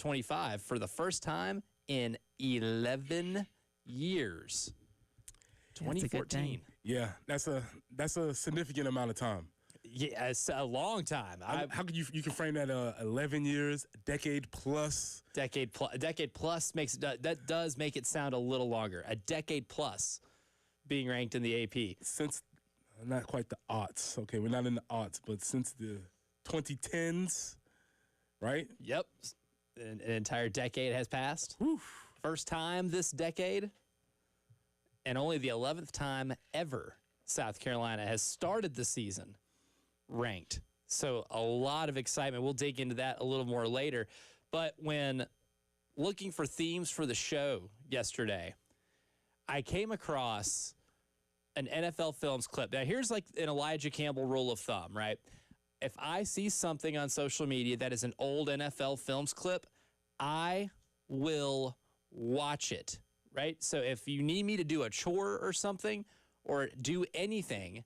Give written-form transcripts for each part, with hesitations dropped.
25 for the first time in 11 years. 2014. Yeah, that's a significant amount of time. Yeah, it's a long time. How could you can frame that 11 years, decade plus? Decade plus makes that does make it sound a little longer. A decade plus being ranked in the AP. Since not quite the aughts. Okay, we're not in the aughts, but since the 2010s, right? Yep. An entire decade has passed. Whew. First time this decade, and only the 11th time ever South Carolina has started the season ranked. So a lot of excitement. We'll dig into that a little more later. But when looking for themes for the show yesterday, I came across an NFL Films clip. Now, here's like an Elijah Campbell rule of thumb, right? If I see something on social media that is an old NFL Films clip, I will watch it, right? So if you need me to do a chore or something or do anything,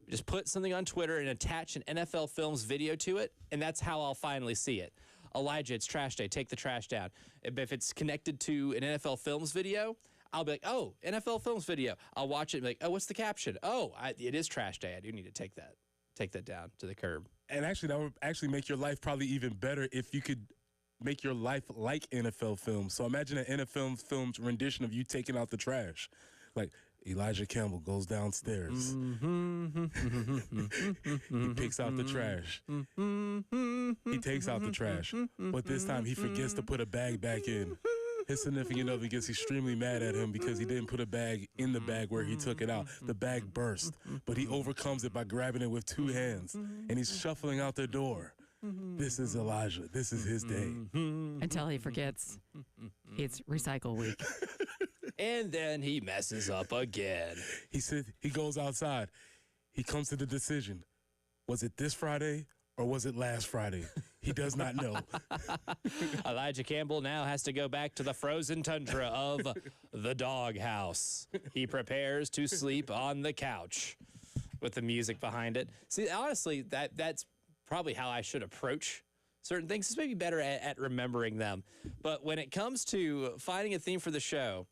just put something on Twitter and attach an NFL Films video to it, and that's how I'll finally see it. Elijah, it's trash day. Take the trash down. If it's connected to an NFL Films video, I'll be like, oh, NFL Films video. I'll watch it and be like, oh, what's the caption? Oh, it is trash day. I do need to take that down to the curb. And actually, that would actually make your life probably even better if you could make your life like NFL Films. So imagine an NFL Films rendition of you taking out the trash. Like, Elijah Campbell goes downstairs. He picks out the trash. He takes out the trash. But this time he forgets to put a bag back in. His significant other gets extremely mad at him because he didn't put a bag in the bag where he took it out. The bag burst, but he overcomes it by grabbing it with two hands, and he's shuffling out the door. This is Elijah. This is his day. Until he forgets it's recycle week. And then he messes up again. He goes outside. He comes to the decision. Was it this Friday or was it last Friday? He does not know. Elijah Campbell now has to go back to the frozen tundra of the doghouse. He prepares to sleep on the couch with the music behind it. See, honestly, that's probably how I should approach certain things. It's maybe better at remembering them. But when it comes to finding a theme for the show,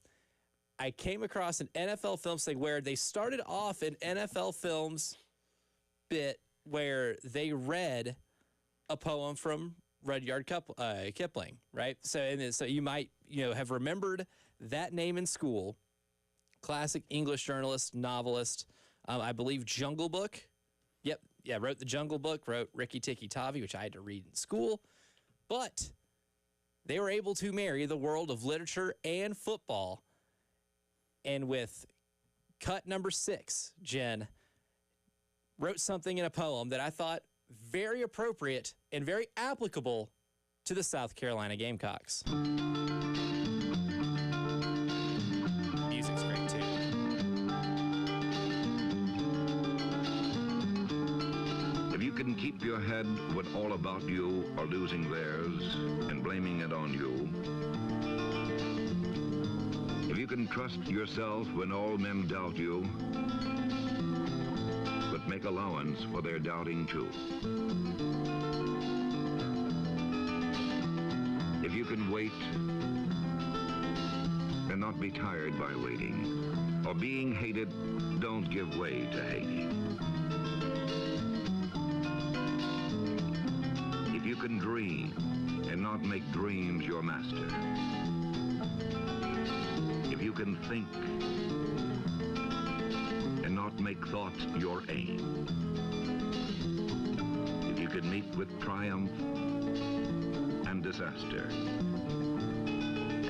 I came across an NFL Films thing where they started off an NFL Films bit where they read a poem from Rudyard Kipling, right? So you might have remembered that name in school. Classic English journalist, novelist, I believe Jungle Book. Yep, yeah, wrote the Jungle Book, wrote Rikki Tikki Tavi, which I had to read in school. But they were able to marry the world of literature and football. And with cut number 6, Jen wrote something in a poem that I thought very appropriate and very applicable to the South Carolina Gamecocks. Music's great too. If you can keep your head when all about you are losing theirs and blaming it on you, if you can trust yourself when all men doubt you, but make allowance for their doubting too. If you can wait and not be tired by waiting, or being hated, don't give way to hating. If you can dream and not make dreams your master. If you can think and not make thought your aim. If you can meet with triumph and disaster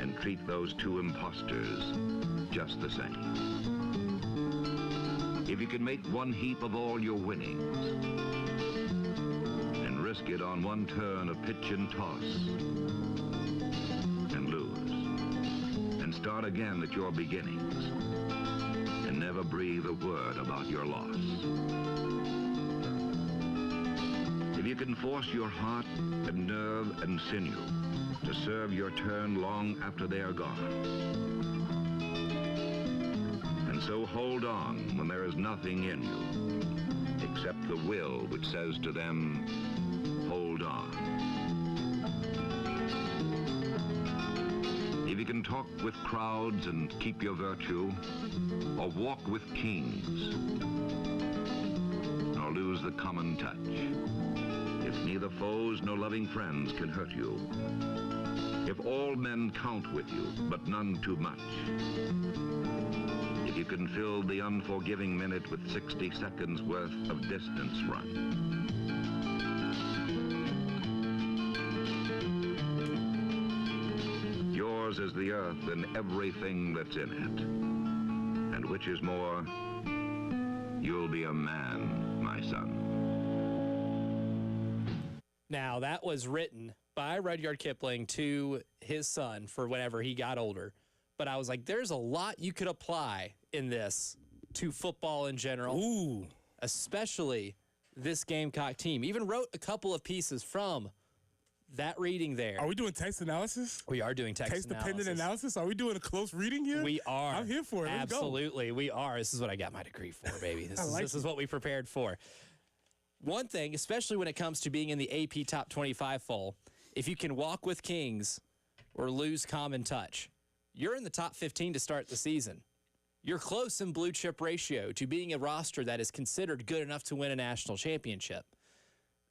and treat those two impostors just the same. If you can make one heap of all your winnings and risk it on one turn of pitch and toss and lose and start again at your beginnings and never breathe a word about your loss. If you can force your heart and nerve and sinew to serve your turn long after they are gone, and so hold on when there is nothing in you except the will which says to them, hold on. can talk with crowds and keep your virtue, or walk with kings, nor lose the common touch. If neither foes nor loving friends can hurt you, if all men count with you, but none too much, if you can fill the unforgiving minute with 60 seconds worth of distance run, yours is the earth and everything that's in it. And which is more, you'll be a man, my son. Now, that was written by Rudyard Kipling to his son for whenever he got older. But I was like, there's a lot you could apply in this to football in general. Ooh. Especially this Gamecock team. Even wrote a couple of pieces from that reading there. Are we doing text analysis? We are doing text analysis. Text-dependent analysis? Are we doing a close reading here? We are. I'm here for it. Let's go. Absolutely, we are. This is what I got my degree for, baby. This is what we prepared for. One thing, especially when it comes to being in the AP Top 25 poll, if you can walk with kings or lose common touch, you're in the top 15 to start the season. You're close in blue chip ratio to being a roster that is considered good enough to win a national championship.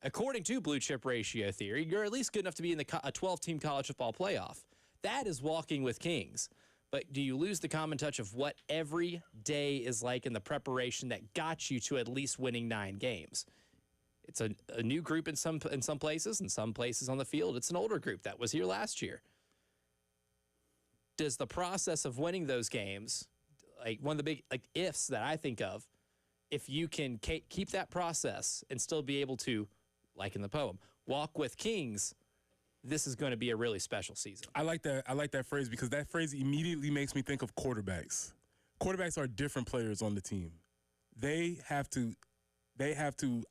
According to blue chip ratio theory, you're at least good enough to be in a 12-team college football playoff. That is walking with kings. But do you lose the common touch of what every day is like in the preparation that got you to at least winning 9 games? It's a new group in some places, and some places on the field, it's an older group that was here last year. Does the process of winning those games, like one of the big ifs that I think of, if you can keep that process and still be able to, like in the poem, walk with kings, this is going to be a really special season. I like that phrase because that phrase immediately makes me think of quarterbacks. Quarterbacks are different players on the team. They have to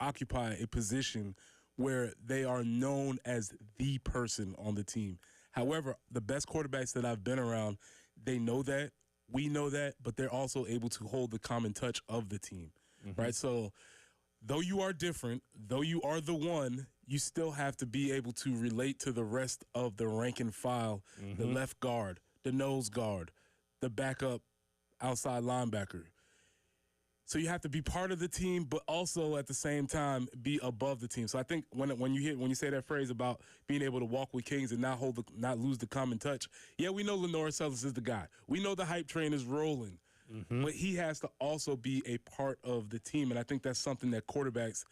occupy a position where they are known as the person on the team. However, the best quarterbacks that I've been around, they know that, we know that, but they're also able to hold the common touch of the team, right? So though you are different, though you are the one, you still have to be able to relate to the rest of the rank and file, the left guard, the nose guard, the backup outside linebacker. So you have to be part of the team, but also at the same time be above the team. So I think when you say that phrase about being able to walk with kings and not lose the common touch, yeah, we know Lenore Sellers is the guy. We know the hype train is rolling, but he has to also be a part of the team. And I think that's something that quarterbacks,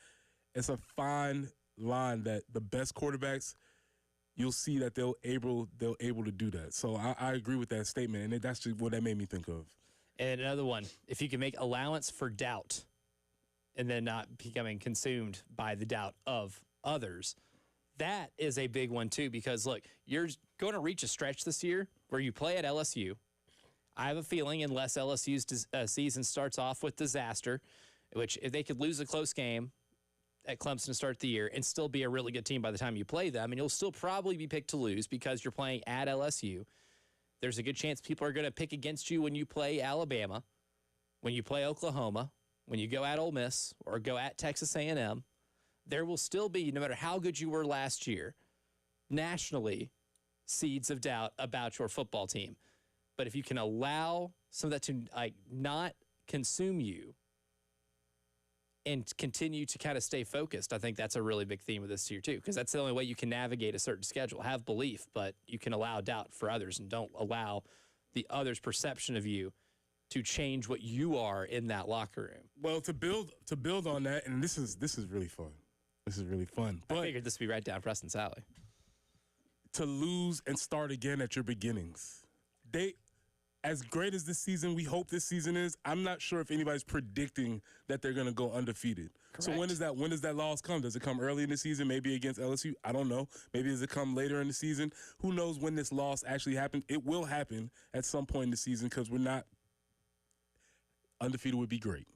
it's a fine line that the best quarterbacks, you'll see that they'll able to do that. So I agree with that statement, and that's just what that made me think of. And another one, if you can make allowance for doubt and then not becoming consumed by the doubt of others, that is a big one too, because look, you're going to reach a stretch this year where you play at LSU. I have a feeling unless LSU's season starts off with disaster, which if they could lose a close game at Clemson to start the year and still be a really good team by the time you play them, and you'll still probably be picked to lose because you're playing at LSU. There's a good chance people are going to pick against you when you play Alabama, when you play Oklahoma, when you go at Ole Miss or go at Texas A&M. There will still be, no matter how good you were last year, nationally, seeds of doubt about your football team. But if you can allow some of that to not consume you and continue to kind of stay focused, I think that's a really big theme of this year too, because that's the only way you can navigate a certain schedule. Have belief, but you can allow doubt for others, and don't allow the others' perception of you to change what you are in that locker room. Well, to build on that, and this is really fun. This is really fun. But I figured this would be right down Preston's alley. To lose and start again at your beginnings. As great as this season, we hope this season is, I'm not sure if anybody's predicting that they're going to go undefeated. Correct. So when does that loss come? Does it come early in the season, maybe against LSU? I don't know. Maybe does it come later in the season? Who knows when this loss actually happens? It will happen at some point in the season because we're not undefeated would be great.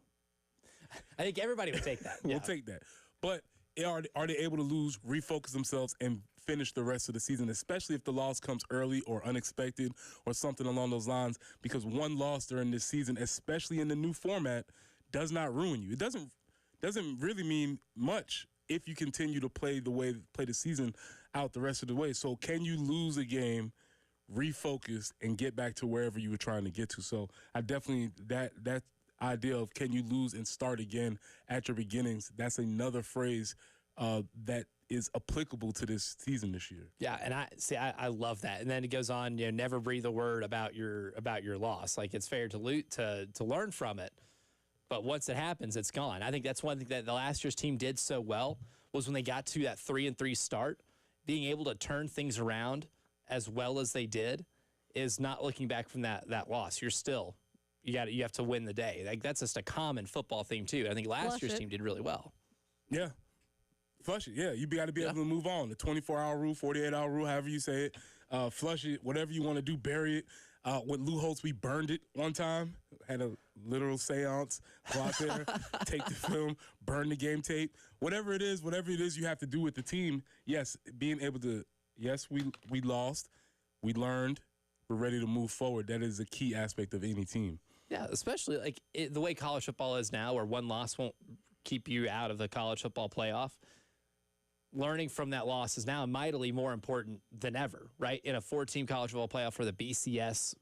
I think everybody would take that. We'll take that. But are they able to lose, refocus themselves, and finish the rest of the season, especially if the loss comes early or unexpected or something along those lines? Because one loss during this season, especially in the new format, does not ruin you. It doesn't really mean much if you continue to play the season out the rest of the way. So can you lose a game, refocus, and get back to wherever you were trying to get to. So I definitely, that idea of can you lose and start again at your beginnings, that's another phrase that is applicable to this season this year. Yeah, and I love that. And then it goes on, never breathe a word about your loss. Like, it's fair to learn from it, but once it happens, it's gone. I think that's one thing that the last year's team did so well, was when they got to that 3-3 start, being able to turn things around as well as they did, is not looking back from that loss. You're still, you have to win the day. Like, that's just a common football theme too. I think last year's team did really well. Yeah. Flush it, yeah. You got to be able to move on. The 24-hour rule, 48-hour rule, however you say it. Flush it, whatever you want to do, bury it. With Lou Holtz, we burned it one time. Had a literal seance. Go out there, take the film, burn the game tape. Whatever it is you have to do with the team, yes, being able to, yes, we lost. We learned. We're ready to move forward. That is a key aspect of any team. Yeah, especially like the way college football is now, where one loss won't keep you out of the college football playoff. Learning from that loss is now mightily more important than ever, right? In a 4-team college football playoff for the BCS,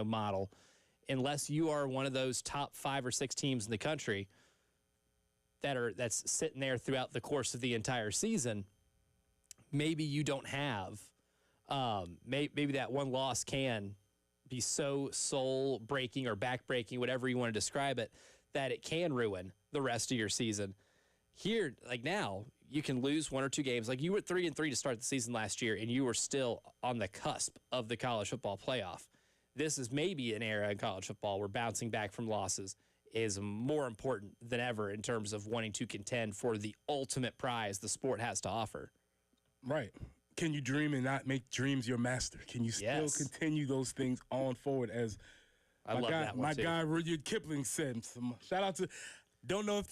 model, unless you are one of those top 5 or 6 teams in the country that's sitting there throughout the course of the entire season, maybe you don't have, maybe that one loss can be so soul-breaking or back-breaking, whatever you want to describe it, that it can ruin the rest of your season. Here, like now, you can lose 1 or 2 games. Like, you were 3-3 to start the season last year, and you were still on the cusp of the college football playoff. This is maybe an era in college football where bouncing back from losses is more important than ever in terms of wanting to contend for the ultimate prize the sport has to offer. Right. Can you dream and not make dreams your master? Can you still continue those things on forward? As my guy Rudyard Kipling said. Shout out to. Don't know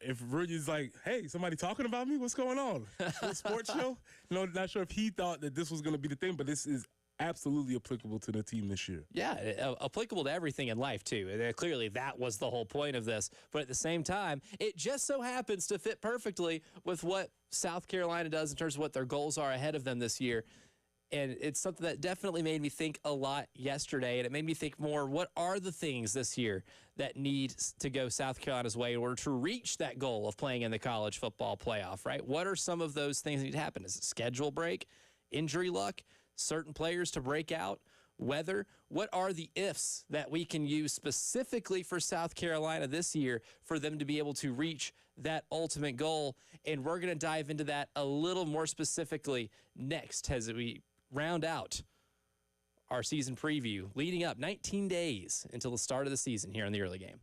if Rudyard's like, hey, somebody talking about me? What's going on? A sports show? Not sure if he thought that this was going to be the thing, but this is absolutely applicable to the team this year. Yeah, applicable to everything in life, too. Clearly, that was the whole point of this. But at the same time, it just so happens to fit perfectly with what South Carolina does in terms of what their goals are ahead of them this year. And it's something that definitely made me think a lot yesterday, and it made me think more, what are the things this year that need to go South Carolina's way in order to reach that goal of playing in the college football playoff, right? What are some of those things that need to happen? Is it schedule break, injury luck, certain players to break out, weather? What are the ifs that we can use specifically for South Carolina this year for them to be able to reach that ultimate goal? And we're going to dive into that a little more specifically next as we round out our season preview, leading up 19 days until the start of the season here in the early game.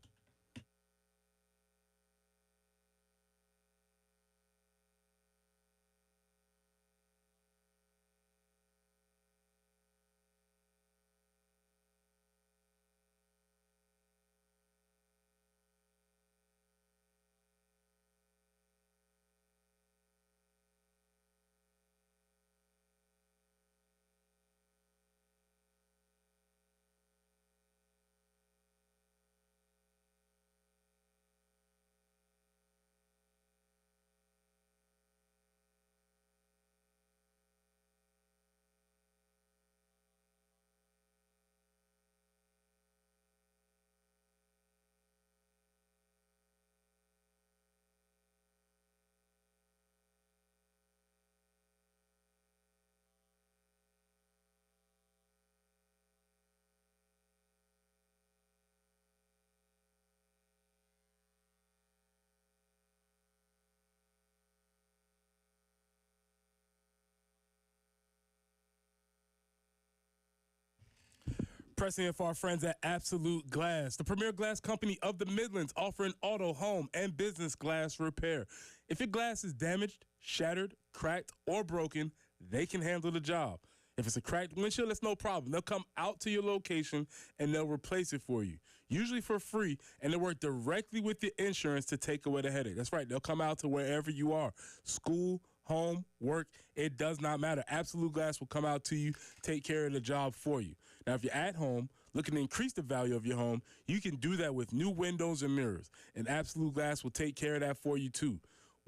Pressing in for our friends at Absolute Glass, the premier glass company of the Midlands, offering auto, home, and business glass repair. If your glass is damaged, shattered, cracked, or broken, they can handle the job. If it's a cracked windshield, that's no problem. They'll come out to your location and they'll replace it for you, usually for free, and they'll work directly with your insurance to take away the headache. That's right. They'll come out to wherever you are, school, home, work, it does not matter. Absolute Glass will come out to you, take care of the job for you. Now, if you're at home looking to increase the value of your home, you can do that with new windows and mirrors, and Absolute Glass will take care of that for you too.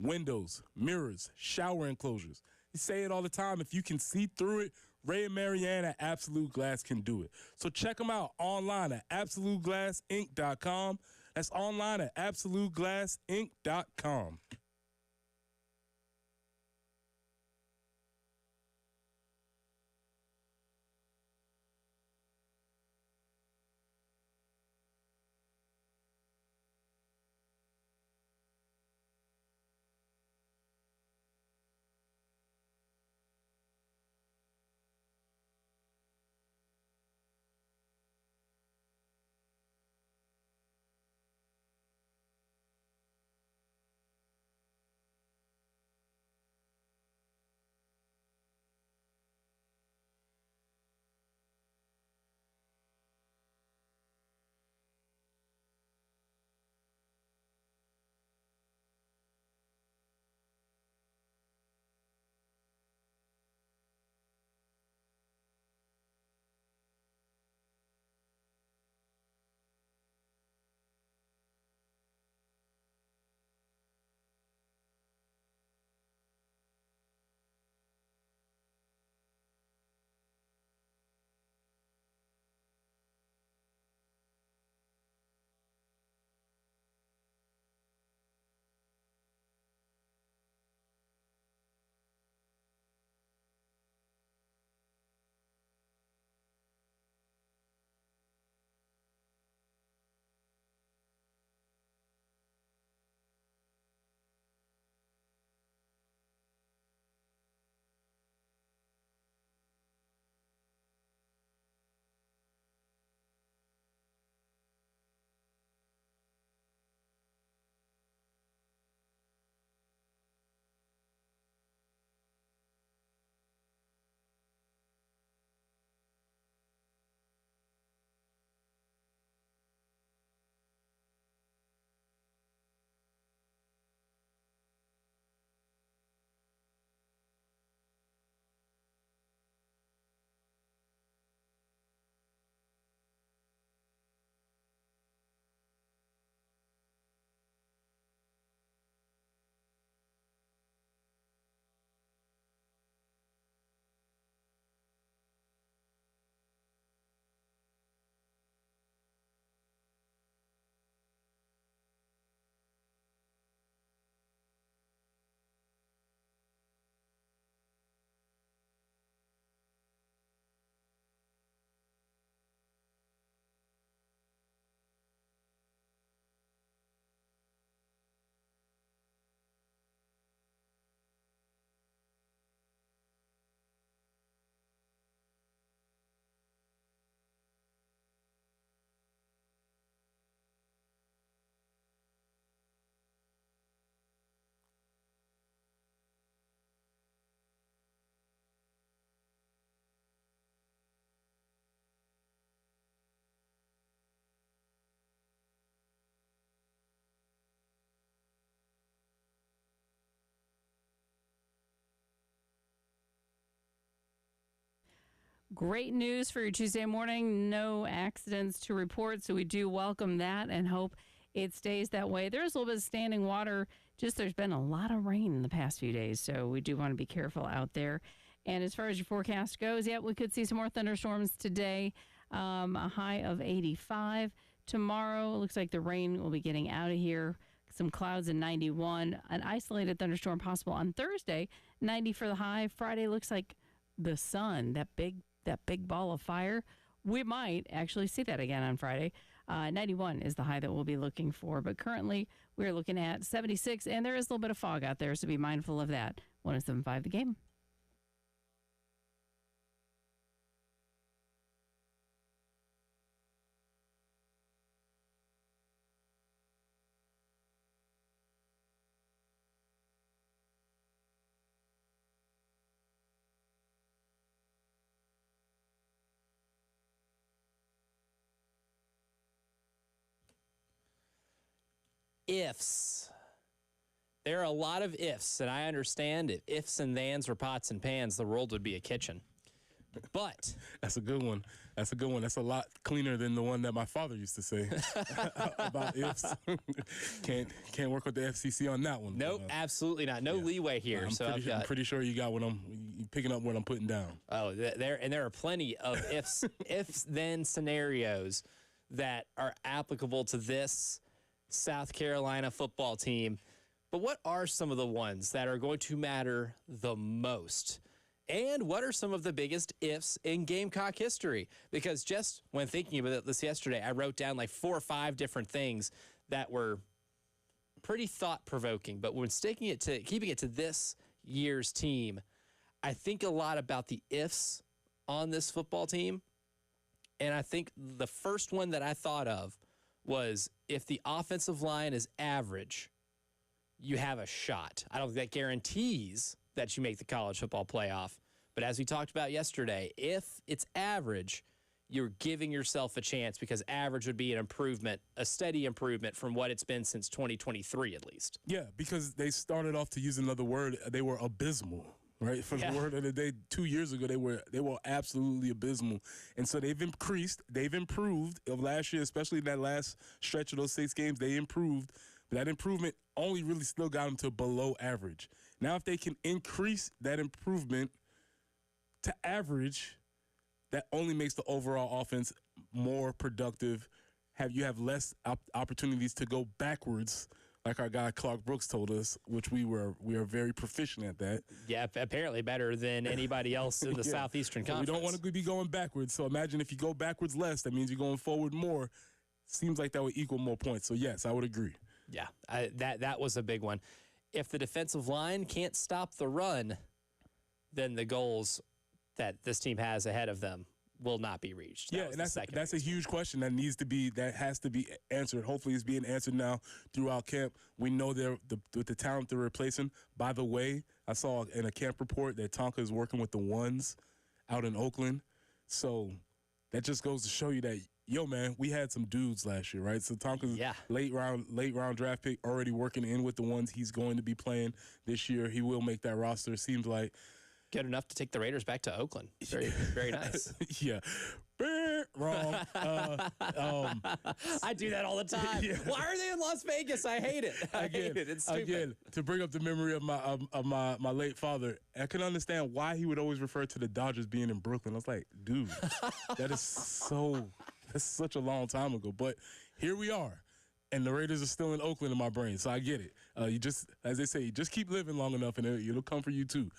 Windows, mirrors, shower enclosures. You say it all the time. If you can see through it, Ray and Marianne at Absolute Glass can do it. So check them out online at absoluteglassinc.com. That's online at absoluteglassinc.com. Great news for your Tuesday morning. No accidents to report, so we do welcome that and hope it stays that way. There's a little bit of standing water. Just there's been a lot of rain in the past few days, so we do want to be careful out there. And as far as your forecast goes, yeah, we could see some more thunderstorms today, a high of 85. Tomorrow, it looks like the rain will be getting out of here. Some clouds in 91. An isolated thunderstorm possible on Thursday, 90 for the high. Friday looks like the sun, that big ball of fire. We might actually see that again on Friday. 91 is the high that we'll be looking for. But currently, we're looking at 76, and there is a little bit of fog out there, so be mindful of that. 107.5 The Game. Ifs. There are a lot of ifs, and I understand if ifs and thans were pots and pans, the world would be a kitchen. But That's a good one. That's a good one. That's a lot cleaner than the one that my father used to say about ifs. Can't work with the FCC on that one. nope, absolutely not. No leeway here. I'm pretty sure you got what you picking up what I'm putting down. Oh, there are plenty of ifs then scenarios that are applicable to this South Carolina football team. But what are some of the ones that are going to matter the most? And what are some of the biggest ifs in Gamecock history? Because just when thinking about this yesterday, I wrote down like 4 or 5 different things that were pretty thought-provoking. But when keeping it to this year's team, I think a lot about the ifs on this football team. And I think the first one that I thought of was if the offensive line is average, you have a shot. I don't think that guarantees that you make the college football playoff. But as we talked about yesterday, if it's average, you're giving yourself a chance because average would be an improvement, a steady improvement from what it's been since 2023 at least. Yeah, because they started off, to use another word, they were abysmal. Right, from the word of the day, 2 years ago, they were absolutely abysmal, and so they've improved of last year, especially that last stretch of those 6 games. They improved, but that improvement only really still got them to below average. Now, if they can increase that improvement to average, that only makes the overall offense more productive. You have less opportunities to go backwards, like our guy Clark Brooks told us, which we are very proficient at that. Yeah, apparently better than anybody else in the Southeastern Conference. We don't want to be going backwards, so imagine if you go backwards less, that means you're going forward more. Seems like that would equal more points. So, yes, I would agree. Yeah, that was a big one. If the defensive line can't stop the run, then the goals that this team has ahead of them will not be reached. And that's a huge question that has to be answered. Hopefully it's being answered now throughout camp. We know with the talent they're replacing. By the way, I saw in a camp report that Tonka is working with the ones out in Oakland. So that just goes to show you that, man, we had some dudes last year, right? So Tonka's late round draft pick already working in with the ones. He's going to be playing this year. He will make that roster, it seems like. Good enough to take the Raiders back to Oakland. Very, very nice. Yeah. Wrong. I do that all the time. Yeah. Why are they in Las Vegas? I hate it. I hate it. It's stupid. Again, to bring up the memory of my late father, I can understand why he would always refer to the Dodgers being in Brooklyn. I was like, dude, that's such a long time ago. But here we are. And the Raiders are still in Oakland in my brain, so I get it. You just, as they say, just keep living long enough and it'll come for you too.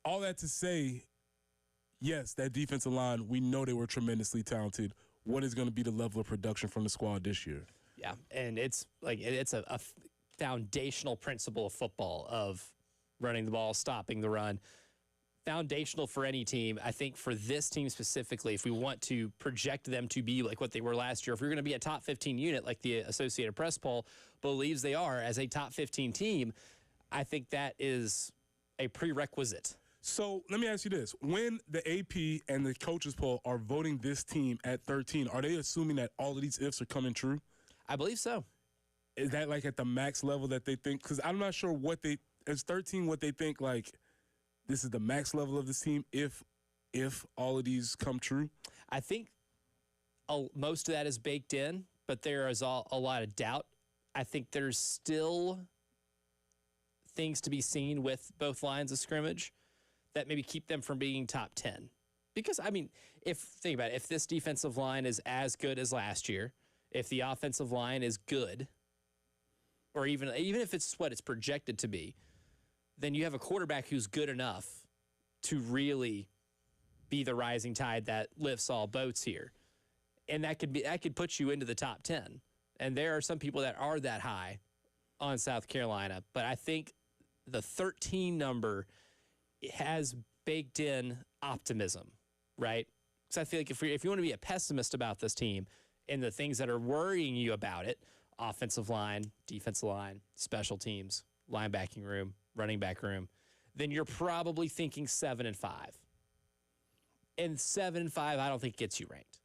All that to say, yes, that defensive line, we know they were tremendously talented. What is going to be the level of production from the squad this year? Yeah, and it's a foundational principle of football of running the ball, stopping the run. Foundational for any team. I think for this team specifically, if we want to project them to be like what they were last year, if we're going to be a top 15 unit like the Associated Press poll believes they are as a top 15 team, I think that is a prerequisite. So let me ask you this. When the AP and the coaches poll are voting this team at 13, are they assuming that all of these ifs are coming true? I believe so. Is that like at the max level that they think? Because I'm not sure as 13, what they think, like, this is the max level of this team if all of these come true? I think most of that is baked in, but there is a lot of doubt. I think there's still things to be seen with both lines of scrimmage that maybe keep them from being top 10. Because, I mean, think about it, if this defensive line is as good as last year, if the offensive line is good, or even if it's what it's projected to be, then you have a quarterback who's good enough to really be the rising tide that lifts all boats here. And that could put you into the top 10. And there are some people that are that high on South Carolina, but I think the 13 number has baked in optimism, right? Because I feel like if you want to be a pessimist about this team and the things that are worrying you about it, offensive line, defensive line, special teams, linebacking room, running back room, then you're probably thinking 7-5. And 7-5, I don't think gets you ranked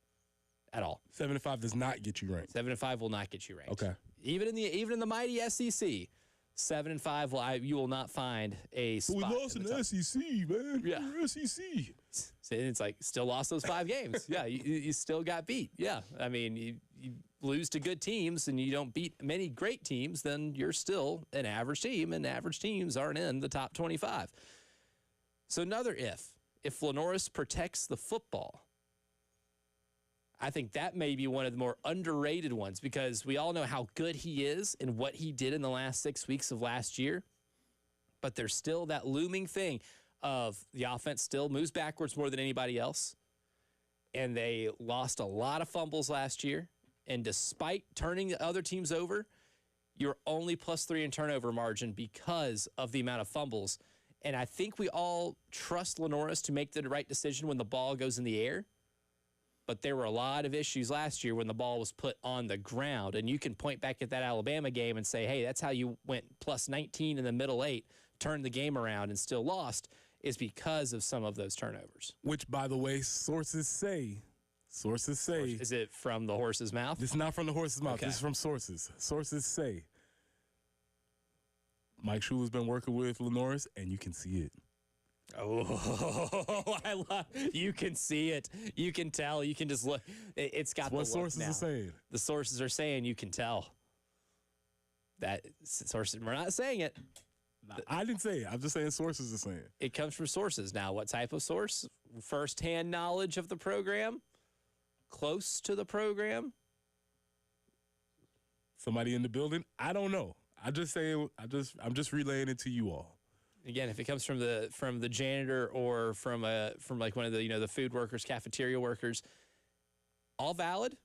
at all. 7-5 does not get you ranked. 7-5 will not get you ranked. Okay. Even in the mighty SEC, 7-5. Well, you will not find a spot. We lost in the SEC, man. Yeah. We're SEC. So it's like still lost those 5 games. Yeah, you still got beat. Yeah, I mean, you lose to good teams and you don't beat many great teams, then you're still an average team, and average teams aren't in the top 25. So another if Lenoris protects the football, I think that may be one of the more underrated ones, because we all know how good he is and what he did in the last 6 weeks of last year. But there's still that looming thing of the offense still moves backwards more than anybody else. And they lost a lot of fumbles last year. And despite turning the other teams over, you're only +3 in turnover margin because of the amount of fumbles. And I think we all trust Lenoris to make the right decision when the ball goes in the air. But there were a lot of issues last year when the ball was put on the ground. And you can point back at that Alabama game and say, hey, that's how you went +19 in the middle 8, turned the game around and still lost, is because of some of those turnovers. Which, by the way, sources say. Is it from the horse's mouth? This is not from the horse's mouth. Okay. This is from sources. Sources say Mike Schuler's been working with Lenoris, and you can see it. Oh, I love. You can see it. You can tell. You can just look. It's got That's the what look sources now. are saying. The sources are saying you can tell. That sources. We're not saying it. I didn't say it. I'm just saying sources are saying. It comes from sources. Now, what type of source? First-hand knowledge of the program? Close to the program? Somebody in the building? I don't know. I'm just relaying it to you all. Again, if it comes from the janitor or from like one of the the food workers, cafeteria workers, all valid,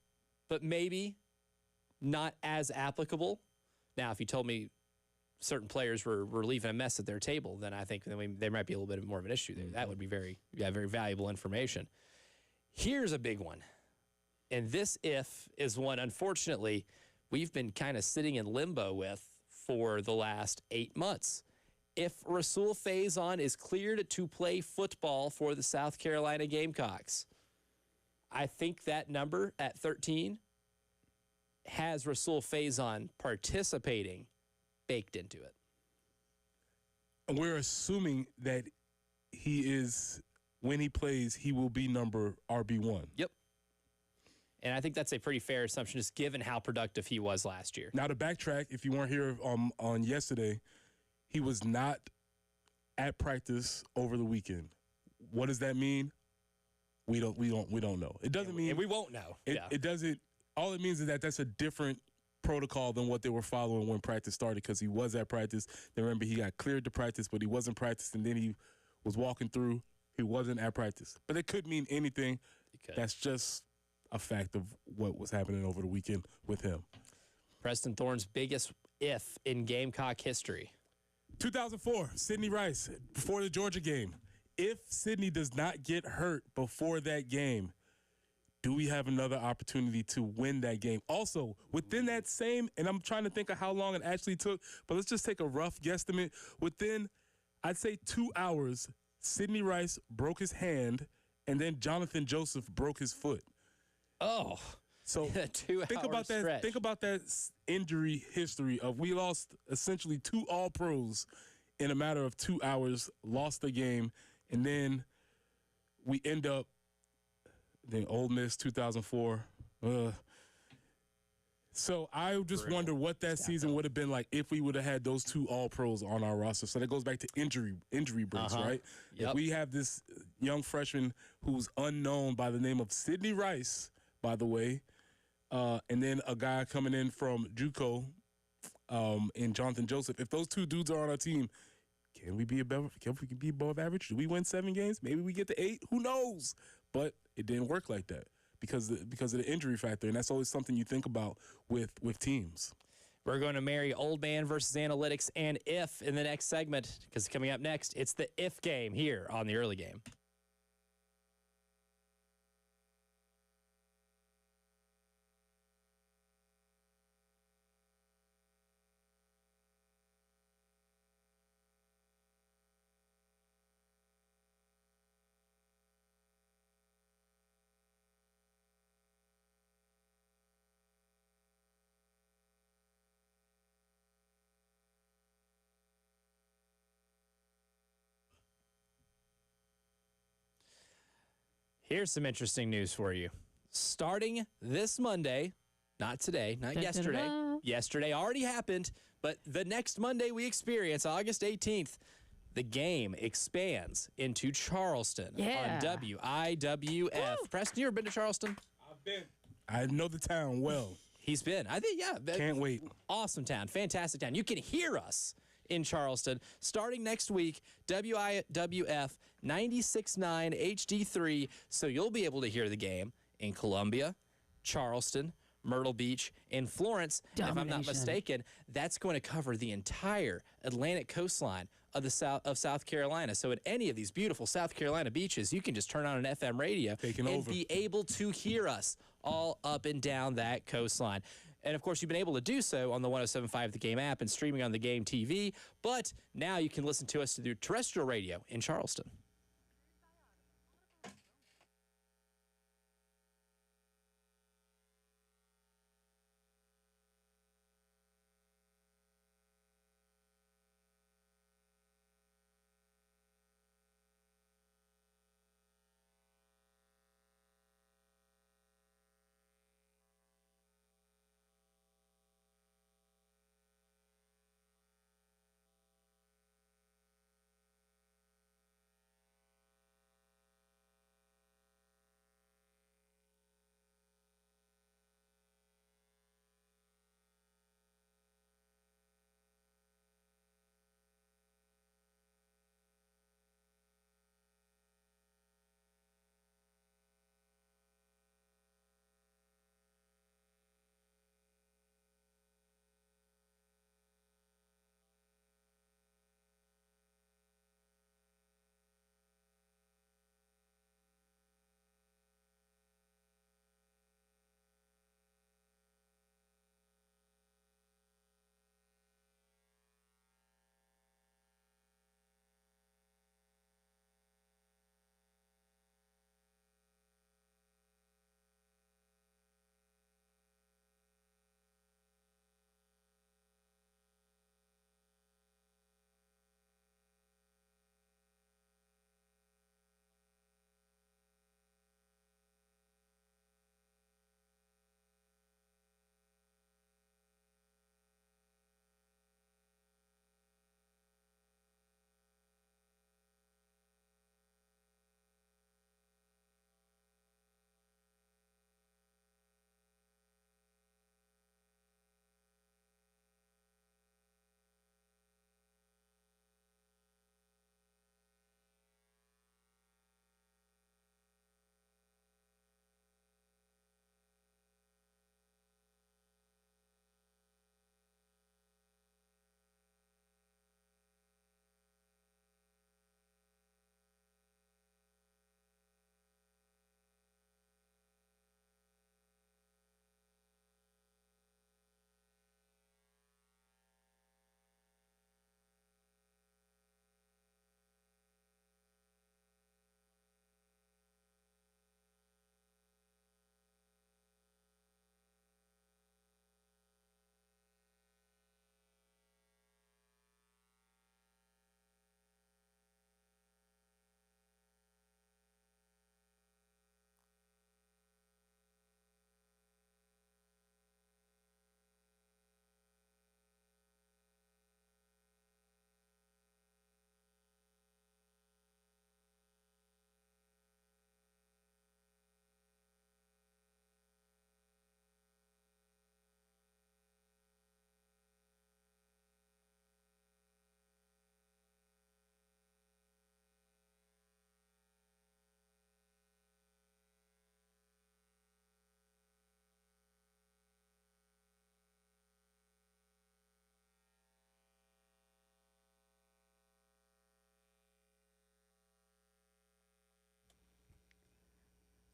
but maybe not as applicable. Now, if you told me certain players were leaving a mess at their table, then I think there might be a little bit more of an issue there. That would be very valuable information. Here's a big one, and this is one, unfortunately, we've been kind of sitting in limbo with for the last 8 months. If Rasul Faison is cleared to play football for the South Carolina Gamecocks, I think that number at 13 has Rasul Faison participating baked into it. And we're assuming that he is, when he plays, he will be number RB1. Yep. And I think that's a pretty fair assumption, just given how productive he was last year. Now, to backtrack, if you weren't here on yesterday, he was not at practice over the weekend. What does that mean? We don't know. It doesn't mean, and we won't know. It doesn't. All it means is that that's a different protocol than what they were following when practice started, because he was at practice. Then remember, he got cleared to practice, but he wasn't practiced, and then he was walking through. He wasn't at practice. But it could mean anything. That's just a fact of what was happening over the weekend with him. Preston Thorne's biggest if in Gamecock history. 2004, Sidney Rice, before the Georgia game. If Sidney does not get hurt before that game, do we have another opportunity to win that game? Also, within that same, and I'm trying to think of how long it actually took, but let's just take a rough guesstimate. Within, I'd say 2 hours, Sidney Rice broke his hand, and then Jonathan Joseph broke his foot. Oh, so think about that. Stretch. Think about that injury history of we lost essentially 2 All-Pros in a matter of 2 hours, lost the game, and then we end up then Ole Miss 2004. So I just wonder what that season would have been like if we would have had those 2 All-Pros on our roster. So that goes back to injury breaks, right? Yep. If we have this young freshman who's unknown by the name of Sidney Rice, by the way, and then a guy coming in from JUCO, and Jonathan Joseph. If those 2 dudes are on our team, can we be above average? Do we win 7 games? Maybe we get to 8. Who knows? But it didn't work like that because of the injury factor, and that's always something you think about with teams. We're going to marry old man versus analytics and if in the next segment, because coming up next, it's the if game here on the early game. Here's some interesting news for you. Starting this Monday, not today, not yesterday. Da-da-da. Yesterday already happened, but the next Monday we experience, August 18th, the game expands into Charleston Yeah. on WIWF. Preston, you ever been to Charleston? I've been. I know the town well. He's been. I think, yeah. Can't wait. Awesome town. Fantastic town. You can hear us in Charleston starting next week, WIWF 96.9 HD3. So you'll be able to hear the game in Columbia, Charleston, Myrtle Beach, and Florence. And if I'm not Domination. mistaken, that's going to cover the entire Atlantic coastline of the South Carolina. So at any of these beautiful South Carolina beaches, you can just turn on an FM radio Taking and over. be able to hear us all up and down that coastline. And of course, you've been able to do so on the 107.5 The Game app and streaming on the Game TV. But now you can listen to us through terrestrial radio in Charleston.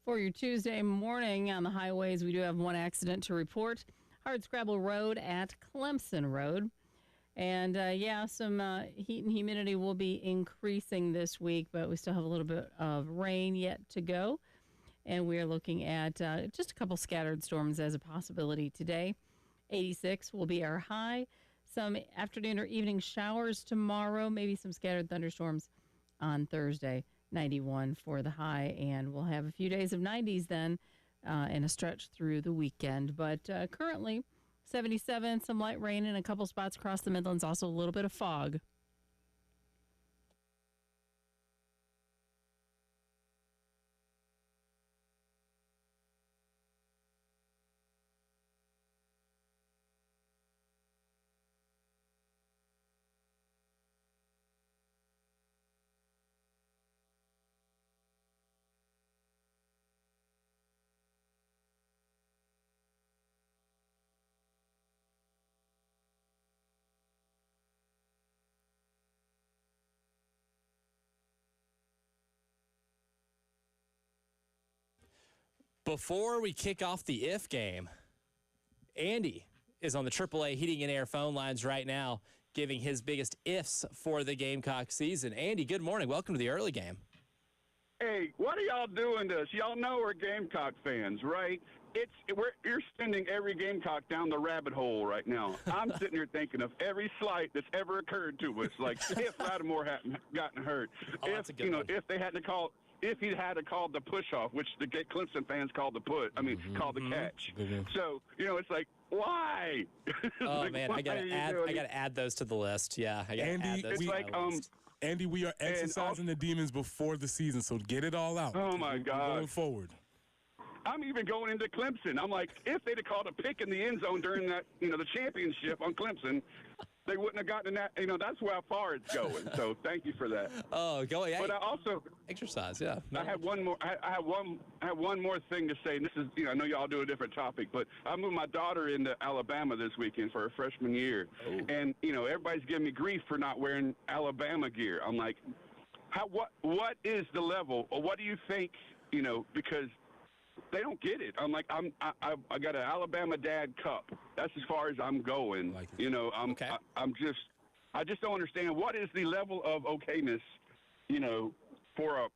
For your Tuesday morning on the highways, we do have one accident to report. Hardscrabble Road at Clemson Road. And some heat and humidity will be increasing this week, but we still have a little bit of rain yet to go. And we're looking at just a couple scattered storms as a possibility today. 86 will be our high. Some afternoon or evening showers tomorrow, maybe some scattered thunderstorms on Thursday. 91 for the high, and we'll have a few days of 90s then and a stretch through the weekend. But currently, 77, some light rain in a couple spots across the Midlands, also a little bit of fog. Before we kick off the if game, Andy is on the AAA Heating and Air phone lines right now, giving his biggest ifs for the Gamecock season. Andy, good morning. Welcome to the early game. Hey, what are y'all doing to us? Y'all know we're Gamecock fans, right? You're sending every Gamecock down the rabbit hole right now. I'm sitting here thinking of every slight that's ever occurred to us, like if Lattimore hadn't gotten hurt, that's a good one. if they hadn't called. If he had called the push-off, which the Clemson fans called the called the catch. So, it's like, why? Oh, like, man, I gotta add those to the list. Yeah, I gotta add those to the list. Andy, we are exercising the demons before the season, so get it all out. Oh, my God. Going forward. I'm even going into Clemson. I'm like, if they'd have called a pick in the end zone during that, the championship on Clemson, they wouldn't have gotten that. That's how far it's going. So thank you for that. Oh, go ahead. But I also exercise. Yeah. No. I have one more. I have one more thing to say. And this is, I know y'all do a different topic, but I moved my daughter into Alabama this weekend for her freshman year, and everybody's giving me grief for not wearing Alabama gear. I'm like, what is the level? Or what do you think? Because they don't get it. I'm like, I got an Alabama Dad cup. That's as far as I'm going. Like it. Okay. I just don't understand what is the level of okayness, for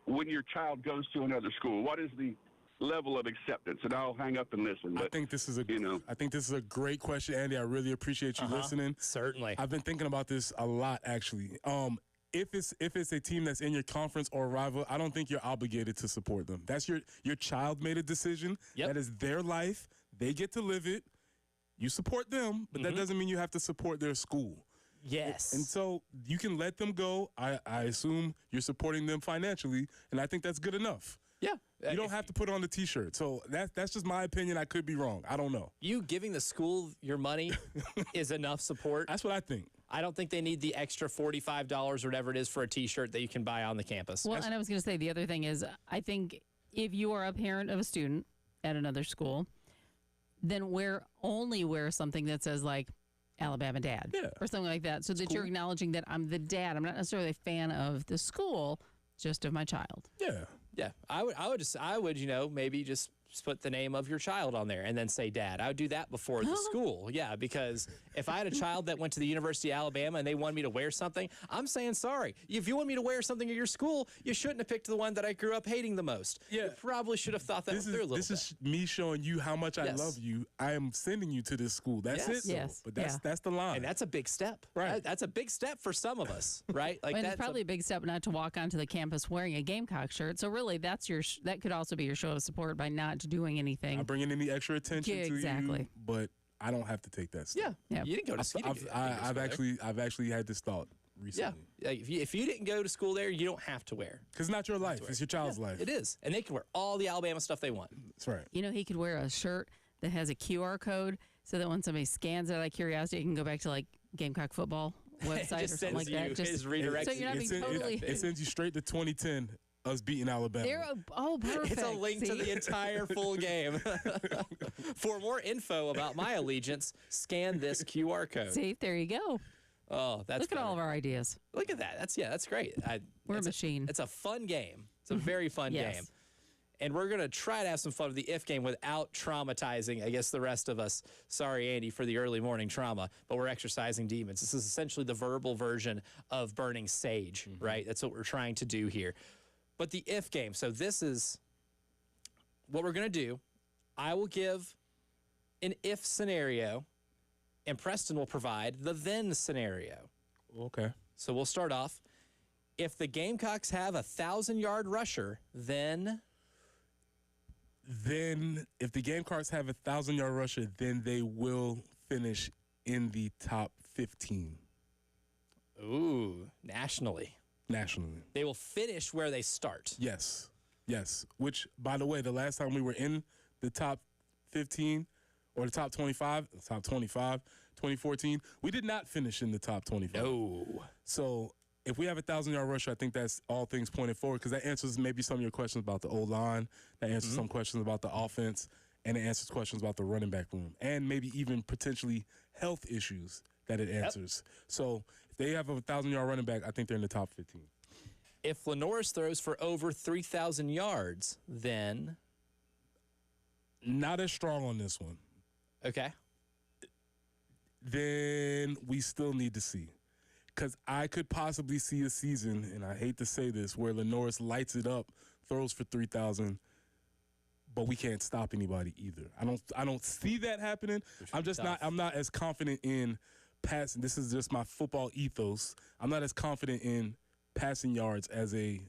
when your child goes to another school. What is the level of acceptance? And I'll hang up and listen. But, I think this is a great question, Andy. I really appreciate you listening. Certainly. I've been thinking about this a lot, actually. If it's a team that's in your conference or a rival, I don't think you're obligated to support them. That's your child made a decision. Yep. That is their life. They get to live it. You support them, but that doesn't mean you have to support their school. Yes. And so you can let them go. I assume you're supporting them financially, and I think that's good enough. Yeah. You don't have to put on the T-shirt. So that's just my opinion. I could be wrong. I don't know. You giving the school your money is enough support. That's what I think. I don't think they need the extra $45 or whatever it is for a T-shirt that you can buy on the campus. Well, and I was going to say the other thing is I think if you are a parent of a student at another school, then only wear something that says like Alabama Dad or something like that, so that you're acknowledging that I'm the dad. I'm not necessarily a fan of the school, just of my child. Yeah. Yeah, I would, maybe just put the name of your child on there and then say dad. I would do that before the school. Yeah, because if I had a child that went to the University of Alabama and they wanted me to wear something, I'm saying sorry. If you want me to wear something at your school, you shouldn't have picked the one that I grew up hating the most. Yeah. You probably should have thought that through a little bit. This is me showing you how much I love you. I am sending you to this school. That's it. Yes. But that's the line. And that's a big step. Right. That's a big step for some of us, right? Like and it's probably a big step not to walk onto the campus wearing a Gamecock shirt. So really, that could also be your show of support by not doing anything. I'm bringing any extra attention to you, but I don't have to take that step. Yeah. You didn't go to school. I've actually had this thought recently. Yeah. If you didn't go to school there, you don't have to wear. Because it's not your life. It's your child's life. It is. And they can wear all the Alabama stuff they want. That's right. He could wear a shirt that has a QR code so that when somebody scans it out of curiosity, it can go back to like Gamecock football website or something like that. Just redirect. So you're not being totally. It sends you straight to 2010. Us beating Alabama. Perfect. It's a link to the entire full game. For more info about my allegiance, scan this QR code. See, there you go. Oh, that's Look at all of our ideas. Look at that. That's great. We're a machine. It's a fun game. It's a very fun Yes. game. And we're going to try to have some fun with the if game without traumatizing, I guess, the rest of us. Sorry, Andy, for the early morning trauma, but we're exercising demons. This is essentially the verbal version of burning sage, right? That's what we're trying to do here. But the if game, so this is what we're going to do. I will give an if scenario, and Preston will provide the then scenario. Okay. So we'll start off. If the Gamecocks have a 1,000-yard rusher, then if the Gamecocks have a 1,000-yard rusher, then they will finish in the top 15 nationally. nationally. They will finish where they start. Yes. Which, by the way, the last time we were in the top 15 or the top 25, 2014, we did not finish in the top 25. No. So if we have a 1,000-yard rusher, I think that's all things pointed forward, because that answers maybe some of your questions about the O-line, that answers some questions about the offense, and it answers questions about the running back room, and maybe even potentially health issues that it answers. So if they have a 1,000-yard running back, I think they're in the top 15. If Lenoris throws for over 3,000 yards, then Not as strong on this one. okay. Then we still need to see. Because I could possibly see a season, and I hate to say this, where Lenoris lights it up, throws for 3,000, but we can't stop anybody either. I don't see that happening. I'm not as confident in passing. This is just my football ethos. I'm not as confident in passing yards as a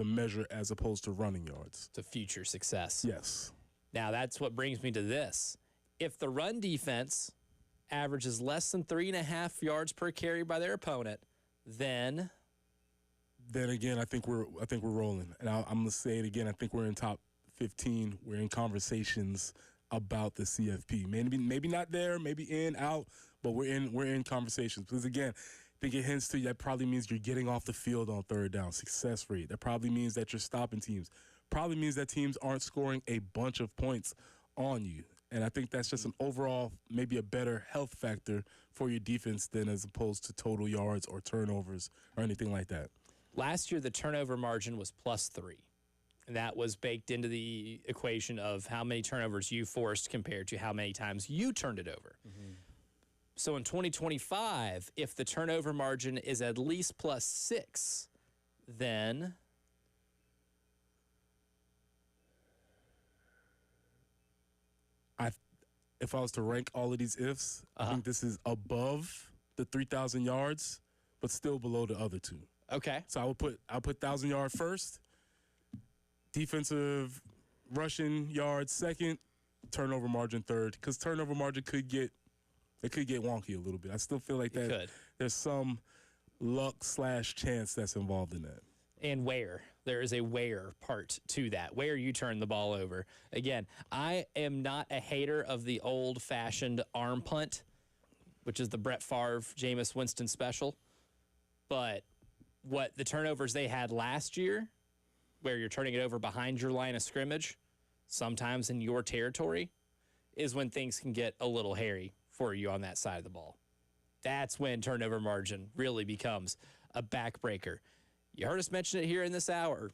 measure as opposed to running yards. To future success. Yes. Now, that's what brings me to this. If the run defense averages less than 3.5 yards per carry by their opponent, then again, I think we're rolling. And I'm going to say it again. I think we're in top 15. We're in conversations about the CFP. Maybe not there, maybe in, out, but we're in conversations. Because again, I think it hints to that probably means you're getting off the field on third down, success rate. That probably means that you're stopping teams. Probably means that teams aren't scoring a bunch of points on you. And I think that's just an overall, maybe a better health factor for your defense than as opposed to total yards or turnovers or anything like that. last year the turnover margin was +3. And that was baked into the equation of how many turnovers you forced compared to how many times you turned it over. Mm-hmm. So in 2025, if the turnover margin is at least +6, then if I was to rank all of these ifs, I think this is above the 3,000 yards, but still below the other two. okay. So I'll put 1,000 yard first, defensive rushing yards second, turnover margin third, because turnover margin could get wonky a little bit. I still feel like that there's some luck/chance that's involved in that. And where. There is a where part to that, where you turn the ball over. Again, I am not a hater of the old-fashioned arm punt, which is the Brett Favre, Jameis Winston special. But what the turnovers they had last year, where you're turning it over behind your line of scrimmage, sometimes in your territory, is when things can get a little hairy for you on that side of the ball. That's when turnover margin really becomes a backbreaker. You heard us mention it here in this hour.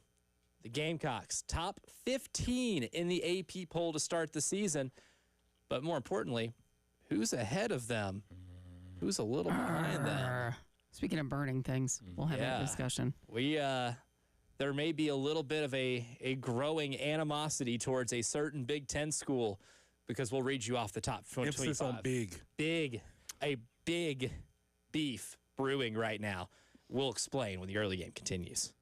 The Gamecocks, top 15 in the AP poll to start the season. But more importantly, who's ahead of them? Who's a little behind them? Speaking of burning things, we'll have that discussion. There may be a little bit of a growing animosity towards a certain Big Ten school because we'll read you off the top 25. Emphasis on big. A big beef brewing right now. We'll explain when the early game continues.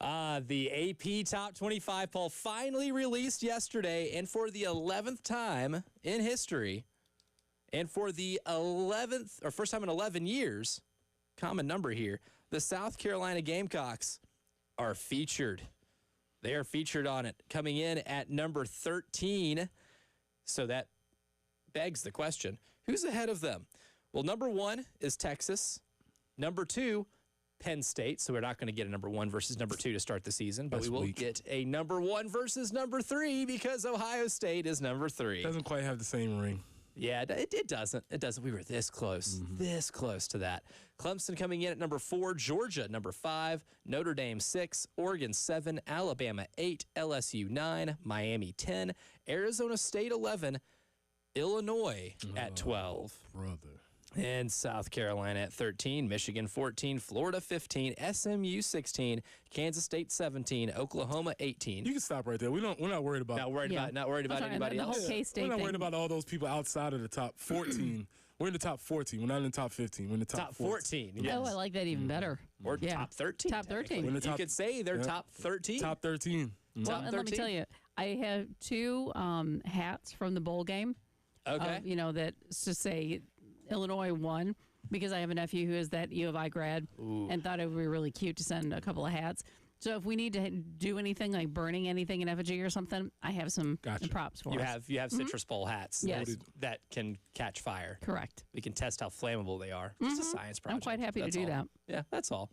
The AP Top 25 poll finally released yesterday, and for the 11th time in history, and for the 11th, or first time in 11 years, common number here, the South Carolina Gamecocks are featured. They are featured on it, coming in at number 13. So that begs the question, who's ahead of them? Well, number 1 is Texas. Number 2, Penn State. So we're not going to get a number 1 versus number 2 to start the season, but we will get a number 1 versus number 3 because Ohio State is number 3. Doesn't quite have the same ring. Yeah, it doesn't. It doesn't. We were this close to that. Clemson coming in at number 4, Georgia number 5, Notre Dame 6, Oregon 7, Alabama 8, LSU 9, Miami 10, Arizona State 11, Illinois at 12. Brother. And South Carolina at 13, Michigan 14, Florida 15, SMU 16, Kansas State 17, Oklahoma 18. You can stop right there. We're not worried about. Not worried about anybody the else. whole K-State We're not thing. worried about all those people outside of the top 14. We're in the top 14. We're not in the top 15. We're in the top 14. Yes. Oh, I like that even better. Or Yeah. top 13. Top 13. technically. We're in the You top- could say they're yeah. top 13. Top 13. Well, and let me 13. tell you, I have 2 hats from the bowl game. Okay. That's to say Illinois won because I have a nephew who is that U of I grad and thought it would be really cute to send a couple of hats. So if we need to do anything like burning anything in effigy or something, I have some Gotcha. props for You us. have Citrus Bowl hats Yes. that can catch fire. Correct. We can test how flammable they are. Just a science project. I'm quite happy to That's do all. that. Yeah, that's all.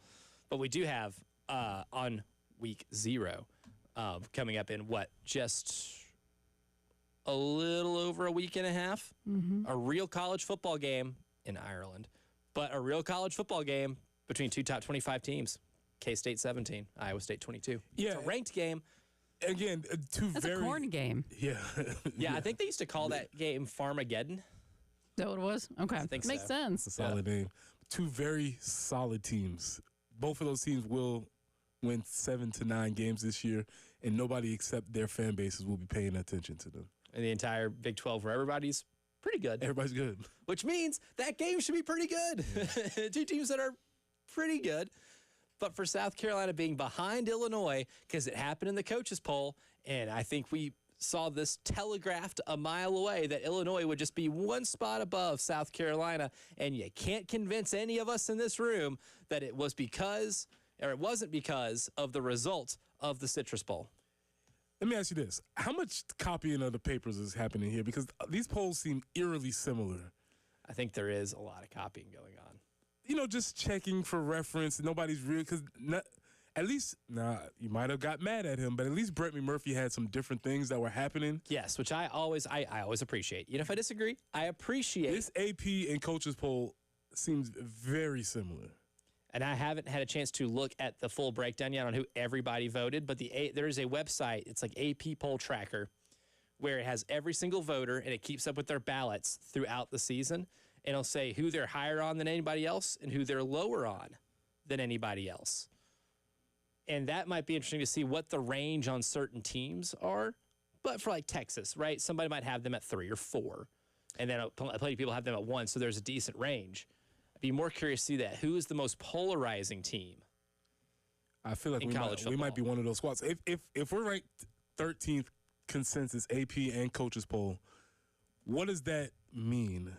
But we do have on week 0 coming up in just a little over a week and a half, a real college football game in Ireland, but a real college football game between 2 top 25 teams. K-State 17, Iowa State 22. Yeah. It's a ranked game. Again, two That's very. a corn game. Yeah. Yeah, I think they used to call that game Farmageddon. Is that what it was? Okay. think Makes so. sense. A solid name. 2 very solid teams. Both of those teams will win 7 to 9 games this year, and nobody except their fan bases will be paying attention to them. In the entire Big 12 where everybody's pretty good, Everybody's good. which means that game should be pretty good. 2 teams that are pretty good. But for South Carolina being behind Illinois, because it happened in the coaches poll, and I think we saw this telegraphed a mile away that Illinois would just be 1 spot above South Carolina, and you can't convince any of us in this room that it was because, or it wasn't because of the result of the Citrus Bowl. Let me ask you this. How much copying of the papers is happening here? Because these polls seem eerily similar. I think there is a lot of copying going on. Just checking for reference. Nobody's real, because at least, you might have got mad at him, but at least Brett McMurphy had some different things that were happening. Yes, which I always appreciate. If I disagree, I appreciate. This AP and coaches poll seems very similar. And I haven't had a chance to look at the full breakdown yet on who everybody voted, but there is a website, it's like AP Poll Tracker, where it has every single voter and it keeps up with their ballots throughout the season. And it'll say who they're higher on than anybody else and who they're lower on than anybody else. And that might be interesting to see what the range on certain teams are. But for like Texas, right? Somebody might have them at 3 or 4. And then plenty of people have them at 1, so there's a decent range. I'd be more curious to see that. Who is the most polarizing team? I feel like In college we might be football. one of those squads. If we're ranked 13th consensus AP and coaches poll, what does that mean?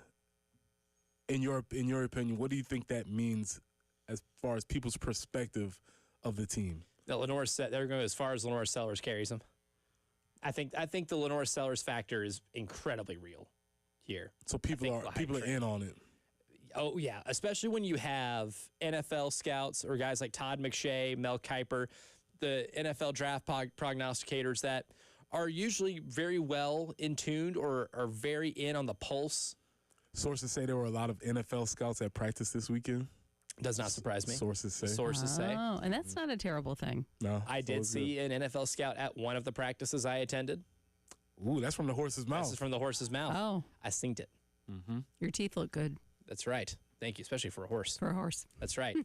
In your opinion, what do you think that means as far as people's perspective of the team? That Lenore they're going as far as Lenore Sellers carries them. I think the Lenore Sellers factor is incredibly real here. So people think are the hype people are train. in on it. Oh, yeah, especially when you have NFL scouts or guys like Todd McShay, Mel Kiper, the NFL draft prognosticators that are usually very well in tuned or are very in on the pulse. Sources say there were a lot of NFL scouts at practice this weekend. Does not surprise me. Sources say. Sources say. Oh, and that's not a terrible thing. No, I so did it's see an NFL scout at one of the practices I attended. good. Ooh, that's from the horse's mouth. This is from the horse's mouth. Oh, I synced it. your teeth look good That's right. Thank you, especially for a horse. for a horse. That's right.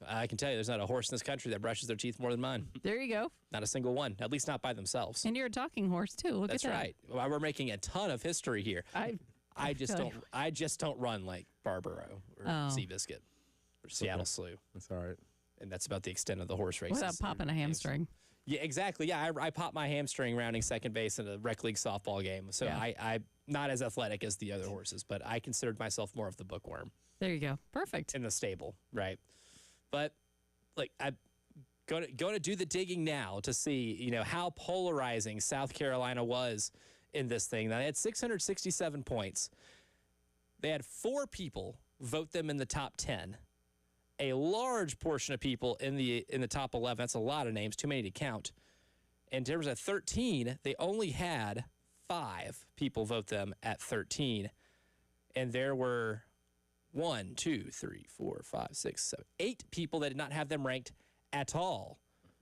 I can tell you there's not a horse in this country that brushes their teeth more than mine. There you go. Not a single one, at least not by themselves. And you're a talking horse too. Look That's at that. right. Well, we're making a ton of history here. I just feel don't. I just don't run like Barbaro or Oh. Seabiscuit or Seattle Slew. That's all right. and that's about the extent of the horse races. Without popping a hamstring. Yeah, exactly. Yeah, I popped my hamstring rounding second base in a rec league softball game. So Yeah. I'm not as athletic as the other horses, but I considered myself more of the bookworm There you go. Perfect. in the stable, right? But like I'm going to do the digging now to see, how polarizing South Carolina was in this thing. Now, they had 667 points. They had 4 people vote them in the top 10. A large portion of people in the top 11. That's a lot of names, too many to count. In terms of 13, they only had 5 people vote them at 13. And there were 1, 2, 3, 4, 5, 6, 7, 8 people that did not have them ranked at all.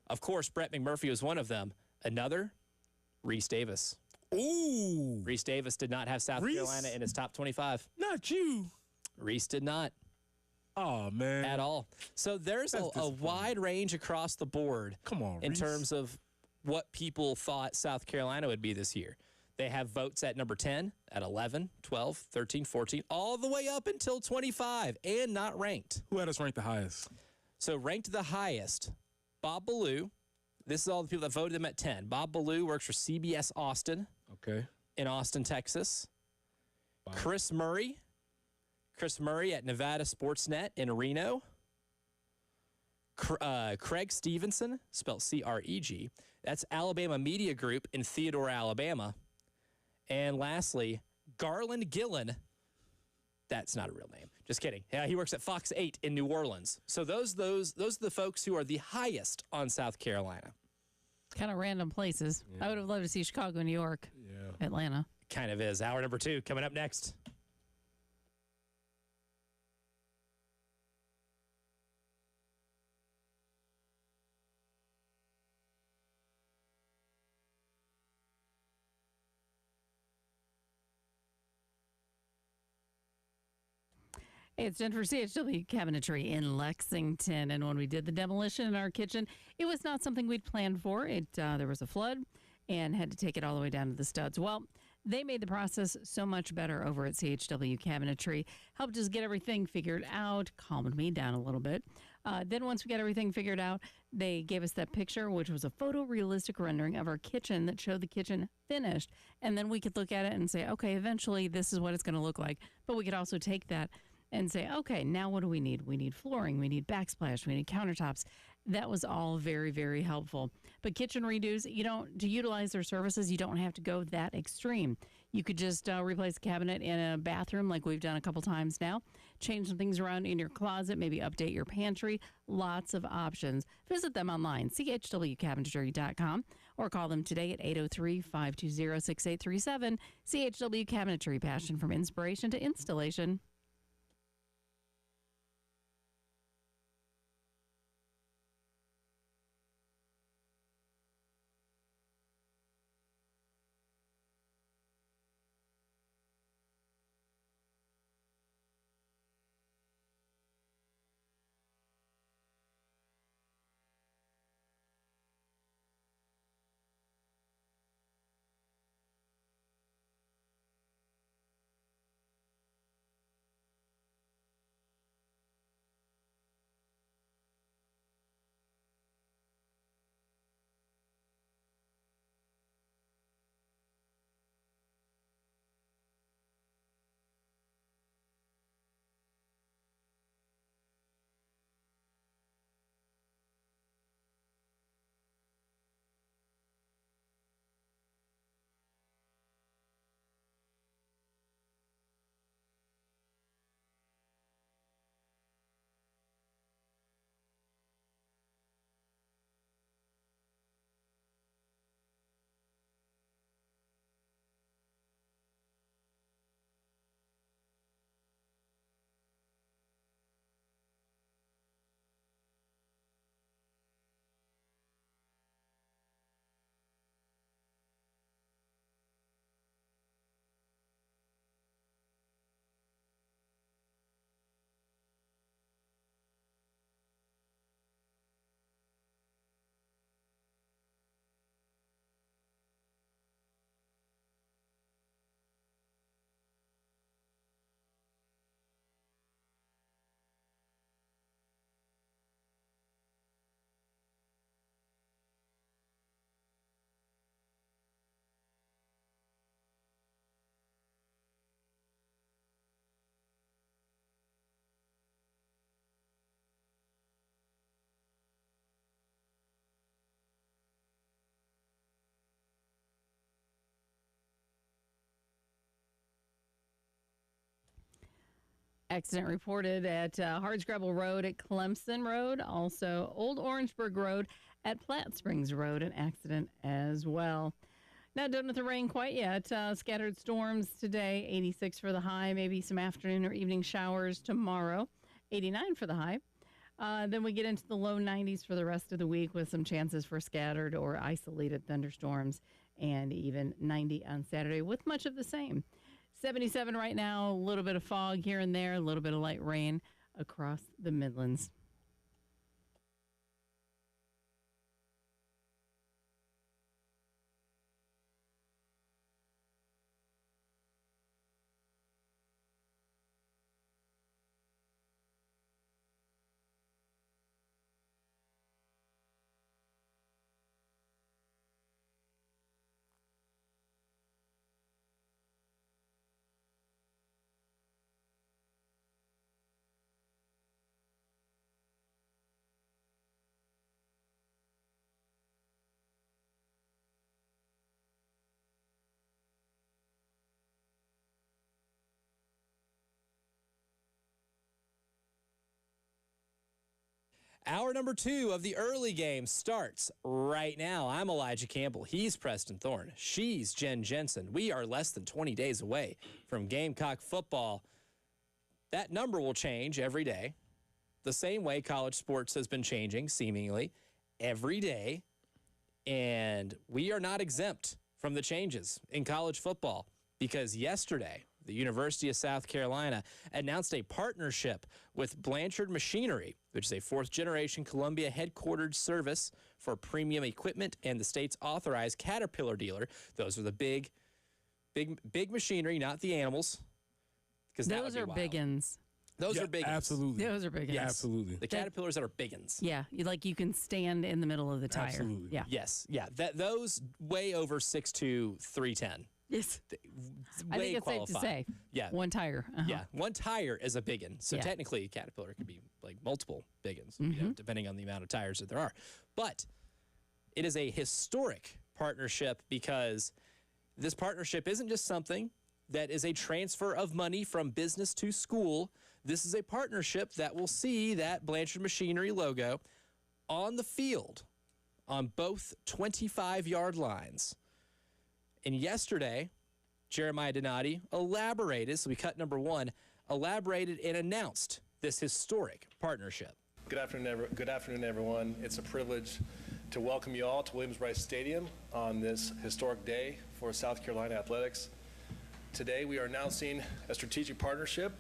Of course, Brett McMurphy was one of them. Another, Reese Davis. Ooh. Reese Davis did not have South Carolina in his top 25. Not you. Reese did not. Oh, man. At all. So there's a wide range across the board. Come on, in Reese. terms of what people thought South Carolina would be this year. They have votes at number 10, at 11, 12, 13, 14, all the way up until 25, and not ranked. Who had us ranked the highest? So ranked the highest, Bob Ballou. This is all the people that voted him at 10. Bob Ballou works for CBS Austin Okay. in Austin, Texas. Wow. Chris Murray at Nevada Sportsnet in Reno. Craig Stevenson, spelled C-R-E-G. That's Alabama Media Group in Theodore, Alabama. And lastly, Garland Gillen. That's not a real name. Just kidding. Yeah, he works at Fox 8 in New Orleans. So those are the folks who are the highest on South Carolina. Kind of random places. I would have loved to see Chicago, New York, Atlanta. Kind of is. Hour number 2 coming up next. It's Jen for CHW Cabinetry in Lexington. And when we did the demolition in our kitchen, it was not something we'd planned for. There was a flood and had to take it all the way down to the studs. Well, they made the process so much better over at CHW Cabinetry, helped us get everything figured out, calmed me down a little bit. Then once we got everything figured out, they gave us that picture, which was a photorealistic rendering of our kitchen that showed the kitchen finished. And then we could look at it and say, okay, eventually this is what it's going to look like. But we could also take that and say, okay, now what do we need? We need flooring, we need backsplash, we need countertops. That was all very, very helpful. But kitchen redos, to utilize their services, you don't have to go that extreme. You could just replace a cabinet in a bathroom like we've done a couple times now, change some things around in your closet, maybe update your pantry. Lots of options. Visit them online, chwcabinetry.com, or call them today at 803-520-6837. CHW Cabinetry, passion from inspiration to installation. Accident reported at Hardscrabble Road at Clemson Road, also Old Orangeburg Road at Platte Springs Road, an accident as well. Not done with the rain quite yet. Scattered storms today, 86 for the high, maybe some afternoon or evening showers tomorrow, 89 for the high. Then we get into the low 90s for the rest of the week with some chances for scattered or isolated thunderstorms, and even 90 on Saturday with much of the same. 77 right now, a little bit of fog here and there, a little bit of light rain across the Midlands. Hour number 2 of the early game starts right now. I'm Elijah Campbell. He's Preston Thorne. She's Jen Jensen. We are less than 20 days away from Gamecock football. That number will change every day, the same way college sports has been changing seemingly every day. And we are not exempt from the changes in college football because yesterday, the University of South Carolina announced a partnership with Blanchard Machinery, which is a fourth-generation Columbia headquartered service for premium equipment and the state's authorized Caterpillar dealer. Those are the big machinery, not the animals. Because those are biggins. Those are biggins. Absolutely. Those are biggins. Yeah, absolutely. The Caterpillars that are biggins. Yeah, you can stand in the middle of the tire. Absolutely. Yeah. Yes. Yeah. Those way over 6'2", 310. Yes. I Way think it's qualified. safe to say. Yeah. One tire. Uh-huh. Yeah, one tire is a biggin. So Yeah. technically, a Caterpillar could be like multiple biggins, you know, depending on the amount of tires that there are. But it is a historic partnership because this partnership isn't just something that is a transfer of money from business to school. This is a partnership that will see that Blanchard Machinery logo on the field on both 25-yard lines. And yesterday, Jeremiah Donati elaborated, so we cut number 1, elaborated and announced this historic partnership. Good afternoon, everyone. It's a privilege to welcome you all to Williams-Brice Stadium on this historic day for South Carolina athletics. Today, we are announcing a strategic partnership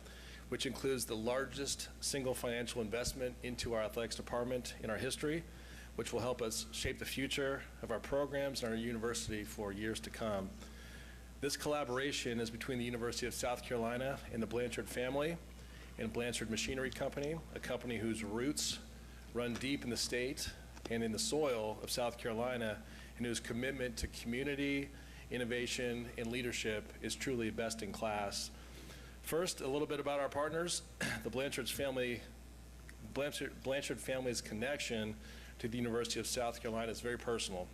which includes the largest single financial investment into our athletics department in our history, which will help us shape the future of our programs and our university for years to come. This collaboration is between the University of South Carolina and the Blanchard family and Blanchard Machinery Company, a company whose roots run deep in the state and in the soil of South Carolina, and whose commitment to community, innovation, and leadership is truly best in class. First, a little bit about our partners. The Blanchard family's connection to the University of South Carolina is very personal,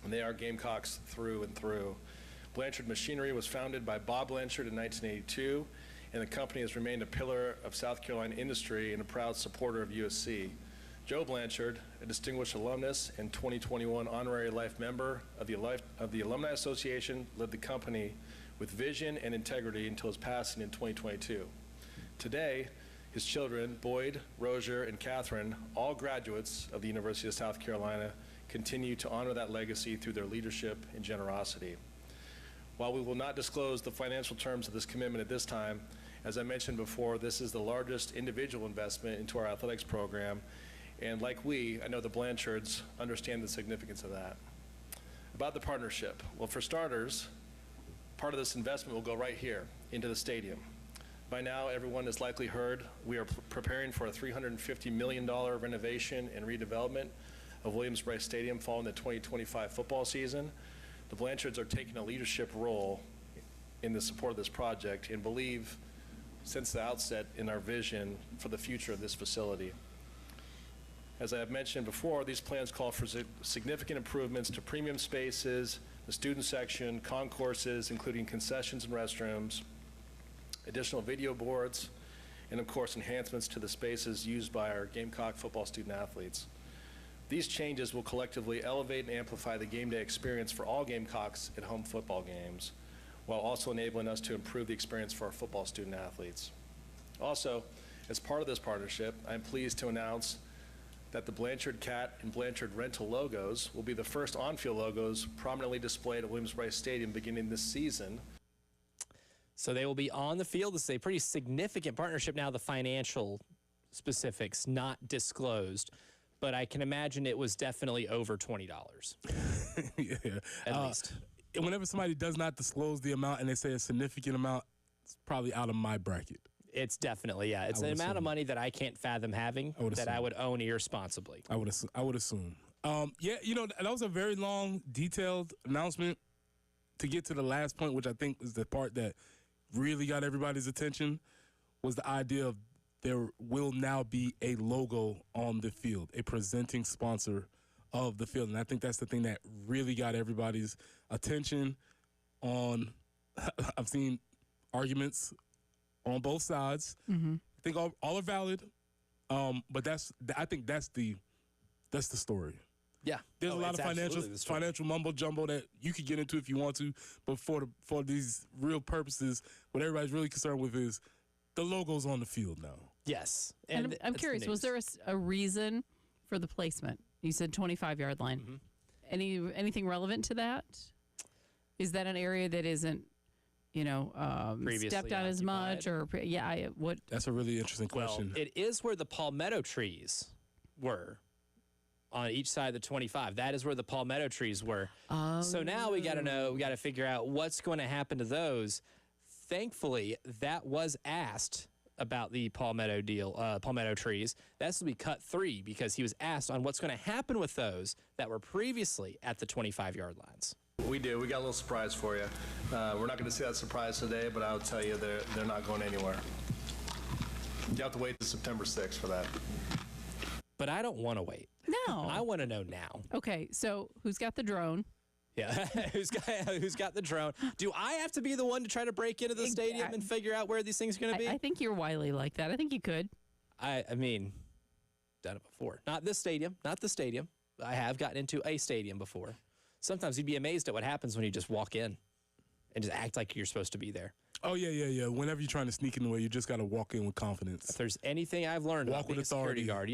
and they are Gamecocks through and through. Blanchard Machinery was founded by Bob Blanchard in 1982, and the company has remained a pillar of South Carolina industry and a proud supporter of USC. Joe Blanchard, a distinguished alumnus and 2021 honorary life member of the Alumni Association, led the company with vision and integrity until his passing in 2022. Today, his children, Boyd, Rozier, and Catherine, all graduates of the University of South Carolina, continue to honor that legacy through their leadership and generosity. While we will not disclose the financial terms of this commitment at this time, as I mentioned before, this is the largest individual investment into our athletics program, and like I know the Blanchards understand the significance of that. About the partnership, well, for starters, part of this investment will go right here into the stadium. By now, everyone has likely heard we are preparing for a $350 million renovation and redevelopment of Williams-Brice Stadium following the 2025 football season. The Blanchards are taking a leadership role in the support of this project and believe since the outset in our vision for the future of this facility. As I have mentioned before, these plans call for significant improvements to premium spaces, the student section, concourses, including concessions and restrooms, additional video boards, and of course enhancements to the spaces used by our Gamecock football student athletes. These changes will collectively elevate and amplify the game day experience for all Gamecocks at home football games, while also enabling us to improve the experience for our football student athletes. Also, as part of this partnership, I'm pleased to announce that the Blanchard Cat and Blanchard Rental logos will be the first on-field logos prominently displayed at Williams-Brice Stadium beginning this season. So they will be on the field. This is a pretty significant partnership. Now, the financial specifics not disclosed, but I can imagine it was definitely over $20. Yeah. At least. Whenever somebody does not disclose the amount and they say a significant amount, it's probably out of my bracket. It's definitely, yeah. It's an amount of money that I can't fathom having that I would own irresponsibly. I would assume. Yeah, that was a very long, detailed announcement to get to the last point, which I think is the part that really got everybody's attention, was the idea of there will now be a logo on the field, a presenting sponsor of the field. And I think that's the thing that really got everybody's attention on. I've seen arguments on both sides. Mm-hmm. I think all are valid, but I think that's the story. Yeah, there's a lot of financial mumbo jumbo that you could get into if you want to, but for these real purposes, what everybody's really concerned with is the logo's on the field now. Yes, and I'm curious, was there a reason for the placement? You said 25-yard line. Mm-hmm. Anything relevant to that? Is that an area that isn't, stepped on as much, or what? That's a really interesting question. Well, it is where the palmetto trees were on each side of the 25. That is where the palmetto trees were. Oh. So now we got to figure out what's going to happen to those. Thankfully, that was asked about the palmetto trees. That's to be cut 3 because he was asked on what's going to happen with those that were previously at the 25-yard lines. We do. We got a little surprise for you. We're not going to see that surprise today, but I'll tell you they're not going anywhere. You have to wait to September 6th for that. But I don't want to wait. No. I want to know now. Okay, so who's got the drone? Yeah, who's got the drone? Do I have to be the one to try to break into the stadium and figure out where these things are going to be? I think you're wily like that. I think you could. I mean, done it before. Not this stadium. Not the stadium. I have gotten into a stadium before. Sometimes you'd be amazed at what happens when you just walk in and just act like you're supposed to be there. Oh, yeah. Whenever you're trying to sneak in the way, you just got to walk in with confidence. If there's anything I've learned about being a security guard,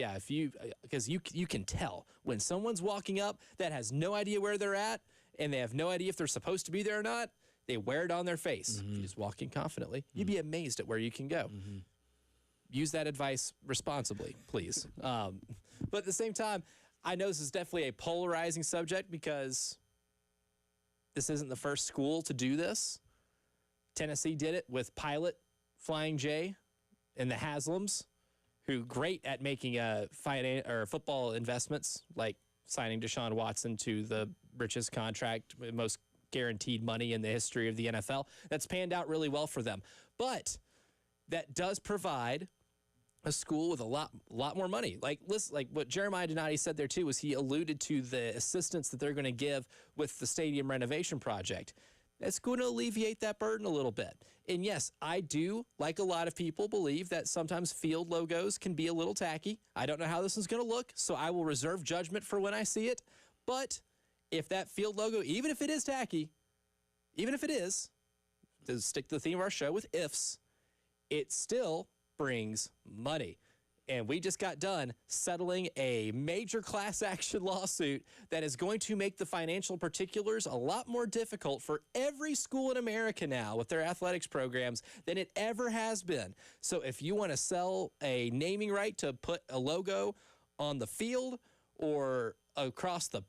because you can tell when someone's walking up that has no idea where they're at and they have no idea if they're supposed to be there or not, they wear it on their face. Mm-hmm. If you just walk in confidently, you'd be amazed at where you can go. Mm-hmm. Use that advice responsibly, please. But at the same time, I know this is definitely a polarizing subject because this isn't the first school to do this. Tennessee did it with Pilot Flying J and the Haslams, who great at making football investments, like signing Deshaun Watson to the richest contract, most guaranteed money in the history of the NFL. That's panned out really well for them. But that does provide a school with a lot more money. Like what Jeremiah Donati said there too, was he alluded to the assistance that they're going to give with the stadium renovation project. That's going to alleviate that burden a little bit. And yes, I do, like a lot of people, believe that sometimes field logos can be a little tacky. I don't know how this is going to look, so I will reserve judgment for when I see it. But if that field logo, even if it is tacky, even if it is, to stick to the theme of our show with ifs, it still brings money. And we just got done settling a major class action lawsuit that is going to make the financial particulars a lot more difficult for every school in America now with their athletics programs than it ever has been. So if you want to sell a naming right to put a logo on the field or across the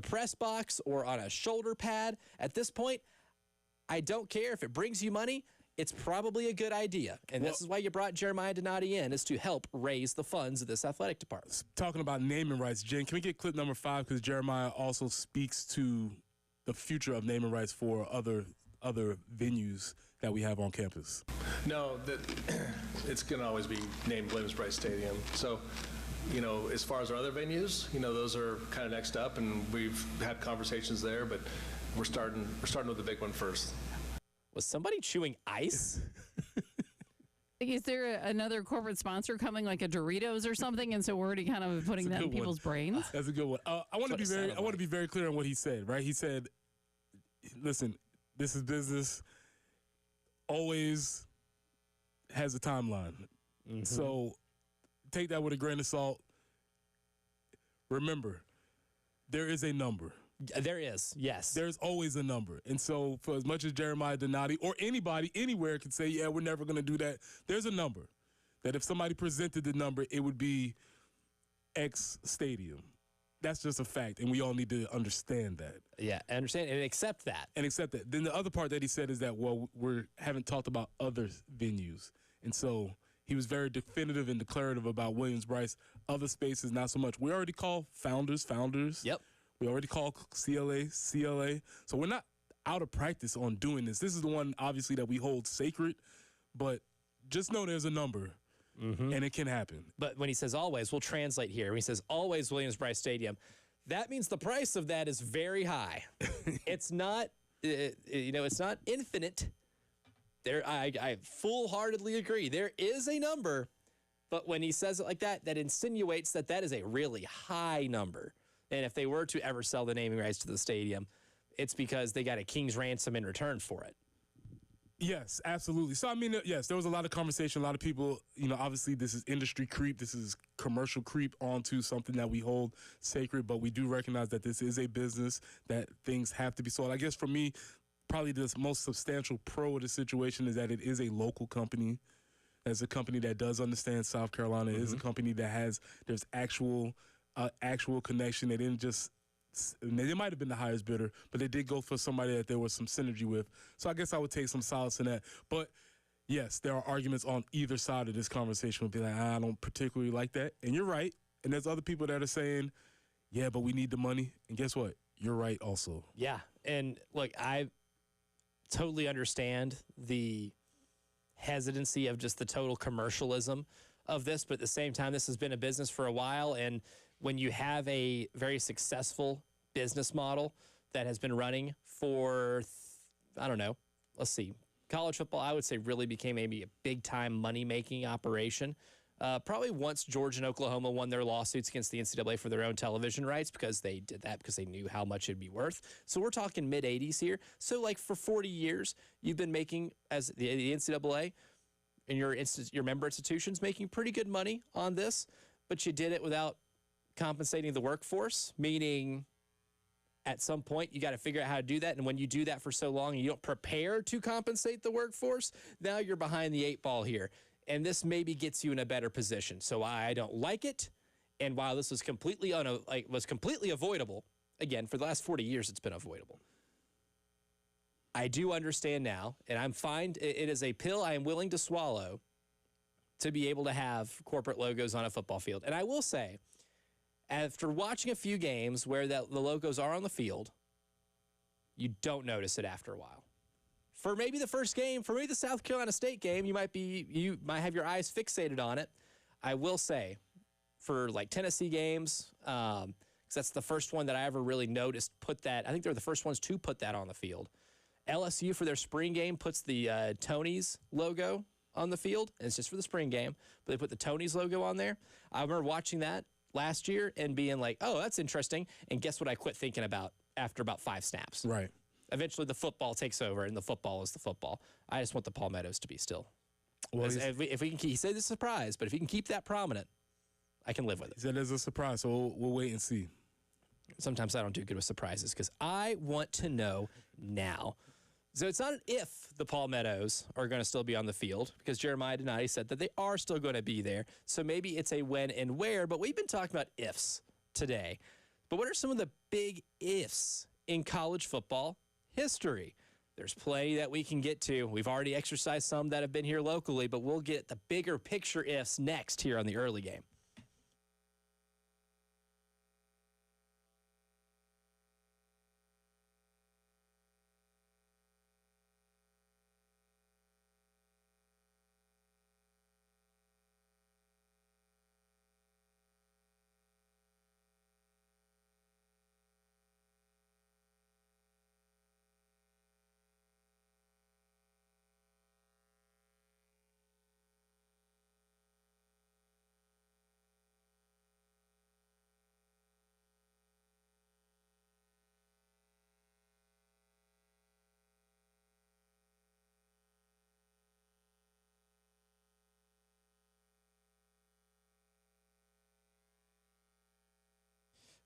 press box or on a shoulder pad, at this point, I don't care if it brings you money. It's probably a good idea. And this is why you brought Jeremiah Donati in, is to help raise the funds of this athletic department. Talking about naming rights, Jen, can we get clip number 5? Because Jeremiah also speaks to the future of naming rights for other venues that we have on campus. No, it's going to always be named Williams-Brice Stadium. So, as far as our other venues, those are kind of next up, and we've had conversations there, but we're starting with the big one first. Was somebody chewing ice? Is there another corporate sponsor coming, like a Doritos or something? And so we're already kind of putting that in people's brains. That's a good one. I want to be very clear on what he said. Right? He said, "Listen, this is business. Always has a timeline. So take that with a grain of salt. Remember, there is a number." There is, yes. There's always a number. And so for as much as Jeremiah Donati or anybody anywhere could say, yeah, we're never going to do that, there's a number that if somebody presented the number, it would be X stadium. That's just a fact, and we all need to understand that. Yeah, understand and accept that. Then the other part that he said is that, well, we haven't talked about other venues. And so he was very definitive and declarative about Williams-Brice. Other spaces, not so much. We already call founders. Yep. We already call CLA. So we're not out of practice on doing this. This is the one, obviously, that we hold sacred. But just know there's a number, and it can happen. But when he says always, we'll translate here. When he says always Williams-Brice Stadium, that means the price of that is very high. It's not, it's not infinite. There, I full-heartedly agree. There is a number, but when he says it like that, that insinuates that that is a really high number. And if they were to ever sell the naming rights to the stadium, it's because they got a king's ransom in return for it. Yes, absolutely. So, I mean, yes, there was a lot of conversation. A lot of people, obviously this is industry creep. This is commercial creep onto something that we hold sacred. But we do recognize that this is a business, that things have to be sold. I guess for me, probably the most substantial pro of the situation is that it is a local company. It's a company that does understand South Carolina. It is a company that there's actual connection. They didn't just, they might have been the highest bidder, but they did go for somebody that there was some synergy with. So I guess I would take some solace in that. But yes, there are arguments on either side of this conversation. Would be like, I don't particularly like that. And you're right. And there's other people that are saying, yeah, but we need the money. And guess what? You're right also. Yeah. And look, I totally understand the hesitancy of just the total commercialism of this, but at the same time, this has been a business for a while, and when you have a very successful business model that has been running for, I don't know, let's see, college football, I would say really became maybe a big-time money-making operation. Probably once Georgia and Oklahoma won their lawsuits against the NCAA for their own television rights, because they did that because they knew how much it'd be worth. So we're talking mid-'80s here. So like for 40 years, you've been making, as the NCAA and your member institutions, making pretty good money on this, but you did it without compensating the workforce, meaning at some point you got to figure out how to do that. And when you do that for so long and you don't prepare to compensate the workforce, now you're behind the 8 ball here. And this maybe gets you in a better position. So I don't like it. And while this was completely avoidable, again, for the last 40 years, it's been avoidable. I do understand now, and I'm fine. It is a pill I am willing to swallow to be able to have corporate logos on a football field. And I will say, after watching a few games where the logos are on the field, you don't notice it after a while. For maybe the first game, for maybe the South Carolina State game, you might have your eyes fixated on it. I will say, for like Tennessee games, because that's the first one that I ever really noticed put that. I think they're the first ones to put that on the field. LSU for their spring game puts the Tony's logo on the field, and it's just for the spring game, but they put the Tony's logo on there. I remember watching that last year and being like, oh, that's interesting. And guess what I quit thinking about after about 5 snaps? Right. Eventually the football takes over, and the football is the football. I just want the Palmettos to be still. Well, if we can keep, he said it's a surprise, but if he can keep that prominent, I can live with it. He said it's a surprise, so we'll wait and see. Sometimes I don't do good with surprises because I want to know now. So it's not an if the Palmettos are going to still be on the field, because Jeremiah Donati said that they are still going to be there. So maybe it's a when and where, but we've been talking about ifs today. But what are some of the big ifs in college football history? There's plenty that we can get to. We've already exercised some that have been here locally, but we'll get the bigger picture ifs next here on the early game.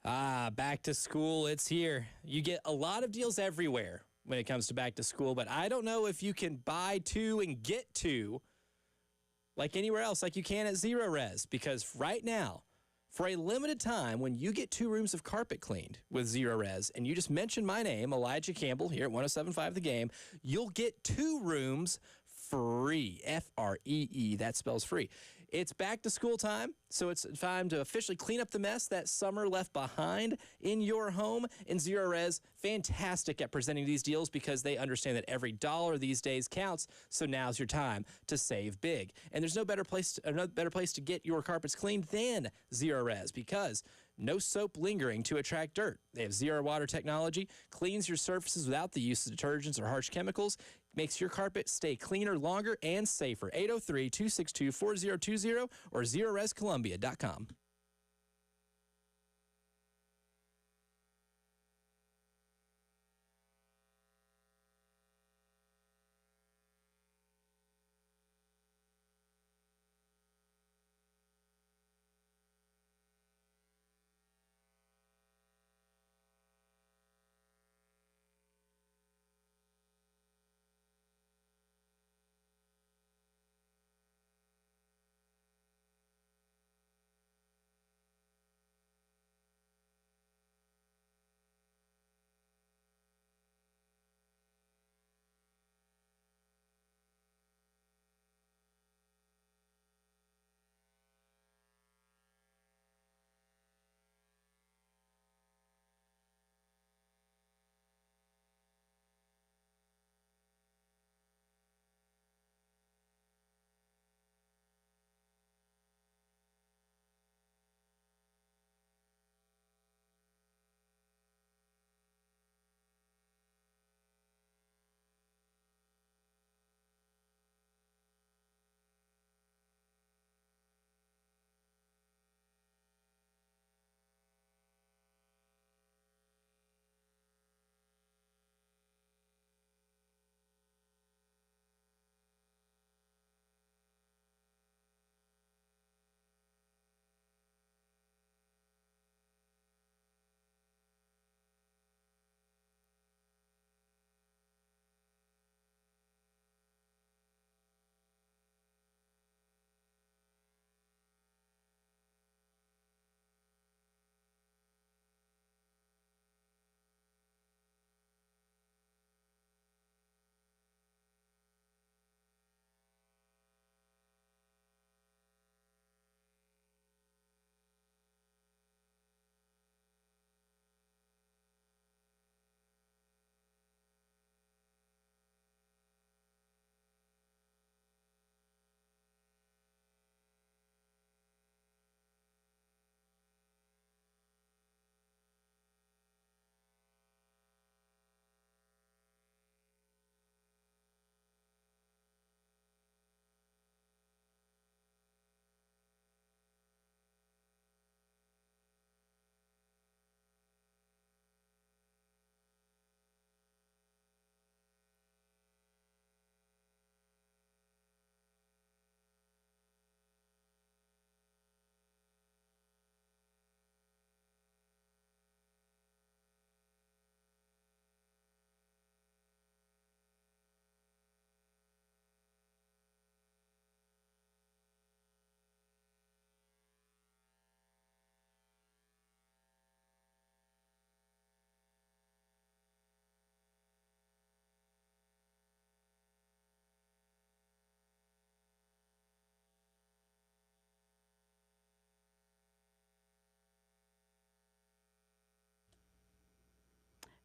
Back to school, it's here. You get a lot of deals everywhere when it comes to back to school, but I don't know if you can buy two and get two like anywhere else, like you can at Zero Res, because right now, for a limited time, when you get 2 rooms of carpet cleaned with Zero Res, and you just mention my name, Elijah Campbell, here at 107.5 The Game, you'll get 2 rooms free. Free. That spells free. It's back to school time, so it's time to officially clean up the mess that summer left behind in your home. And Zero Res, fantastic at presenting these deals because they understand that every dollar these days counts. So now's your time to save big. And there's no better place to get your carpets cleaned than Zero Res, because no soap lingering to attract dirt. They have zero water technology, cleans your surfaces without the use of detergents or harsh chemicals, makes your carpet stay cleaner longer and safer. 803-262-4020 or ZeroResColumbia.com.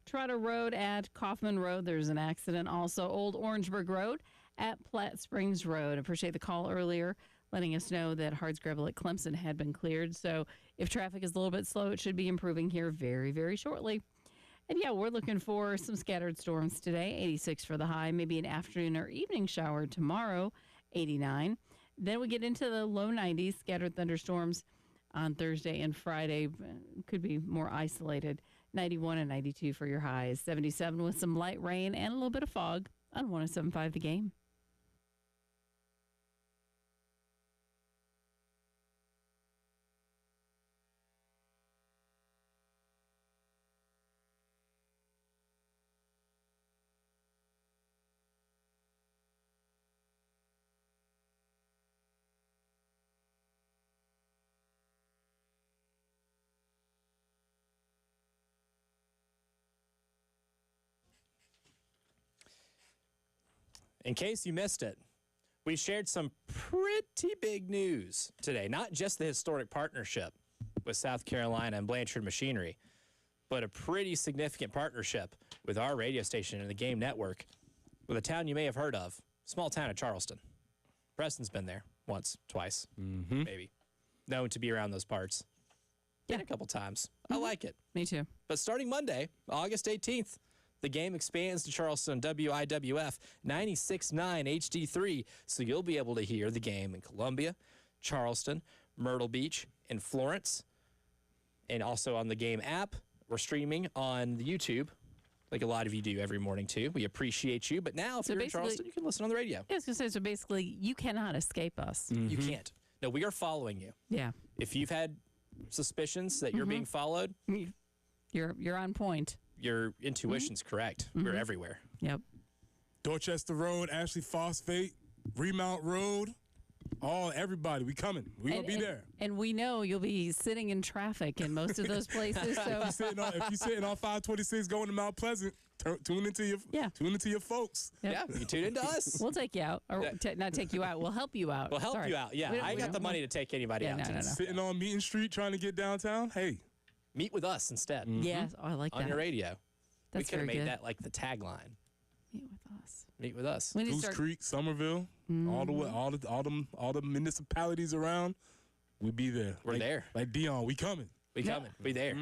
Trotter Road at Kaufman Road, there's an accident. Also, Old Orangeburg Road at Platte Springs Road. Appreciate the call earlier, letting us know that Hardscrabble at Clemson had been cleared. So if traffic is a little bit slow, it should be improving here very, very shortly. And yeah, we're looking for some scattered storms today. 86 for the high, maybe an afternoon or evening shower tomorrow, 89. Then we get into the low 90s, scattered thunderstorms on Thursday and Friday. Could be more isolated. 91 and 92 for your highs. 77 with some light rain and a little bit of fog on 107.5 The Game. in case you missed it, we shared some pretty big news today. Not just the historic partnership with South Carolina and Blanchard Machinery, but a pretty significant partnership with our radio station and the Game Network with a town you may have heard of, small town of Charleston. Preston's been there once, twice, maybe. Known to be around those parts. Been a couple times. I like it. Me too. But starting Monday, August 18th, the Game expands to Charleston WIWF 96.9 HD3, so you'll be able to hear the Game in Columbia, Charleston, Myrtle Beach, and Florence. And also on the Game app, we're streaming on the YouTube, like a lot of you do every morning, too. We appreciate you. But now, if you're in Charleston, you can listen on the radio. Yeah, I was going to say, so basically, you cannot escape us. You can't. No, we are following you. Yeah. If you've had suspicions that you're being followed, You're on point. your intuition's correct. We're everywhere. Yep. Dorchester Road, Ashley Phosphate, Remount Road. Everybody, we coming. We gonna be there. And we know you'll be sitting in traffic in most of those places. So If you're sitting on 526 going to Mount Pleasant, tune into your folks. Yep. Yeah, you tune into us. We'll take you out, or not take you out. We'll help you out. We'll help Sorry. you out. Yeah, I got the money to take anybody out. No. Sitting on Meeting Street trying to get downtown. Hey, Meet with us instead Yeah, I like on that. your radio. That's we could have very made good. that like the tagline. Meet with us. Meet with us. We need to Goose start. Creek, Somerville, all the way, all the municipalities around. We be there. We're there. Like Dion, we coming. We coming. We there.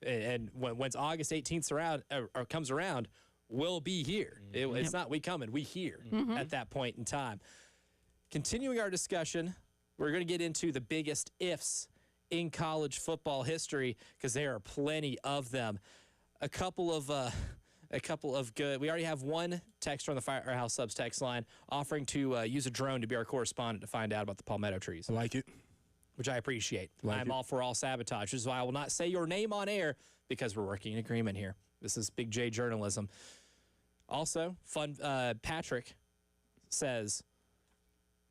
And once August 18th comes around, we'll be here. It's not we coming. We here at that point in time. Continuing our discussion, we're going to get into the biggest ifs in college football history because there are plenty of them. A couple of good. We already have one texter on the Firehouse Subs text line offering to use a drone to be our correspondent to find out about the palmetto trees, I like it. which I appreciate. I'm all for all sabotage. This is why I will not say your name on air because we're working in agreement here. This is Big J journalism. Also, Patrick says,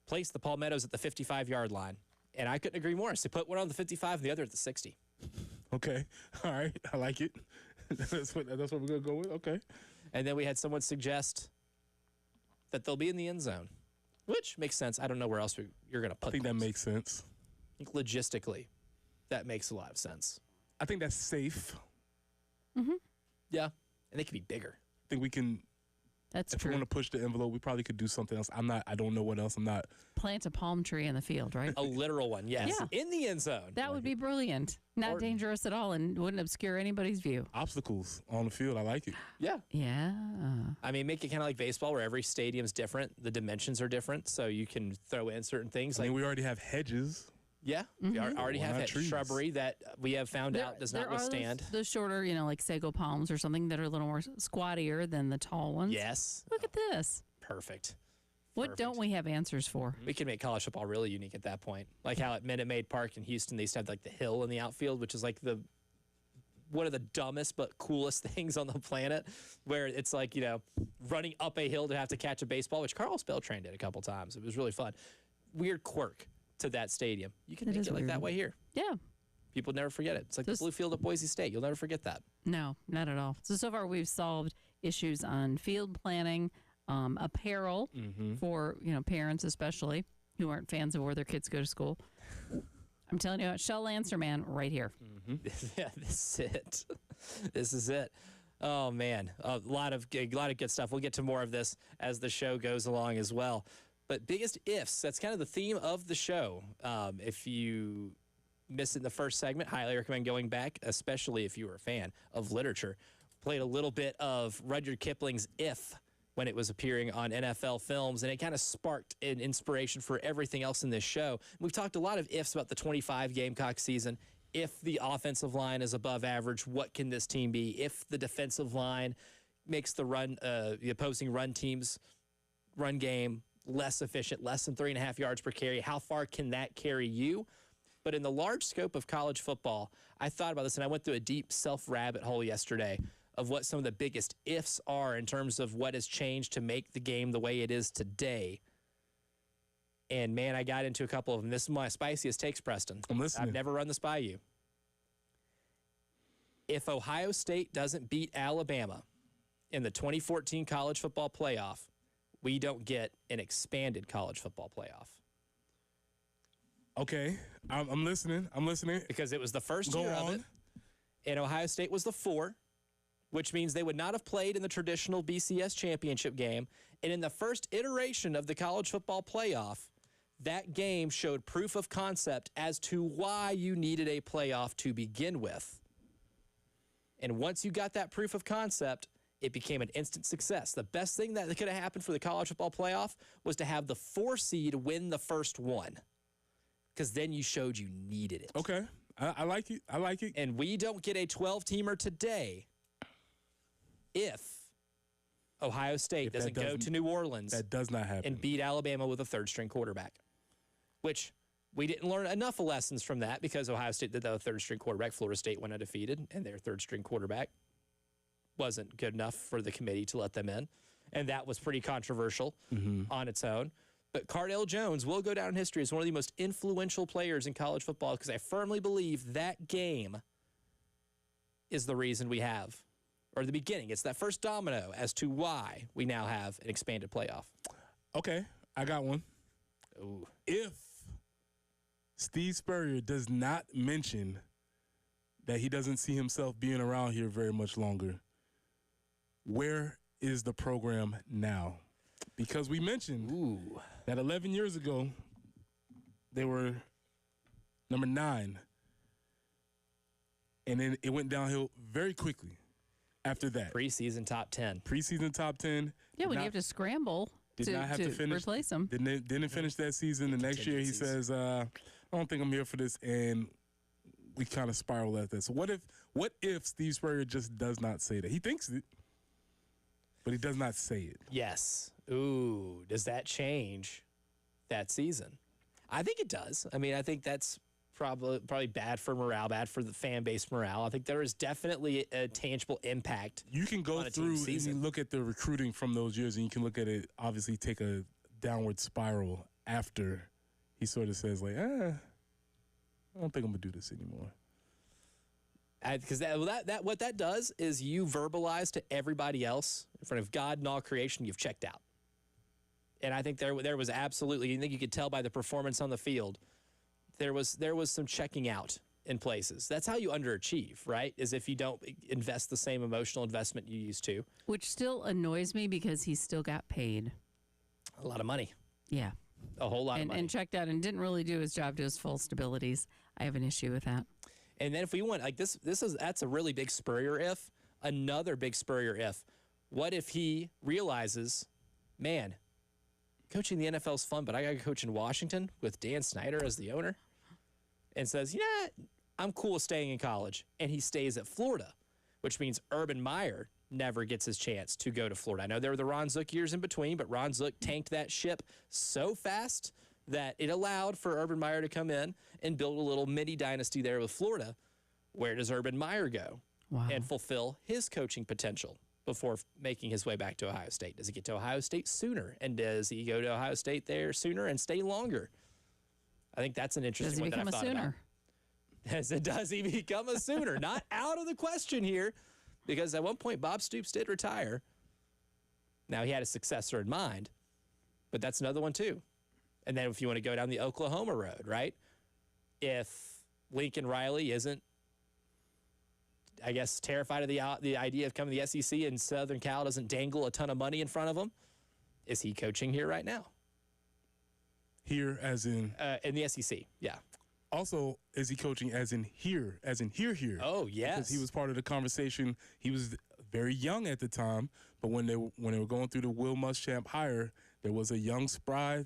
place the palmettos at the 55-yard line. And I couldn't agree more. So put one on the 55 and the other at the 60. Okay, all right, I like it. that's what we're gonna go with. Okay. And then we had someone suggest that they'll be in the end zone, which makes sense. I don't know where else you're going to put I think those. that makes sense. I think logistically, that makes a lot of sense. I think that's safe. Yeah. And they could be bigger. I think we can. That's If we true. want to push the envelope, we probably could do something else. I don't know what else. I'm not. Plant a palm tree in the field, right? A literal one, yes. Yeah. In the end zone. That would be brilliant. Not dangerous at all and wouldn't obscure anybody's view. Obstacles on the field. I like it. Yeah. Yeah. I mean, make it kind of like baseball where every stadium's different. The dimensions are different, so you can throw in certain things. I Like, mean, we already have hedges. yeah, we already Why have not that trees? shrubbery that we have found out does not withstand. Are those shorter, like sago palms or something that are a little more squattier than the tall ones. Yes. Look at this. Perfect. What don't we have answers for? We can make college football really unique at that point. Like how at Minute Maid Park in Houston, they used to have like the hill in the outfield, which is like one of the dumbest but coolest things on the planet, where it's like, running up a hill to have to catch a baseball, which Carlos Beltran did a couple times. It was really fun. Weird quirk to that stadium. You can It make is it like weird. that way here. Yeah. People never forget it. It's like Just- the blue field at Boise State. You'll never forget that. No, not at all. So far we've solved issues on field planning, apparel for, parents especially who aren't fans of where their kids go to school. I'm telling you, Shell Lancer Man right here. Yeah, this is it. This is it. Oh man, a lot of good stuff. We'll get to more of this as the show goes along as well. But biggest ifs, that's kind of the theme of the show. If you missed it in the first segment, highly recommend going back, especially if you were a fan of literature. Played a little bit of Rudyard Kipling's If when it was appearing on NFL Films, and it kind of sparked an inspiration for everything else in this show. We've talked a lot of ifs about the 25 Gamecock season. If the offensive line is above average, what can this team be? If the defensive line makes the opposing run team's run game less efficient, less than 3.5 yards per carry, how far can that carry you? But in the large scope of college football, I thought about this, and I went through a deep self-rabbit hole yesterday of what some of the biggest ifs are in terms of what has changed to make the game the way it is today. And, man, I got into a couple of them. This is my spiciest takes, Preston. I'm listening. I've never run this by you. If Ohio State doesn't beat Alabama in the 2014 college football playoff, we don't get an expanded college football playoff. Okay, I'm listening. Because it was the first Go year of on. it, and Ohio State was the 4, which means they would not have played in the traditional BCS championship game. And in the first iteration of the college football playoff, that game showed proof of concept as to why you needed a playoff to begin with. And once you got that proof of concept, it became an instant success. The best thing that could have happened for the college football playoff was to have the 4 seed win the first one, because then you showed you needed it. Okay, I like it. I like it. And we don't get a 12-teamer today if Ohio State doesn't go to New Orleans That does not happen. and beat Alabama with a third-string quarterback, which we didn't learn enough lessons from that because Ohio State did the third-string quarterback. Florida State went undefeated, and their third-string quarterback wasn't good enough for the committee to let them in, and that was pretty controversial on its own. But Cardale Jones will go down in history as one of the most influential players in college football because I firmly believe that game is the reason we have, or the beginning. It's that first domino as to why we now have an expanded playoff. Okay, I got one. Ooh. If Steve Spurrier does not mention that he doesn't see himself being around here very much longer, where is the program now? Because we mentioned that 11 years ago, they were number 9. And then it went downhill very quickly after that. Preseason top 10. Preseason top 10. Yeah, when you have to scramble Did not have to finish. replace them. Didn't finish that season. The next year he says, I don't think I'm here for this. And we kind of spiral at that. So what if Steve Spurrier just does not say that? He thinks it, but he does not say it. Yes. Ooh, does that change that season? I think it does. I mean, I think that's probably bad for morale, bad for the fan base morale. I think there is definitely a tangible impact. You can go through and you look at the recruiting from those years, and you can look at it, obviously take a downward spiral after he sort of says, like, I don't think I'm going to do this anymore. Because what that does is you verbalize to everybody else in front of God and all creation, you've checked out. And I think there was absolutely, I think you could tell by the performance on the field, there was some checking out in places. That's how you underachieve, right? Is if you don't invest the same emotional investment you used to. Which still annoys me because he still got paid. A lot of money. Yeah. A whole lot of money. And checked out and didn't really do his job to his full stabilities. I have an issue with that. And then if we went like that's a really big Spurrier if. Another big Spurrier if. What if he realizes, man, coaching the NFL is fun, but I got to coach in Washington with Dan Snyder as the owner, and says, yeah, I'm cool with staying in college, and he stays at Florida, which means Urban Meyer never gets his chance to go to Florida. I know there were the Ron Zook years in between, but Ron Zook tanked that ship so fast that it allowed for Urban Meyer to come in and build a little mini dynasty there with Florida. Where does Urban Meyer go and fulfill his coaching potential before making his way back to Ohio State? Does he get to Ohio State sooner? And does he go to Ohio State there sooner and stay longer? I think that's an interesting one that I've thought about. Does he become a Sooner? Not out of the question here, because at one point Bob Stoops did retire. Now he had a successor in mind, but that's another one too. And then if you want to go down the Oklahoma road, right? If Lincoln Riley isn't, I guess, terrified of the idea of coming to the SEC and Southern Cal doesn't dangle a ton of money in front of him, is he coaching here right now? Here as in the SEC, yeah. Also, is he coaching as in here? Oh, yes. Because he was part of the conversation. He was very young at the time, but when they were going through the Will Muschamp hire, there was a young, spry,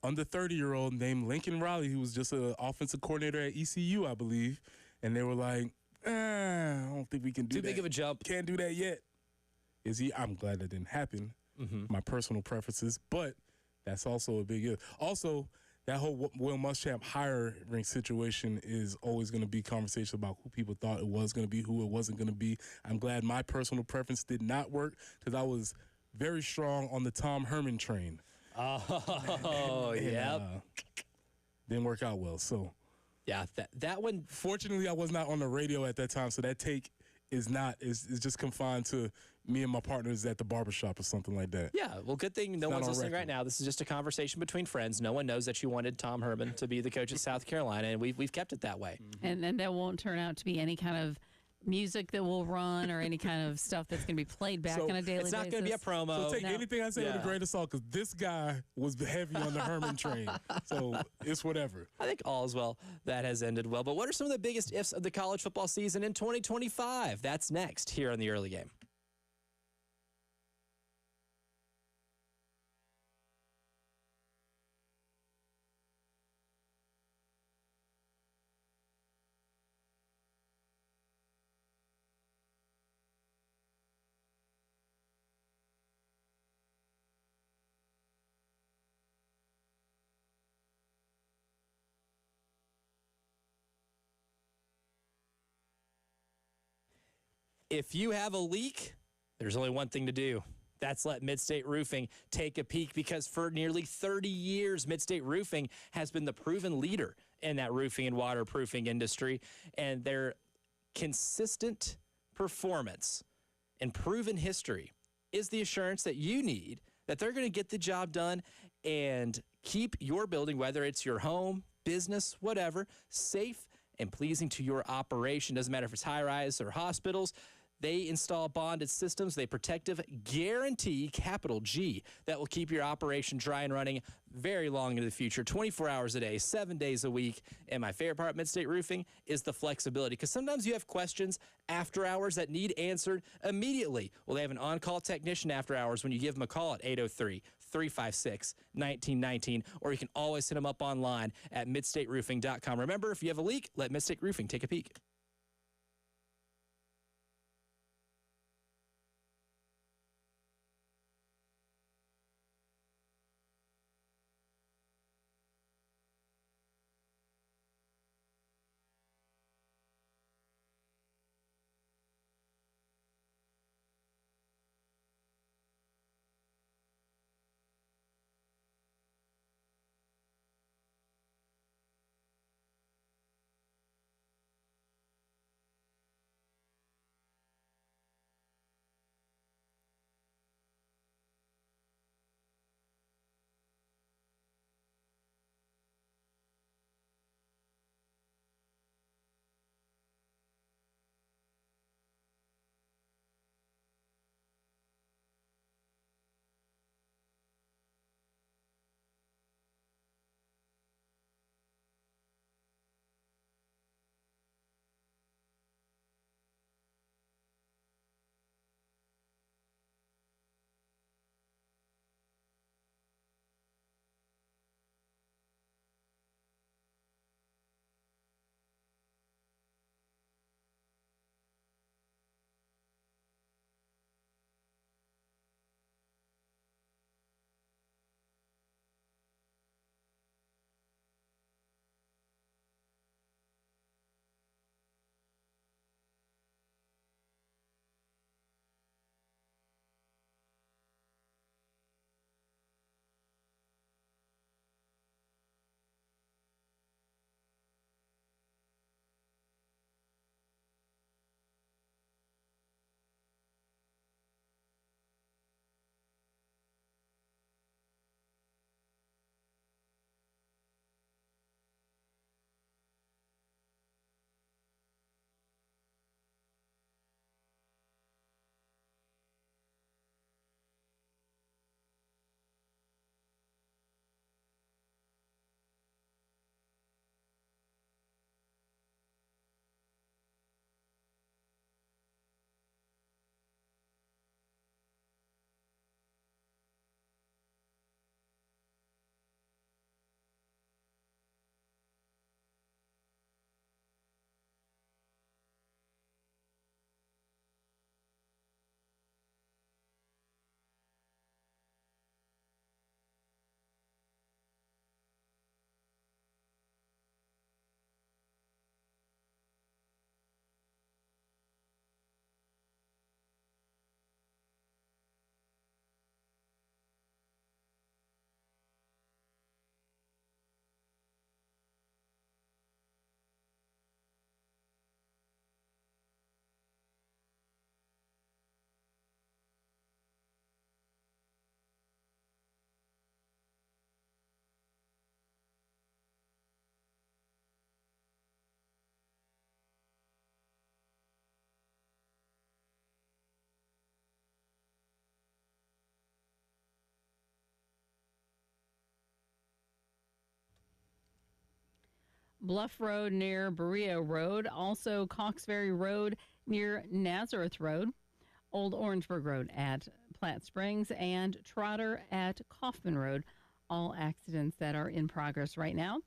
under 30-year-old named Lincoln Riley, who was just an offensive coordinator at ECU, I believe, and they were like, I don't think we can do that. Too big of a jump. Can't do that yet. Is he? I'm glad that didn't happen. My personal preferences, but that's also a big if. Also, that whole Will Muschamp hiring situation is always going to be conversation about who people thought it was going to be, who it wasn't going to be. I'm glad my personal preference did not work because I was very strong on the Tom Herman train. Oh, yeah. Didn't work out well, so. Yeah, that one. Fortunately, I was not on the radio at that time, so that take is just confined to me and my partners at the barbershop or something like that. Yeah, well, good thing no not one's on listening record. right now. This is just a conversation between friends. No one knows that you wanted Tom Herman to be the coach at South Carolina, and we've kept it that way. And that won't turn out to be any kind of music that will run or any kind of stuff that's going to be played back on a daily basis. It's not going to be a promo. So take anything I say with a Yeah. grain of salt, because this guy was heavy on the Herman train. So it's whatever. I think all is well. That has ended well. But what are some of the biggest ifs of the college football season in 2025? That's next here on the early game. If you have a leak, there's only one thing to do. That's let Midstate Roofing take a peek, because for nearly 30 years, Midstate Roofing has been the proven leader in that roofing and waterproofing industry, and their consistent performance and proven history is the assurance that you need that they're going to get the job done and keep your building, whether it's your home, business, whatever, safe and pleasing to your operation. Doesn't matter if it's high-rise or hospitals. They install bonded systems, they protective guarantee, capital G, that will keep your operation dry and running very long into the future, 24 hours a day, 7 days a week. And my favorite part of Midstate Roofing is the flexibility, because sometimes you have questions after hours that need answered immediately. Well, they have an on-call technician after hours when you give them a call at 803-356-1919, or you can always hit them up online at midstateroofing.com. Remember, if you have a leak, let Midstate Roofing take a peek. Bluff Road near Berea Road, also Cox Ferry Road near Nazareth Road, Old Orangeburg Road at Platte Springs, and Trotter at Kaufman Road. All accidents that are in progress right now.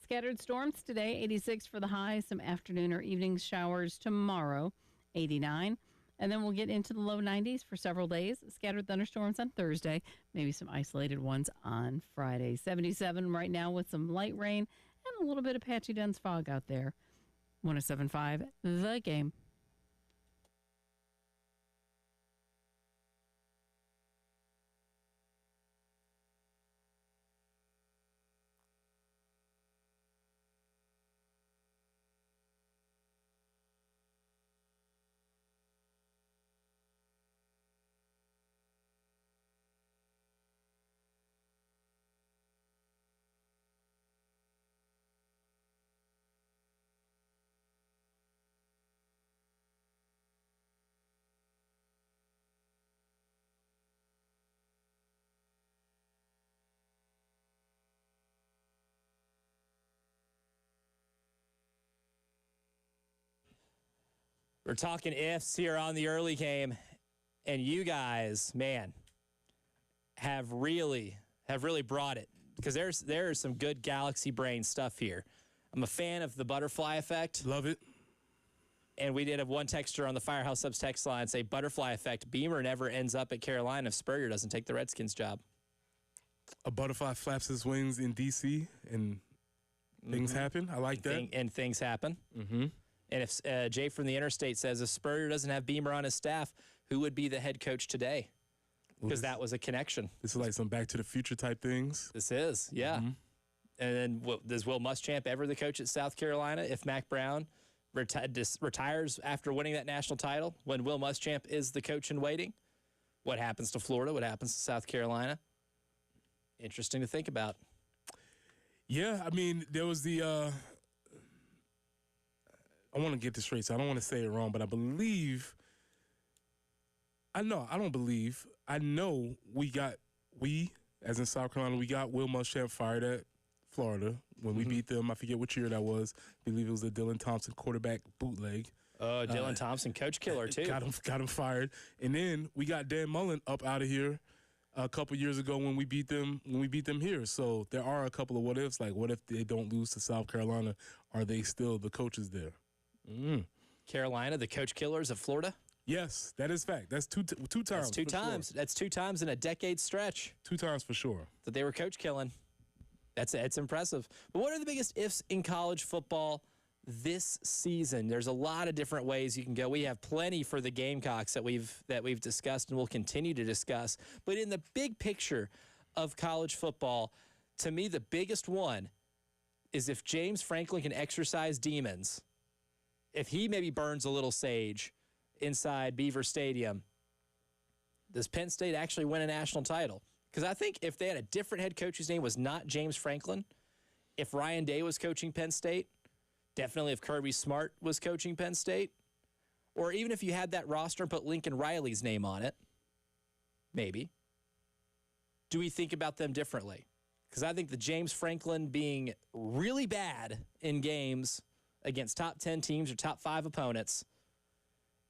Scattered storms today, 86 for the high. Some afternoon or evening showers tomorrow, 89. And then we'll get into the low 90s for several days. Scattered thunderstorms on Thursday, maybe some isolated ones on Friday. 77 right now with some light rain and a little bit of patchy dense fog out there. 107.5 The Game. We're talking ifs here on the early game, and you guys, man, have really brought it, because there's some good galaxy brain stuff here. I'm a fan of the butterfly effect. Love it. And we did have one texter on the Firehouse Subs text line say, butterfly effect, Beamer never ends up at Carolina if Spurrier doesn't take the Redskins job. A butterfly flaps his wings in D.C. and things happen. I like that. And things happen. Mm-hmm. And if Jay from the Interstate says, if Spurrier doesn't have Beamer on his staff, who would be the head coach today? Because that was a connection. This is like some Back to the Future type things. This is, yeah. Mm-hmm. And then is Will Muschamp ever the coach at South Carolina if Mac Brown retires after winning that national title? When Will Muschamp is the coach in waiting? What happens to Florida? What happens to South Carolina? Interesting to think about. Yeah, I mean, there was the I want to get this straight, so I don't want to say it wrong, but I know we, as in South Carolina, we got Will Muschamp fired at Florida when we beat them. I forget which year that was. I believe it was the Dylan Thompson quarterback bootleg. Oh, Dylan Thompson, coach killer, too. Got him fired. And then we got Dan Mullen up out of here a couple years ago when we beat them here. So there are a couple of what ifs, like what if they don't lose to South Carolina? Are they still the coaches there? Carolina, the coach killers of Florida? Yes, that is fact. That's two times. That's two times. Sure. That's 2 times in a decade stretch. 2 times for sure. That they were coach killing. It's impressive. But what are the biggest ifs in college football this season? There's a lot of different ways you can go. We have plenty for the Gamecocks that we've discussed and will continue to discuss. But in the big picture of college football, to me, the biggest one is if James Franklin can exercise demons. If he maybe burns a little sage inside Beaver Stadium, does Penn State actually win a national title? Because I think if they had a different head coach whose name was not James Franklin, if Ryan Day was coaching Penn State, definitely if Kirby Smart was coaching Penn State, or even if you had that roster and put Lincoln Riley's name on it, maybe. Do we think about them differently? Because I think the James Franklin being really bad in games against top 10 teams or top 5 opponents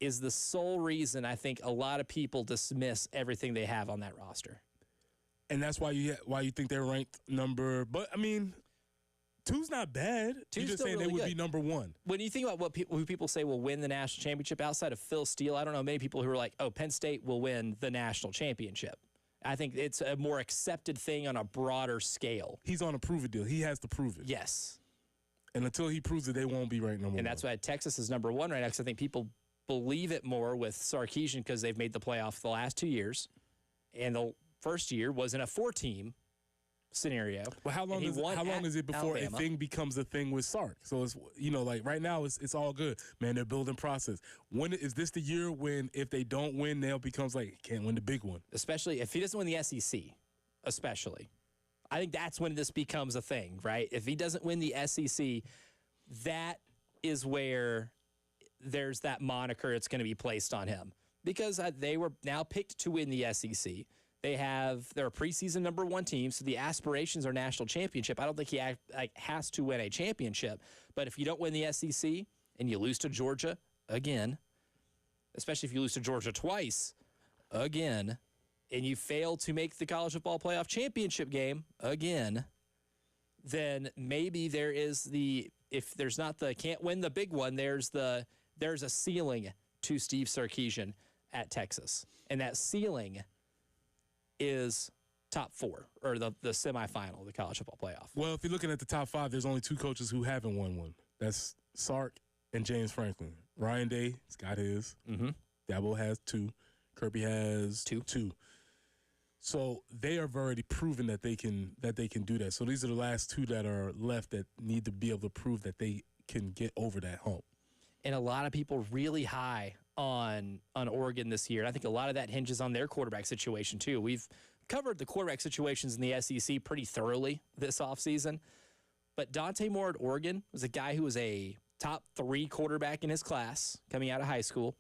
is the sole reason I think a lot of people dismiss everything they have on that roster. And that's why you think they're ranked number. But I mean, 2's not bad. You're just saying really they would be number 1. When you think about who people say will win the national championship outside of Phil Steele, I don't know many people who are like, oh, Penn State will win the national championship. I think it's a more accepted thing on a broader scale. He's on a prove-it deal. He has to prove it. Yes. And until he proves it, they won't be ranked number 1. And that's why Texas is number 1 right now, because I think people believe it more with Sarkisian because they've made the playoff the last 2 years. And the first year was in a 4-team scenario. Well, how long is it before Alabama. A thing becomes a thing with Sark? So it's, like right now it's all good. Man, they're building process. When is this the year when if they don't win, they'll becomes like can't win the big one? Especially if he doesn't win the SEC, especially. I think that's when this becomes a thing, right? If he doesn't win the SEC, that is where there's that moniker it's going to be placed on him. Because they were now picked to win the SEC. They're a preseason number 1 team, so the aspirations are national championship. I don't think he has to win a championship, but if you don't win the SEC and you lose to Georgia again, especially if you lose to Georgia twice again, and you fail to make the college football playoff championship game again, then maybe there is if there's not the can't win the big one, there's a ceiling to Steve Sarkisian at Texas, and that ceiling is top 4 or the semifinal of the college football playoff. Well, if you're looking at the top 5, there's only 2 coaches who haven't won one. That's Sark and James Franklin. Ryan Day's got his. Mm-hmm. Dabo has 2. Kirby has 2. So they have already proven that they can do that. So these are the last 2 that are left that need to be able to prove that they can get over that hump. And a lot of people really high on Oregon this year. And I think a lot of that hinges on their quarterback situation too. We've covered the quarterback situations in the SEC pretty thoroughly this offseason. But Dante Moore at Oregon was a guy who was a top 3 quarterback in his class coming out of high school,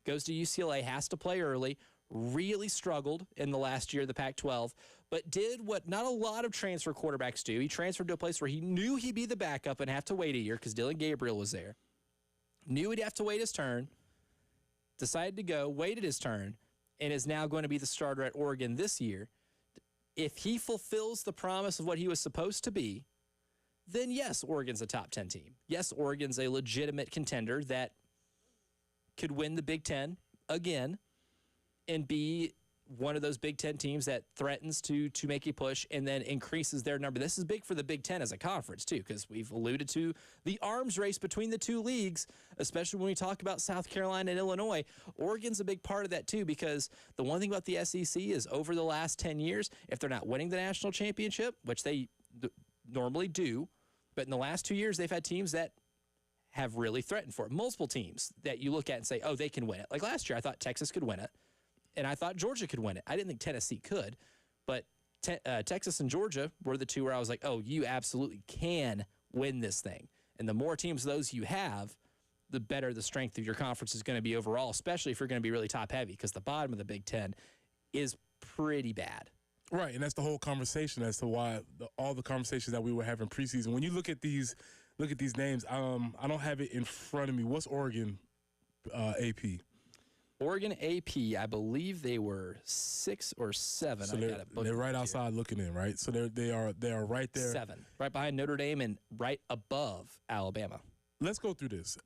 goes to UCLA, has to play early, really struggled in the last year of the Pac-12, but did what not a lot of transfer quarterbacks do. He transferred to a place where he knew he'd be the backup and have to wait a year because Dylan Gabriel was there. Knew he'd have to wait his turn, decided to go, waited his turn, and is now going to be the starter at Oregon this year. If he fulfills the promise of what he was supposed to be, then yes, Oregon's a top 10 team. Yes, Oregon's a legitimate contender that could win the Big Ten again and be one of those Big Ten teams that threatens to make a push and then increases their number. This is big for the Big Ten as a conference, too, because we've alluded to the arms race between the 2 leagues, especially when we talk about South Carolina and Illinois. Oregon's a big part of that, too, because the one thing about the SEC is over the last 10 years, if they're not winning the national championship, which they normally do, but in the last 2 years, they've had teams that have really threatened for it. Multiple teams that you look at and say, oh, they can win it. Like last year, I thought Texas could win it. And I thought Georgia could win it. I didn't think Tennessee could, but Texas and Georgia were the 2 where I was like, oh, you absolutely can win this thing. And the more teams of those you have, the better the strength of your conference is going to be overall, especially if you're going to be really top-heavy, because the bottom of the Big Ten is pretty bad. Right, and that's the whole conversation as to why all the conversations that we were having preseason. When you look at these names, I don't have it in front of me. What's Oregon AP? Oregon AP, I believe they were 6 or 7. So they're right outside looking in, right? So they are right there. 7, right behind Notre Dame and right above Alabama. Let's go through this.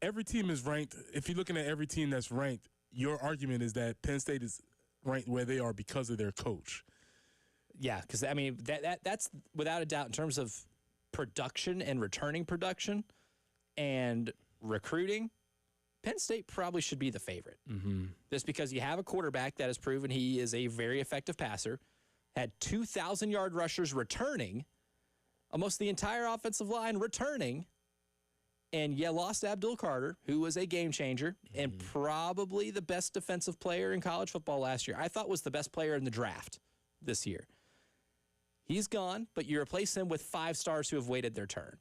Every team is ranked. If you're looking at every team that's ranked, your argument is that Penn State is ranked where they are because of their coach. Yeah, because, I mean, that's without a doubt in terms of production and returning production and recruiting, Penn State probably should be the favorite. Mm-hmm. Just because you have a quarterback that has proven he is a very effective passer, had 2,000-yard rushers returning, almost the entire offensive line returning, and you lost Abdul Carter, who was a game changer and probably the best defensive player in college football last year. I thought was the best player in the draft this year. He's gone, but you replace him with 5 stars who have waited their turn.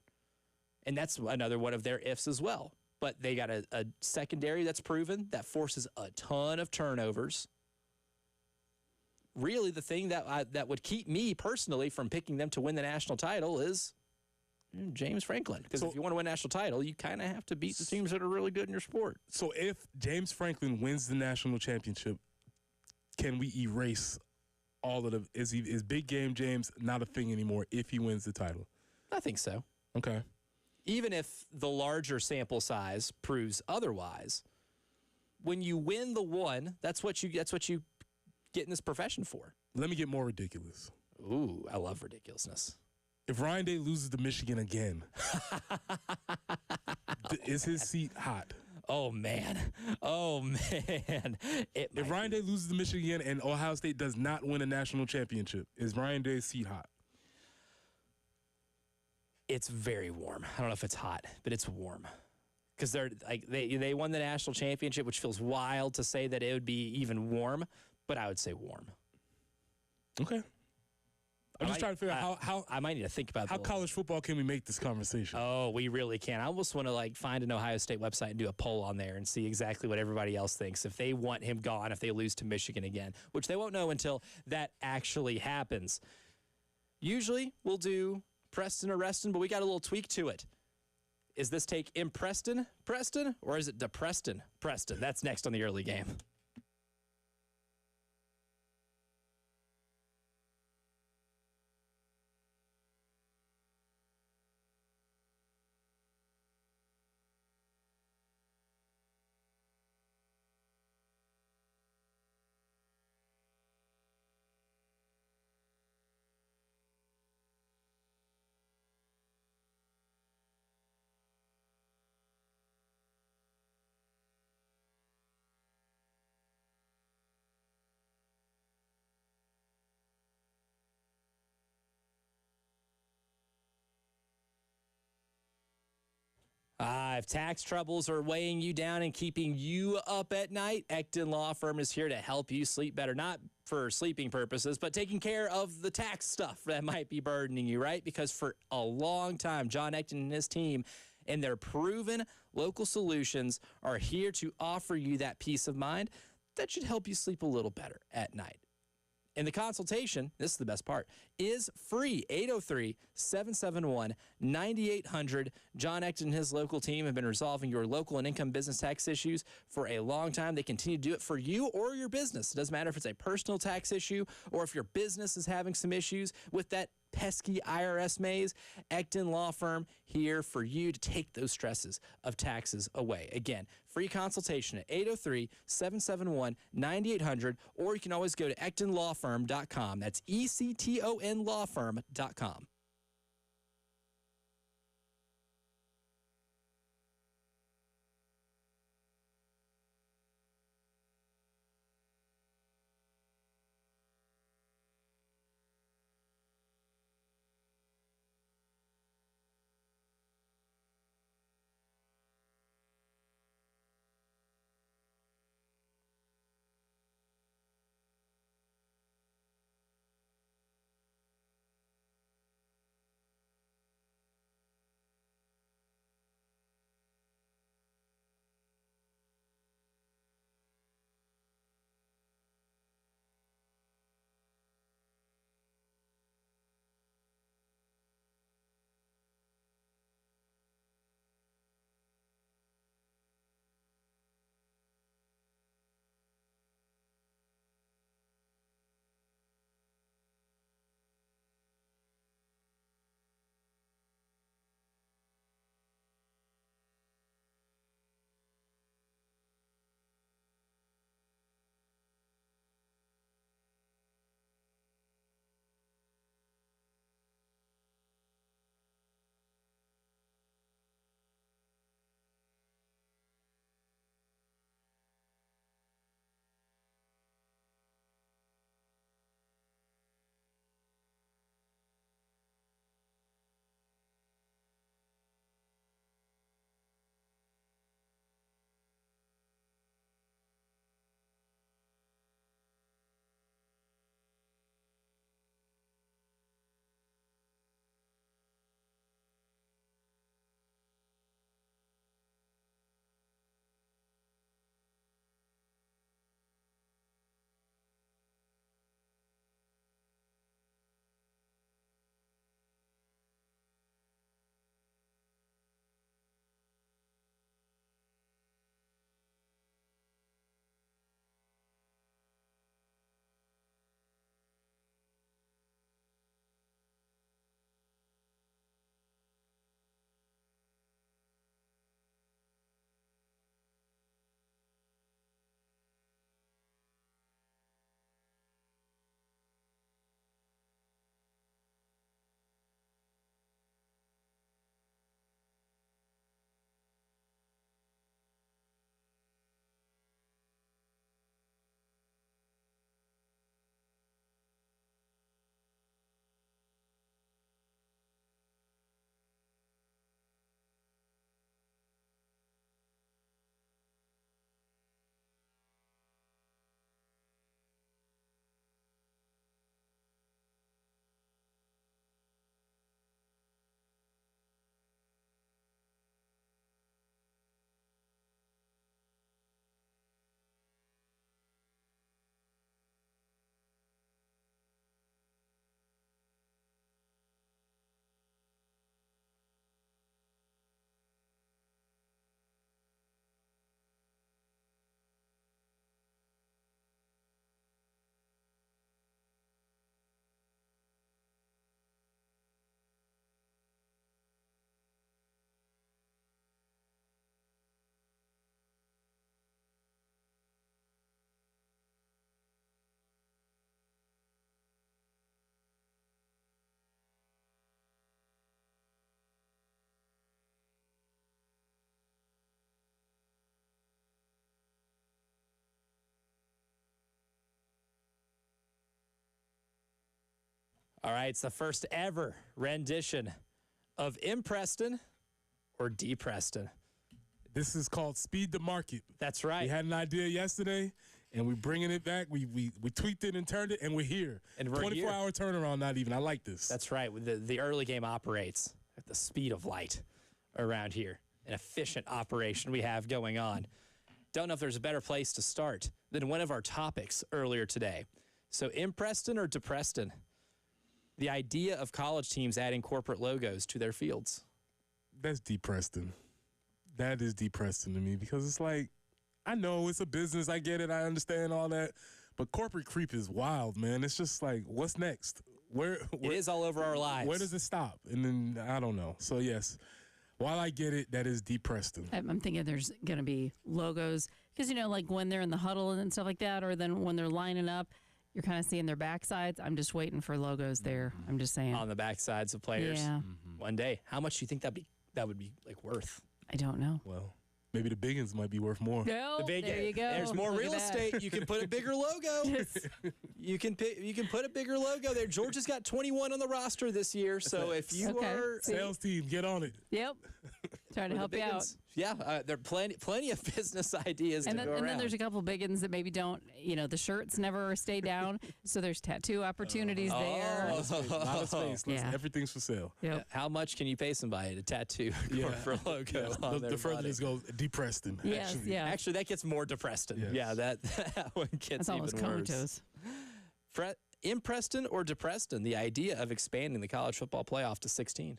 And that's another one of their ifs as well. But they got a secondary that's proven that forces a ton of turnovers. Really, the thing that would keep me personally from picking them to win the national title is James Franklin. Because if you want to win a national title, you kind of have to beat the teams that are really good in your sport. So if James Franklin wins the national championship, can we erase all of the – is big game James not a thing anymore if he wins the title? I think so. Okay. Even if the larger sample size proves otherwise, when you win the one, that's what you get in this profession for. Let me get more ridiculous. Ooh, I love ridiculousness. If Ryan Day loses to Michigan again, is his seat hot? Oh, man. If Ryan Day loses to Michigan and Ohio State does not win a national championship, is Ryan Day's seat hot? It's very warm. I don't know if it's hot, but it's warm. Because they won the national championship, which feels wild to say that it would be even warm, but I would say warm. Okay. I'm just trying to figure out how I might need to think about how that. college football can we make this conversation? Oh, we really can. I almost want to like find an Ohio State website and do a poll on there and see exactly what everybody else thinks. If they want him gone, if they lose to Michigan again, which they won't know until that actually happens. Usually we'll do Preston or Reston, but we got a little tweak to it. Is this take in Preston, or is it DePreston, Preston? That's next on the early game. If tax troubles are weighing you down and keeping you up at night, Ecton Law Firm is here to help you sleep better. Not for sleeping purposes, but taking care of the tax stuff that might be burdening you, right? Because for a long time, John Ecton and his team and their proven local solutions are here to offer you that peace of mind that should help you sleep a little better at night. And the consultation, this is the best part, is free. 803-771-9800. John Ecton and his local team have been resolving your local and income business tax issues for a long time. They continue to do it for you or your business. It doesn't matter if it's a personal tax issue or if your business is having some issues with that pesky IRS maze. Ecton Law Firm here for you to take those stresses of taxes away. Again, free consultation at 803-771-9800, or you can always go to ectonlawfirm.com. That's ECTON lawfirm.com. All right, it's the first ever rendition of M. Preston or D. Preston. This is called Speed the Market. That's right. We had an idea yesterday, and we're bringing it back. We tweaked it and turned it, and we're here. And we're 24-hour turnaround, not even. I like this. That's right. The early game operates at the speed of light around here. An efficient operation we have going on. Don't know if there's a better place to start than one of our topics earlier today. So, M. Preston or De Preston? The idea of college teams adding corporate logos to their fields. That's D. Preston. That is D. Preston to me because it's like, I know it's a business. I get it. I understand all that. But corporate creep is wild, man. It's just like, what's next? Where it is all over our lives. Where does it stop? And then I don't know. So, yes, while I get it, that is D. Preston. I'm thinking there's going to be logos because, like when they're in the huddle and stuff like that, or then when they're lining up, you're kind of seeing their backsides. I'm just waiting for logos there. I'm just saying. On the backsides of players. Yeah. One day. How much do you think that would be like worth? I don't know. Well, maybe the biggins might be worth more. No, there you go. There's more Look real at that. estate. You can put a bigger logo. You can put a bigger logo there. Georgia's got 21 on the roster this year, so if you are sales team, get on it. Yep. Trying to help you out. Yeah, there are plenty of business ideas to go around. And then there's a couple biggins that maybe don't, the shirts never stay down, so there's tattoo opportunities there. A lot of space. Yeah. Everything's for sale. Yep. How much can you pay somebody to tattoo for a logo on their The further body? this goes, D. Preston. Yes, actually. yeah. Actually, that gets more depressed. Yes. Yeah, that one gets That's almost even worse. comatose. In Preston or DePreston, the idea of expanding the college football playoff to 16.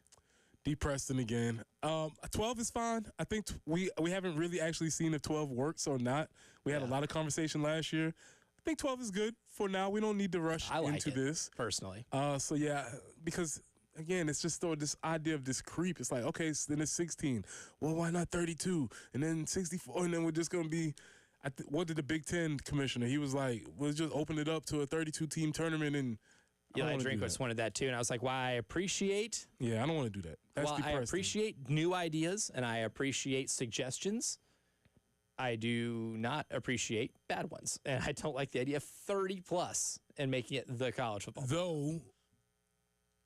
D. Preston again. 12 is fine. I think we haven't really actually seen if 12 works or not. We had a lot of conversation last year. I think 12 is good for now. We don't need to rush into this. Personally. So, yeah, because, again, it's just this idea of this creep. It's like, okay, so then it's 16. Well, why not 32? And then 64, and then we're just going to be what did the Big Ten commissioner? He was like, let's just open it up to a 32-team tournament and Eli Drinkwitz wanted that too, and I was like, "Well, I appreciate." Yeah, I don't want to do that. That's I appreciate new ideas and I appreciate suggestions. I do not appreciate bad ones, and I don't like the idea of 30 plus and making it the college football. Though,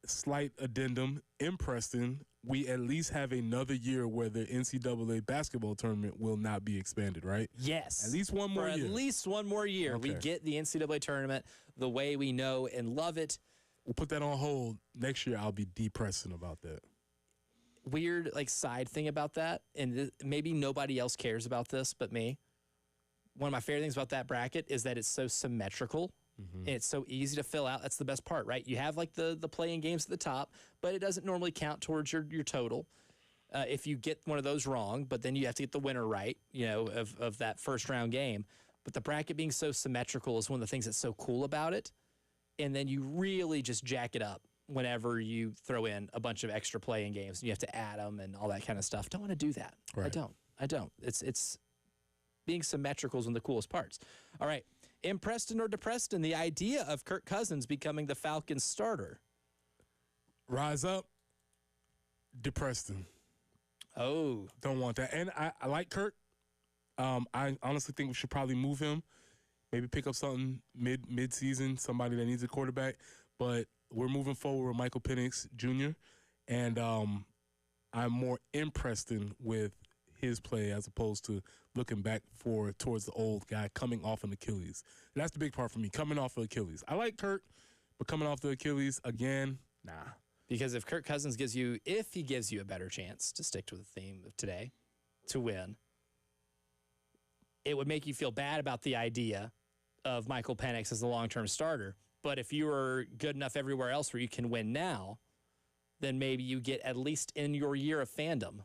slight addendum in Preston, we at least have another year where the NCAA basketball tournament will not be expanded, right? Yes, at least one more year. At least one more year, we get the NCAA tournament the way we know and love it. We'll put that on hold. Next year, I'll be depressing about that. Weird, side thing about that, and maybe nobody else cares about this but me. One of my favorite things about that bracket is that it's so symmetrical. And it's so easy to fill out. That's the best part, right? You have the playing games at the top, but it doesn't normally count towards your total if you get one of those wrong. But then you have to get the winner right, of that first round game. But the bracket being so symmetrical is one of the things that's so cool about it. And then you really just jack it up whenever you throw in a bunch of extra playing games and you have to add them and all that kind of stuff. Don't want to do that. Right. I don't. It's being symmetrical is one of the coolest parts. All right. In Preston or DePreston, the idea of Kirk Cousins becoming the Falcons starter. Rise up, DePreston. Oh. Don't want that. And I like Kirk. I honestly think we should probably move him. Maybe pick up something mid-season, somebody that needs a quarterback. But we're moving forward with Michael Penix Jr., and I'm more impressed with his play as opposed to looking back towards the old guy coming off an Achilles. And that's the big part for me, coming off of Achilles. I like Kirk, but coming off the Achilles again, nah. Because if Kirk Cousins gives you a better chance, to stick to the theme of today, to win, it would make you feel bad about the idea of Michael Penix as the long-term starter. But if you are good enough everywhere else where you can win now, then maybe you get at least in your year of fandom.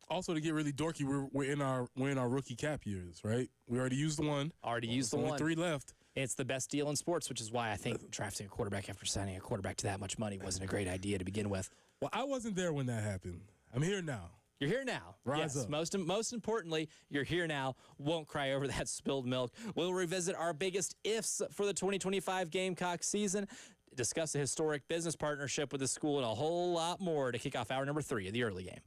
Also, to get really dorky, we're in our rookie cap years, right? We already used the one. Only 3 left. It's the best deal in sports, which is why I think drafting a quarterback after signing a quarterback to that much money wasn't a great idea to begin with. Well, I wasn't there when that happened. I'm here now. You're here now. Rise up. Most importantly, you're here now. Won't cry over that spilled milk. We'll revisit our biggest ifs for the 2025 Gamecock season, discuss a historic business partnership with the school, and a whole lot more to kick off hour number 3 of the early game.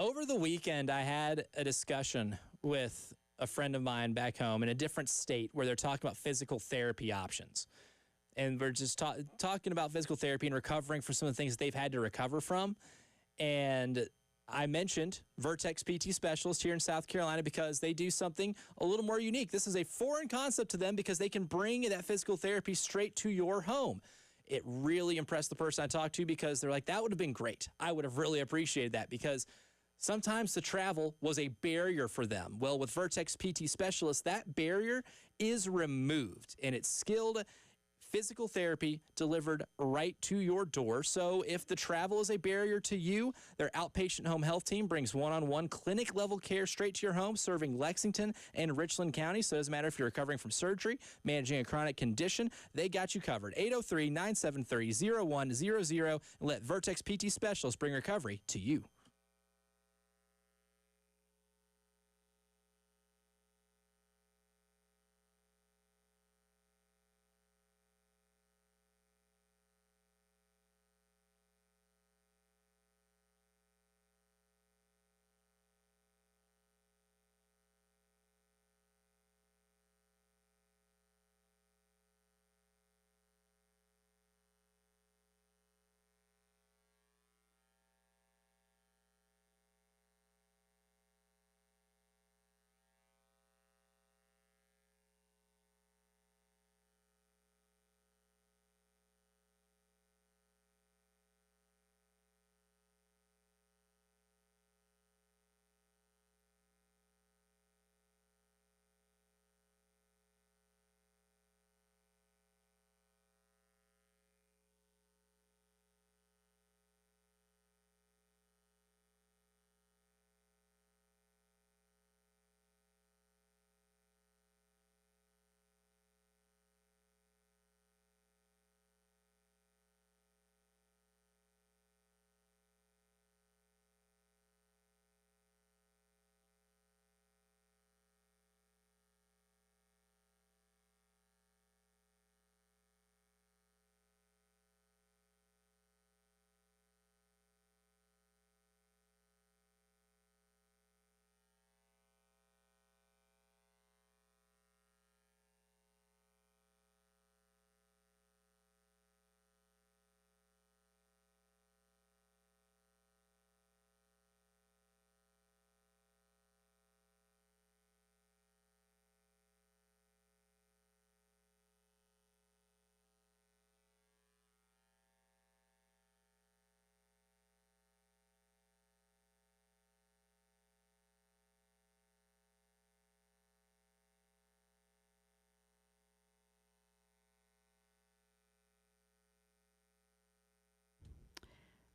Over the weekend, I had a discussion with a friend of mine back home in a different state where they're talking about physical therapy options. And we're just talking about physical therapy and recovering from some of the things that they've had to recover from. And I mentioned Vertex PT Specialist here in South Carolina because they do something a little more unique. This is a foreign concept to them because they can bring that physical therapy straight to your home. It really impressed the person I talked to because they're like, that would have been great. I would have really appreciated that because sometimes the travel was a barrier for them. Well, with Vertex PT Specialist, that barrier is removed, and it's skilled physical therapy delivered right to your door. So if the travel is a barrier to you, their outpatient home health team brings one-on-one clinic-level care straight to your home, serving Lexington and Richland County. So it doesn't matter if you're recovering from surgery, managing a chronic condition, they got you covered. 803-973-0100, and let Vertex PT Specialists bring recovery to you.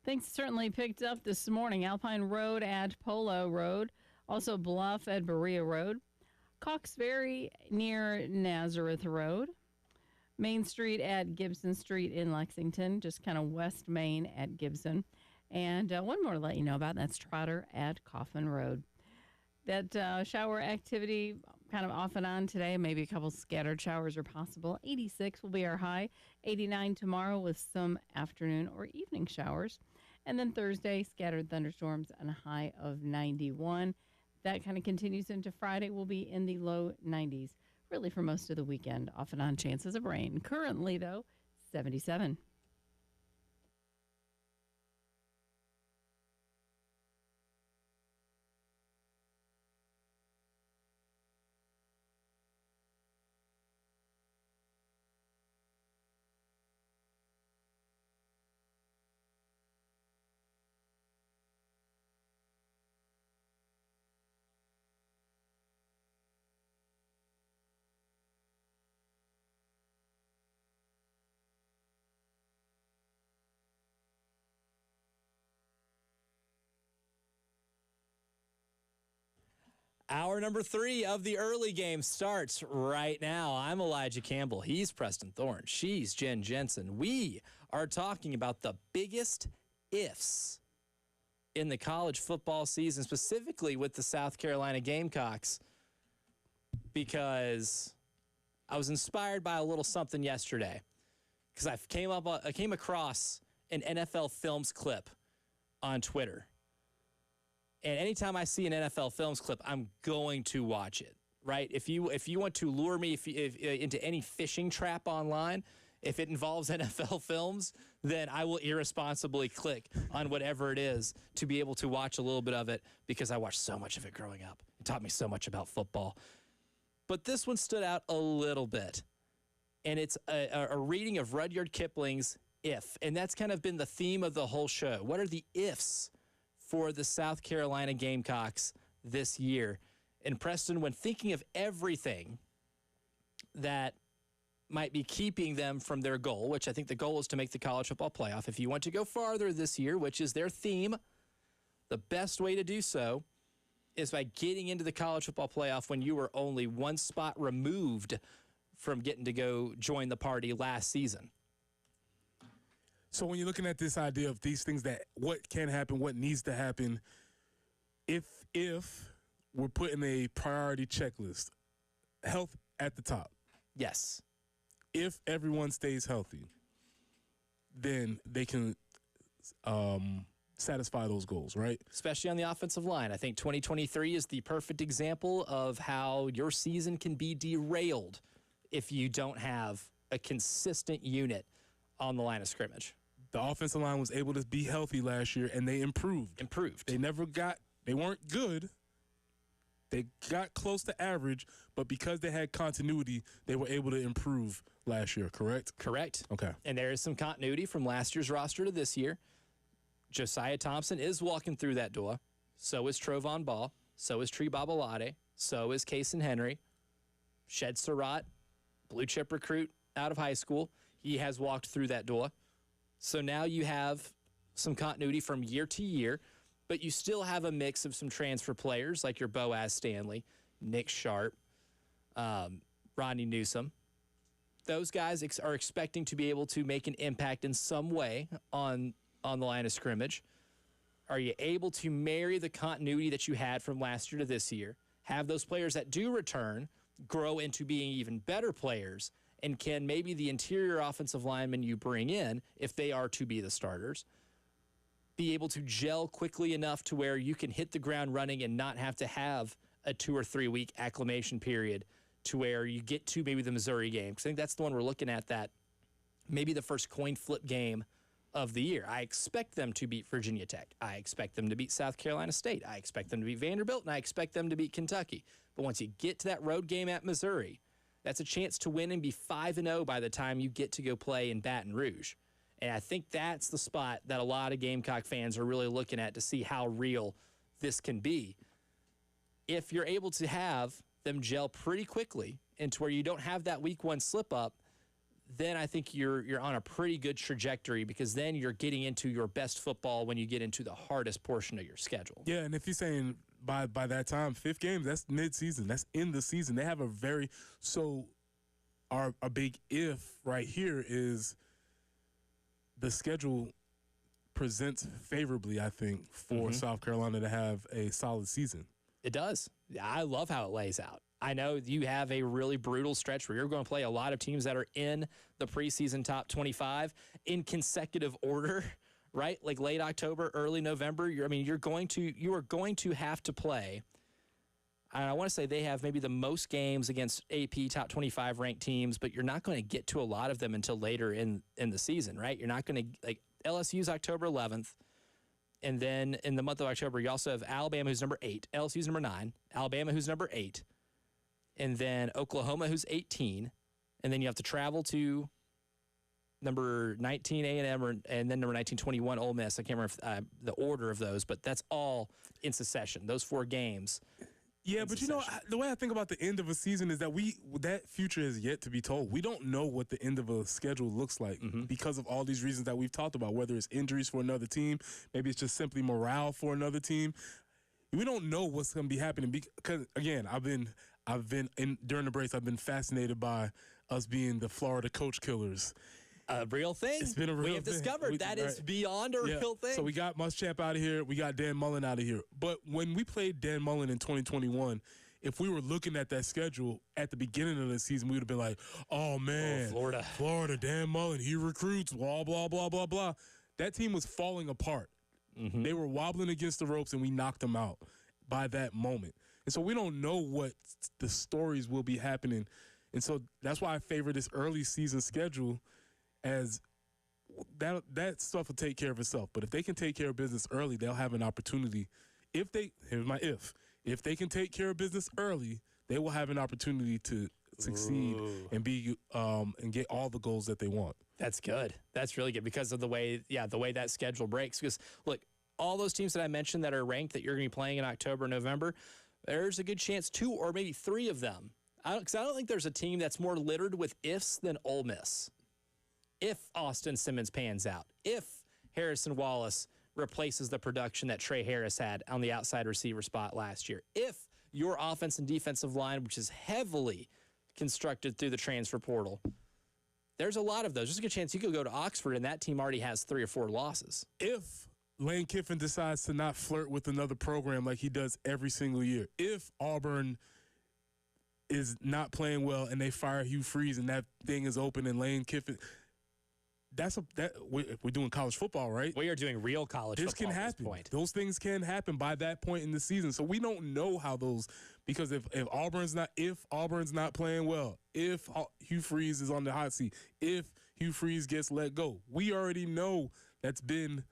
Things certainly picked up this morning. Alpine Road at Polo Road, also Bluff at Berea Road, Cox Ferry near Nazareth Road, Main Street at Gibson Street in Lexington, just kind of West Main at Gibson. And one more to let you know about, that's Trotter at Coffin Road. That shower activity kind of off and on today. Maybe a couple scattered showers are possible. 86 will be our high. 89 tomorrow with some afternoon or evening showers. And then Thursday, scattered thunderstorms and a high of 91. That kind of continues into Friday. We'll be in the low 90s, really for most of the weekend. Off and on chances of rain. Currently, though, 77. Hour number 3 of the early game starts right now. I'm Elijah Campbell. He's Preston Thorne. She's Jen Jensen. We are talking about the biggest ifs in the college football season, specifically with the South Carolina Gamecocks, because I was inspired by a little something yesterday because I came across an NFL Films clip on Twitter. And anytime I see an NFL Films clip, I'm going to watch it, right? If you want to lure me into any fishing trap online, if it involves NFL Films, then I will irresponsibly click on whatever it is to be able to watch a little bit of it because I watched so much of it growing up. It taught me so much about football. But this one stood out a little bit, and it's a reading of Rudyard Kipling's If, and that's kind of been the theme of the whole show. What are the ifs for the South Carolina Gamecocks this year? And Preston, when thinking of everything that might be keeping them from their goal, which I think the goal is to make the college football playoff. If you want to go farther this year, which is their theme, the best way to do so is by getting into the college football playoff when you were only one spot removed from getting to go join the party last season. So when you're looking at this idea of these things, that what can happen, what needs to happen, if we're putting a priority checklist, health at the top. Yes. If everyone stays healthy, then they can satisfy those goals, right? Especially on the offensive line. I think 2023 is the perfect example of how your season can be derailed if you don't have a consistent unit on the line of scrimmage. The offensive line was able to be healthy last year, and they improved. They weren't good. They got close to average, but because they had continuity, they were able to improve last year, correct? Correct. Okay. And there is some continuity from last year's roster to this year. Josiah Thompson is walking through that door. So is Trovon Ball. So is Tree Babalade. So is Kason Henry. Shed Surratt, blue chip recruit out of high school. He has walked through that door. So now you have some continuity from year to year, but you still have a mix of some transfer players like your Boaz Stanley, Nick Sharp, Rodney Newsom. Those guys are expecting to be able to make an impact in some way on the line of scrimmage. Are you able to marry the continuity that you had from last year to this year, have those players that do return grow into being even better players, and can maybe the interior offensive linemen you bring in, if they are to be the starters, be able to gel quickly enough to where you can hit the ground running and not have to have a 2 or 3 week acclimation period to where you get to maybe the Missouri game. Because I think that's the one we're looking at, that maybe the first coin flip game of the year. I expect them to beat Virginia Tech. I expect them to beat South Carolina State. I expect them to beat Vanderbilt, and I expect them to beat Kentucky. But once you get to that road game at Missouri, that's a chance to win and be 5-0 by the time you get to go play in Baton Rouge. And I think that's the spot that a lot of Gamecock fans are really looking at to see how real this can be. If you're able to have them gel pretty quickly into where you don't have that week one slip up, then I think you're on a pretty good trajectory, because then you're getting into your best football when you get into the hardest portion of your schedule. Yeah, and if you're saying by that time, 5th game, that's mid-season. That's in the season. They have a very – so a big if right here is the schedule presents favorably, I think, for South Carolina to have a solid season. It does. I love how it lays out. I know you have a really brutal stretch where you're going to play a lot of teams that are in the preseason top 25 in consecutive order, right? Like late October, early November. You are going to have to play. I want to say they have maybe the most games against AP top 25 ranked teams, but you're not going to get to a lot of them until later in the season, right? You're not going to, like, LSU's October 11th. And then in the month of October, you also have Alabama, who's number 8, LSU's number 9, Alabama, who's number 8, and then Oklahoma, who's 18, and then you have to travel to number 19 A&M, and then number 19, 21 Ole Miss. I can't remember the order of those, but that's all in succession. Those 4 games. Yeah, but the way I think about the end of a season is that that future is yet to be told. We don't know what the end of a schedule looks like because of all these reasons that we've talked about, whether it's injuries for another team, maybe it's just simply morale for another team. We don't know what's going to be happening because, again, during the breaks, I've been fascinated by us being the Florida coach killers. A real thing. It's been a real thing. We have discovered that is beyond a real thing. So we got Muschamp out of here. We got Dan Mullen out of here. But when we played Dan Mullen in 2021, if we were looking at that schedule at the beginning of the season, we would have been like, oh, man. Florida, Dan Mullen, he recruits, blah, blah, blah, blah, blah. That team was falling apart. They were wobbling against the ropes, and we knocked them out by that moment. And so we don't know what the stories will be happening. And so that's why I favor this early season schedule, as that stuff will take care of itself. But if they can take care of business early, they'll have an opportunity. Here's my if they can take care of business early, they will have an opportunity to succeed and be and get all the goals that they want. That's good. That's really good because of the way that schedule breaks. Because look, all those teams that I mentioned that are ranked that you're going to be playing in October, November, there's a good chance 2 or maybe 3 of them. Because I don't think there's a team that's more littered with ifs than Ole Miss. If Austin Simmons pans out, if Harrison Wallace replaces the production that Trey Harris had on the outside receiver spot last year, if your offense and defensive line, which is heavily constructed through the transfer portal, there's a lot of those. There's a good chance you could go to Oxford and that team already has 3 or 4 losses. If Lane Kiffin decides to not flirt with another program like he does every single year, if Auburn is not playing well and they fire Hugh Freeze and that thing is open and Lane Kiffin, we're doing college football, right? We are doing real college this football can happen. At this point. Those things can happen by that point in the season. So we don't know how those, because if Auburn's not playing well, if Hugh Freeze is on the hot seat, if Hugh Freeze gets let go, we already know that's been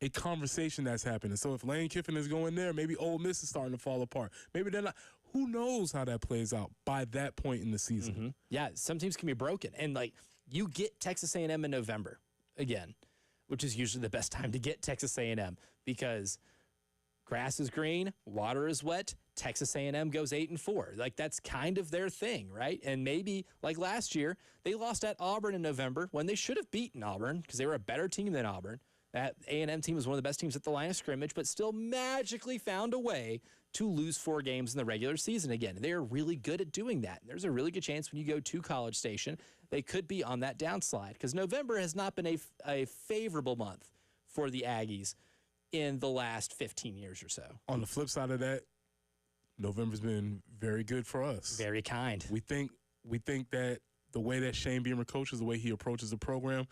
a conversation that's happening. So if Lane Kiffin is going there, maybe Ole Miss is starting to fall apart. Maybe they're not. Who knows how that plays out by that point in the season? Mm-hmm. Yeah, some teams can be broken. And, you get Texas A&M in November, again, which is usually the best time to get Texas A&M because grass is green, water is wet, Texas A&M goes 8-4. That's kind of their thing, right? And maybe, like last year, they lost at Auburn in November when they should have beaten Auburn because they were a better team than Auburn. That A&M team was one of the best teams at the line of scrimmage, but still magically found a way to lose 4 games in the regular season again. They are really good at doing that. There's a really good chance when you go to College Station, they could be on that downslide because November has not been a favorable month for the Aggies in the last 15 years or so. On the flip side of that, November's been very good for us. Very kind. We think that the way that Shane Beamer coaches, the way he approaches the program,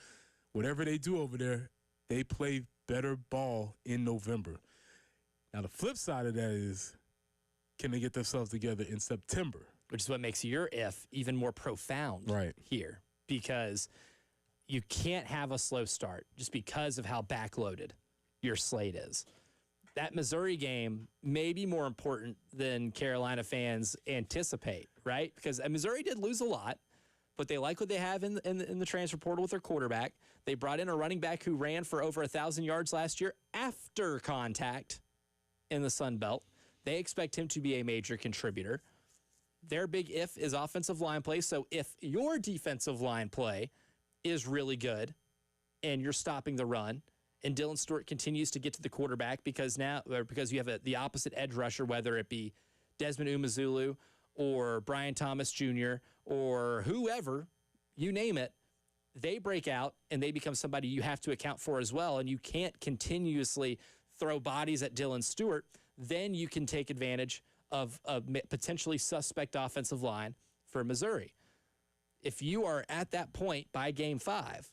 whatever they do over there, they play better ball in November. Now, the flip side of that is, can they get themselves together in September? Which is what makes your if even more profound here, because you can't have a slow start just because of how backloaded your slate is. That Missouri game may be more important than Carolina fans anticipate, right? Because Missouri did lose a lot, but they like what they have in the transfer portal with their quarterback. They brought in a running back who ran for over 1,000 yards last year after contact in the Sun Belt. They expect him to be a major contributor. Their big if is offensive line play. So if your defensive line play is really good and you're stopping the run and Dylan Stewart continues to get to the quarterback because you have the opposite edge rusher, whether it be Desmond Umeazulu or Brian Thomas Jr. or whoever, you name it, they break out and they become somebody you have to account for as well, and you can't continuously throw bodies at Dylan Stewart, then you can take advantage of a potentially suspect offensive line for Missouri. If you are at that point by Game 5,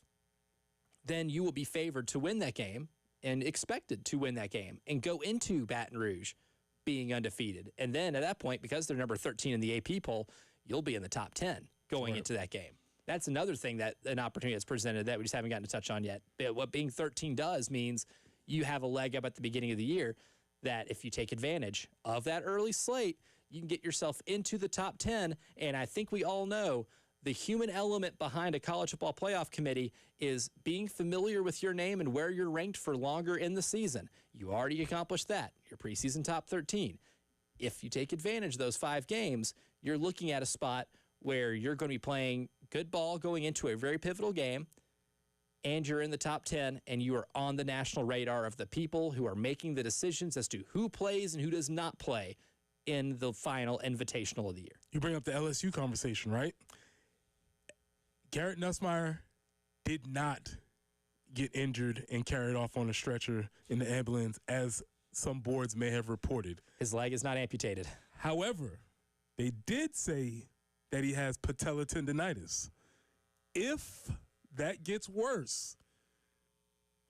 then you will be favored to win that game and expected to win that game and go into Baton Rouge being undefeated. And then at that point, because they're number 13 in the AP poll, you'll be in the top 10 going into that game. That's another thing an opportunity that's presented that we just haven't gotten to touch on yet. But what being 13 does means you have a leg up at the beginning of the year that if you take advantage of that early slate, you can get yourself into the top 10. And I think we all know the human element behind a college football playoff committee is being familiar with your name and where you're ranked for longer in the season. You already accomplished that. Your preseason top 13. If you take advantage of those 5 games, you're looking at a spot where you're going to be playing good ball going into a very pivotal game, and you're in the top 10, and you are on the national radar of the people who are making the decisions as to who plays and who does not play in the final invitational of the year. You bring up the LSU conversation, right? Garrett Nussmeier did not get injured and carried off on a stretcher in the ambulance, as some boards may have reported. His leg is not amputated. However, they did say that he has patella tendonitis. If that gets worse,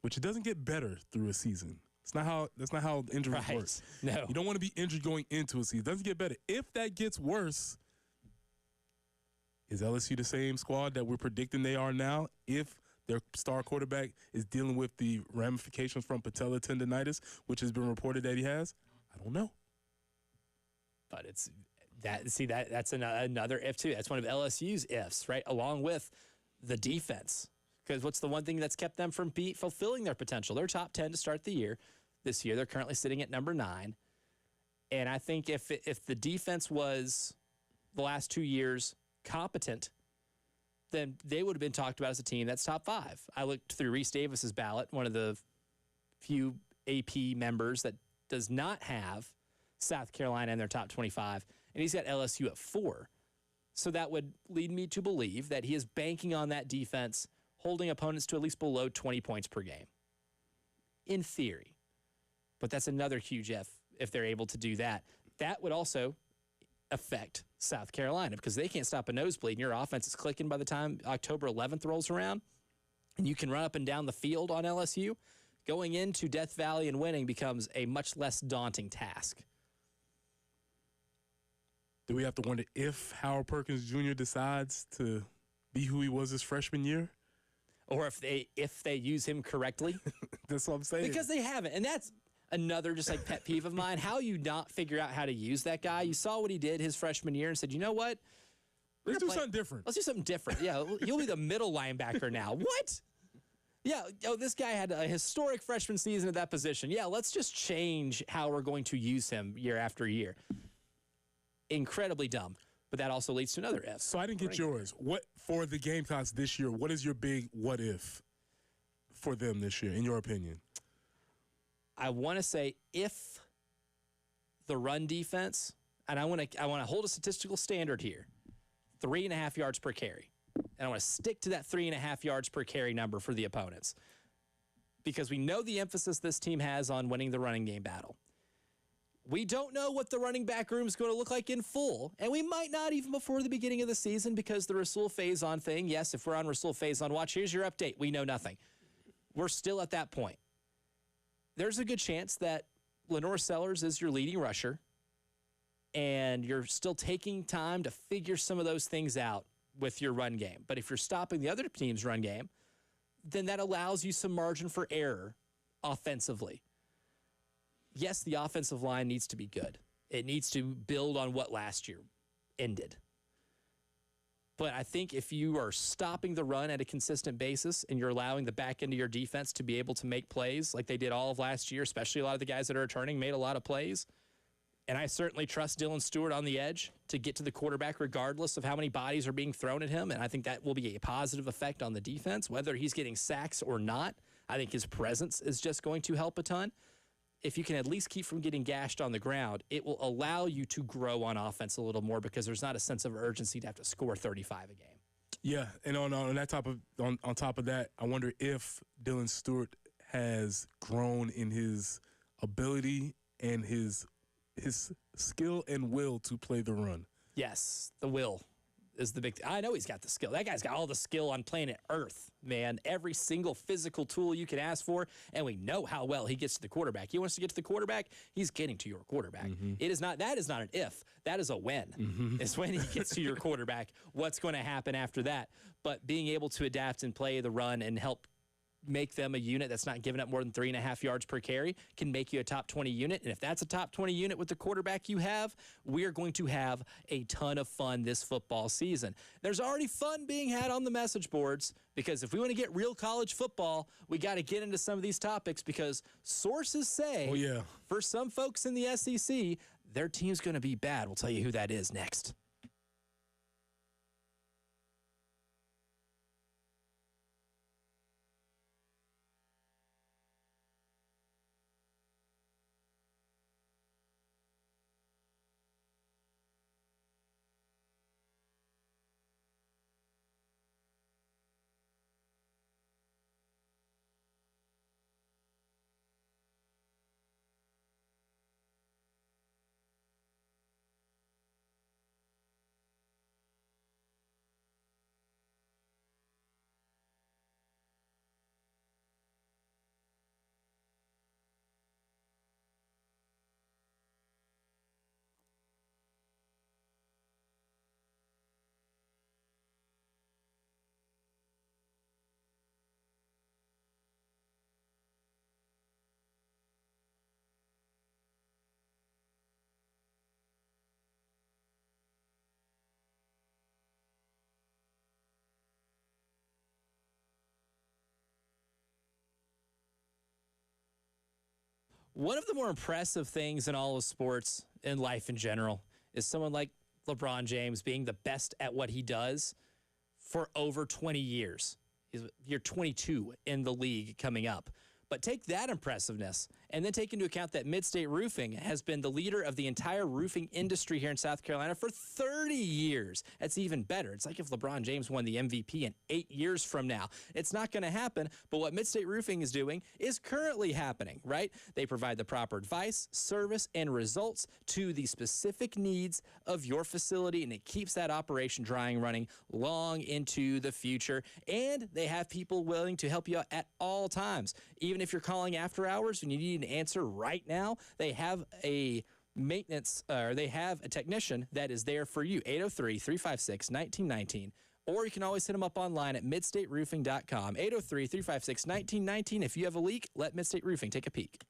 which it doesn't get better through a season, That's not how injuries Right. work. No. You don't want to be injured going into a season. It doesn't get better. If that gets worse, is LSU the same squad that we're predicting they are now? If their star quarterback is dealing with the ramifications from patella tendonitis, which has been reported that he has, I don't know. But it's that. See that's another if too. That's one of LSU's ifs, right? Along with the defense, because what's the one thing that's kept them from fulfilling their potential? They're top 10 to start the year. This year, they're currently sitting at number 9, and I think if the defense was the last 2 years competent, then they would have been talked about as a team that's top 5. I looked through Reese Davis's ballot, one of the few AP members that does not have South Carolina in their top 25, and he's got LSU at 4. So that would lead me to believe that he is banking on that defense holding opponents to at least below 20 points per game. In theory. But that's another huge if they're able to do that. That would also affect South Carolina because they can't stop a nosebleed, and your offense is clicking by the time October 11th rolls around, and you can run up and down the field on LSU. Going into Death Valley and winning becomes a much less daunting task. Do we have to wonder if Howard Perkins Jr. decides to be who he was his freshman year? Or if they use him correctly. That's what I'm saying. Because they haven't. And that's another just like pet peeve of mine. How you not figure out how to use that guy. You saw what he did his freshman year and said, you know what? Let's do something different. Let's do something different. Yeah, you'll be the middle linebacker now. What? Yeah, this guy had a historic freshman season at that position. Yeah, let's just change how we're going to use him year after year. Incredibly dumb. But that also leads to another F. So I didn't get yours. What for the Gamecocks this year? What is your big what if for them this year, in your opinion? I want to say if the run defense, and I want to hold a statistical standard here, 3.5 yards per carry, and I want to stick to that 3.5 yards per carry number for the opponents, because we know the emphasis this team has on winning the running game battle. We don't know what the running back room is going to look like in full, and we might not even before the beginning of the season because the Rasul Faison thing. Yes, if we're on Rasul Faison watch, here's your update. We know nothing. We're still at that point. There's a good chance that Lenore Sellers is your leading rusher, and you're still taking time to figure some of those things out with your run game. But if you're stopping the other team's run game, then that allows you some margin for error offensively. Yes, the offensive line needs to be good. It needs to build on what last year ended. But I think if you are stopping the run at a consistent basis and you're allowing the back end of your defense to be able to make plays like they did all of last year, especially a lot of the guys that are returning made a lot of plays. And I certainly trust Dylan Stewart on the edge to get to the quarterback regardless of how many bodies are being thrown at him. And I think that will be a positive effect on the defense, whether he's getting sacks or not. I think his presence is just going to help a ton. If you can at least keep from getting gashed on the ground, it will allow you to grow on offense a little more because there's not a sense of urgency to have to score 35 a game. Yeah, and on top of that, I wonder if Dylan Stewart has grown in his ability and his skill and will to play the run. Yes, the will is the big thing. I know he's got the skill. That guy's got all the skill on planet Earth, man. Every single physical tool you can ask for, and we know how well he gets to the quarterback. He wants to get to the quarterback, he's getting to your quarterback. Mm-hmm. That is not an if. That is a when. Mm-hmm. It's when he gets to your quarterback. What's going to happen after that? But being able to adapt and play the run and help make them a unit that's not giving up more than 3.5 yards per carry can make you a top 20 unit. And if that's a top 20 unit with the quarterback you have, we're going to have a ton of fun this football season. There's already fun being had on the message boards because if we want to get real college football, we got to get into some of these topics because sources say for some folks in the SEC, their team's going to be bad. We'll tell you who that is next. One of the more impressive things in all of sports and life in general is someone like LeBron James being the best at what he does for over 20 years. You're 22 in the league coming up. But take that impressiveness and then take into account that Midstate Roofing has been the leader of the entire roofing industry here in South Carolina for 30 years. That's even better. It's like if LeBron James won the MVP in 8 years from now. It's not going to happen, but what Midstate Roofing is doing is currently happening, right? They provide the proper advice, service, and results to the specific needs of your facility, and it keeps that operation dry and running long into the future. And they have people willing to help you out at all times. Even if you're calling after hours and you need an answer right now, they have a they have a technician that is there for you. 803-356-1919. Or you can always hit them up online at midstateroofing.com. 803-356-1919. If you have a leak, let Midstate Roofing take a peek.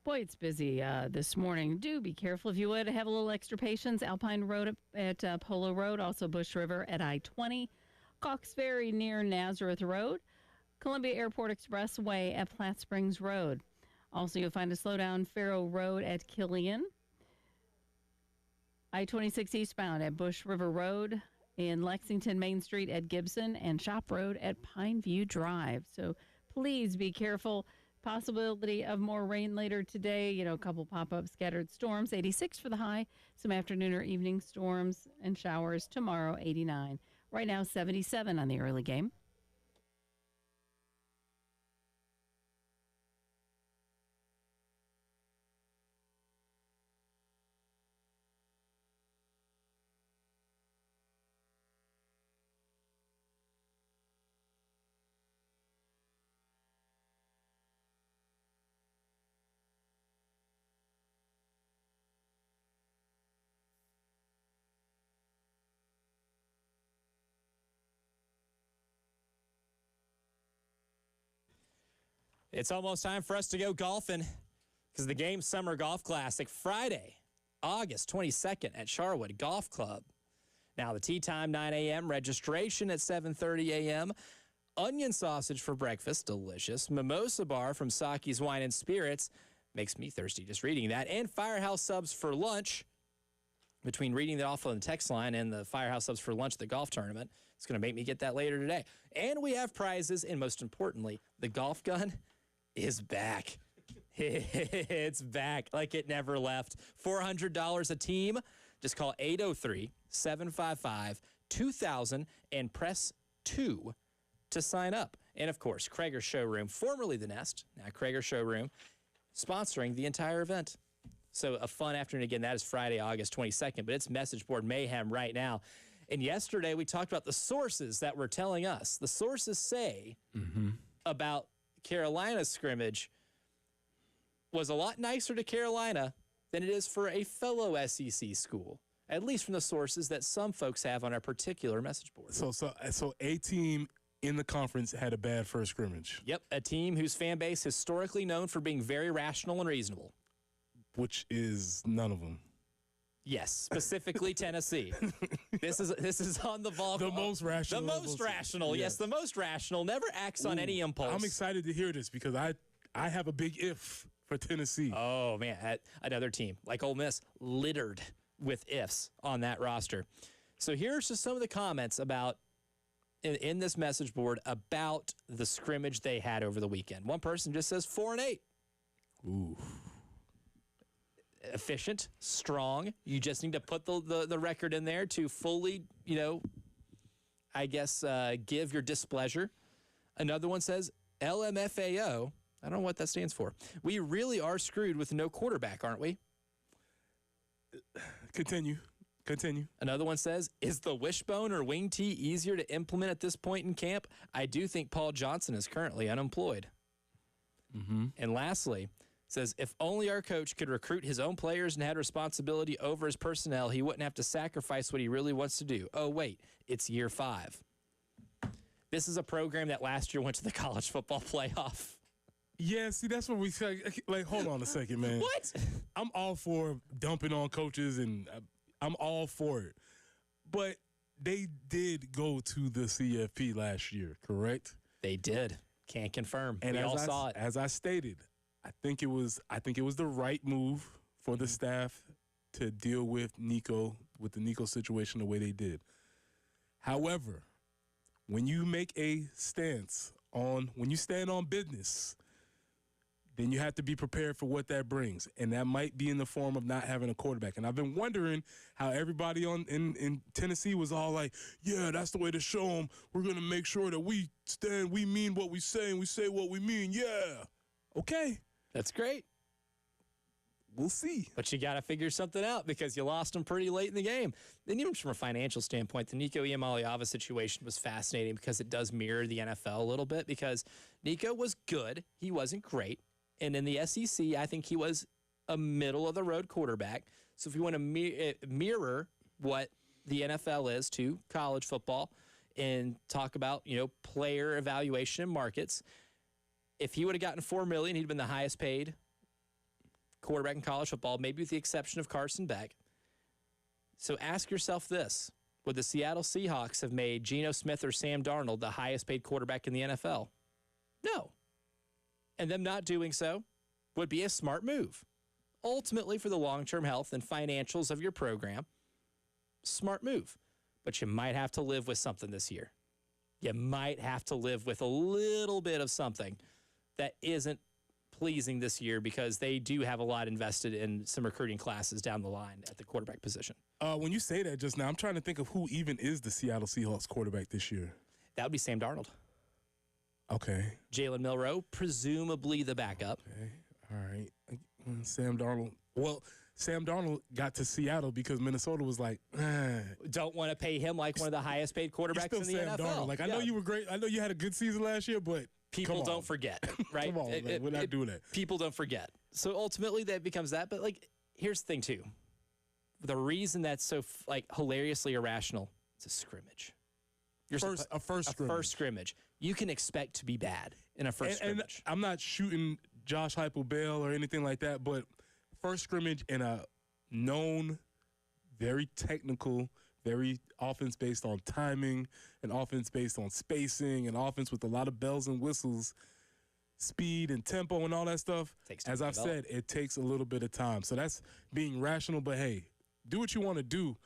Boy, it's busy this morning. Do be careful if you would. Have a little extra patience. Alpine Road at Polo Road, also Bush River at I-20, Cox Ferry near Nazareth Road, Columbia Airport Expressway at Platte Springs Road. Also, you'll find a slowdown Faro Road at Killian, I-26 eastbound at Bush River Road, in Lexington Main Street at Gibson, and Shop Road at Pineview Drive. So please be careful. Possibility of more rain later today. You know, a couple pop-up scattered storms. 86 for the high. Some afternoon or evening storms and showers tomorrow. 89. Right now, 77 on the early game. It's almost time for us to go golfing because the Game Summer Golf Classic, Friday, August 22nd at Charwood Golf Club. Now, the tee time, 9 a.m., registration at 7:30 a.m., onion sausage for breakfast, delicious, mimosa bar from Saki's Wine and Spirits, makes me thirsty just reading that, and Firehouse Subs for lunch. Between reading that off on the text line and the Firehouse Subs for lunch at the golf tournament, it's going to make me get that later today. And we have prizes, and most importantly, the golf gun is back. It's back like it never left. $400 a team. Just call 803-755-2000 and press 2 to sign up. And, of course, Krager Showroom, formerly The Nest, now Krager Showroom, sponsoring the entire event. So a fun afternoon. Again, that is Friday, August 22nd, but it's message board mayhem right now. And yesterday we talked about the sources that were telling us. The sources say about Carolina's scrimmage was a lot nicer to Carolina than it is for a fellow SEC school, at least from the sources that some folks have on our particular message board. So a team in the conference had a bad first scrimmage. Yep, a team whose fan base historically known for being very rational and reasonable. Which is none of them. Yes, specifically Tennessee. This is on the Vol. The most rational. The most rational. Yes, the most rational. Never acts on any impulse. I'm excited to hear this because I have a big if for Tennessee. Oh, man. Another team like Ole Miss littered with ifs on that roster. So here's just some of the comments about in this message board about the scrimmage they had over the weekend. One person just says 4-8. Ooh. Efficient, strong. You just need to put the record in there to fully, I guess, give your displeasure. Another one says LMFAO. I don't know what that stands for. We really are screwed with no quarterback, aren't we? Continue. Another one says, is the wishbone or wing tee easier to implement at this point in camp? I do think Paul Johnson is currently unemployed. And lastly, says, if only our coach could recruit his own players and had responsibility over his personnel, he wouldn't have to sacrifice what he really wants to do. Oh, wait, it's year 5. This is a program that last year went to the college football playoff. Yeah, see, that's what we say. Like, hold on a second, man. What? I'm all for dumping on coaches, and I'm all for it. But they did go to the CFP last year, correct? They did. Can't confirm. And we all saw it. As I stated, I think it was the right move for the staff to deal with the Nico situation the way they did. However, when you make a stance when you stand on business, then you have to be prepared for what that brings. And that might be in the form of not having a quarterback. And I've been wondering how everybody in Tennessee was all like, yeah, that's the way to show them. We're going to make sure that we mean what we say, and we say what we mean. Yeah. Okay. That's great. We'll see. But you got to figure something out because you lost them pretty late in the game. And even from a financial standpoint, the Nico Iamaleava situation was fascinating because it does mirror the NFL a little bit because Nico was good. He wasn't great. And in the SEC, I think he was a middle-of-the-road quarterback. So if you want to mirror what the NFL is to college football and talk about, player evaluation and markets, if he would have gotten $4 million, he'd been the highest paid quarterback in college football, maybe with the exception of Carson Beck. So ask yourself this. Would the Seattle Seahawks have made Geno Smith or Sam Darnold the highest paid quarterback in the NFL? No. And them not doing so would be a smart move. Ultimately, for the long-term health and financials of your program, smart move. But you might have to live with something this year. You might have to live with a little bit of something that isn't pleasing this year because they do have a lot invested in some recruiting classes down the line at the quarterback position. When you say that just now, I'm trying to think of who even is the Seattle Seahawks quarterback this year. That would be Sam Darnold. Okay. Jalen Milroe, presumably the backup. Okay. All right. Sam Darnold. Well, Sam Darnold got to Seattle because Minnesota was like, don't want to pay him like one of the highest paid quarterbacks in the Sam NFL. Darnold. Like, I know you were great. I know you had a good season last year, but people don't forget, right? Come on, man. We're not doing that. People don't forget. So ultimately that becomes that. But here's the thing too. The reason that's so hilariously irrational, it's a scrimmage. A first scrimmage. First scrimmage. You can expect to be bad in a first scrimmage. And I'm not shooting Josh Heupel-Bell or anything like that, but first scrimmage in a known, very technical, very offense based on timing, an offense based on spacing, an offense with a lot of bells and whistles, speed and tempo and all that stuff. As I've said, it takes a little bit of time. So that's being rational, but hey, do what you want to do.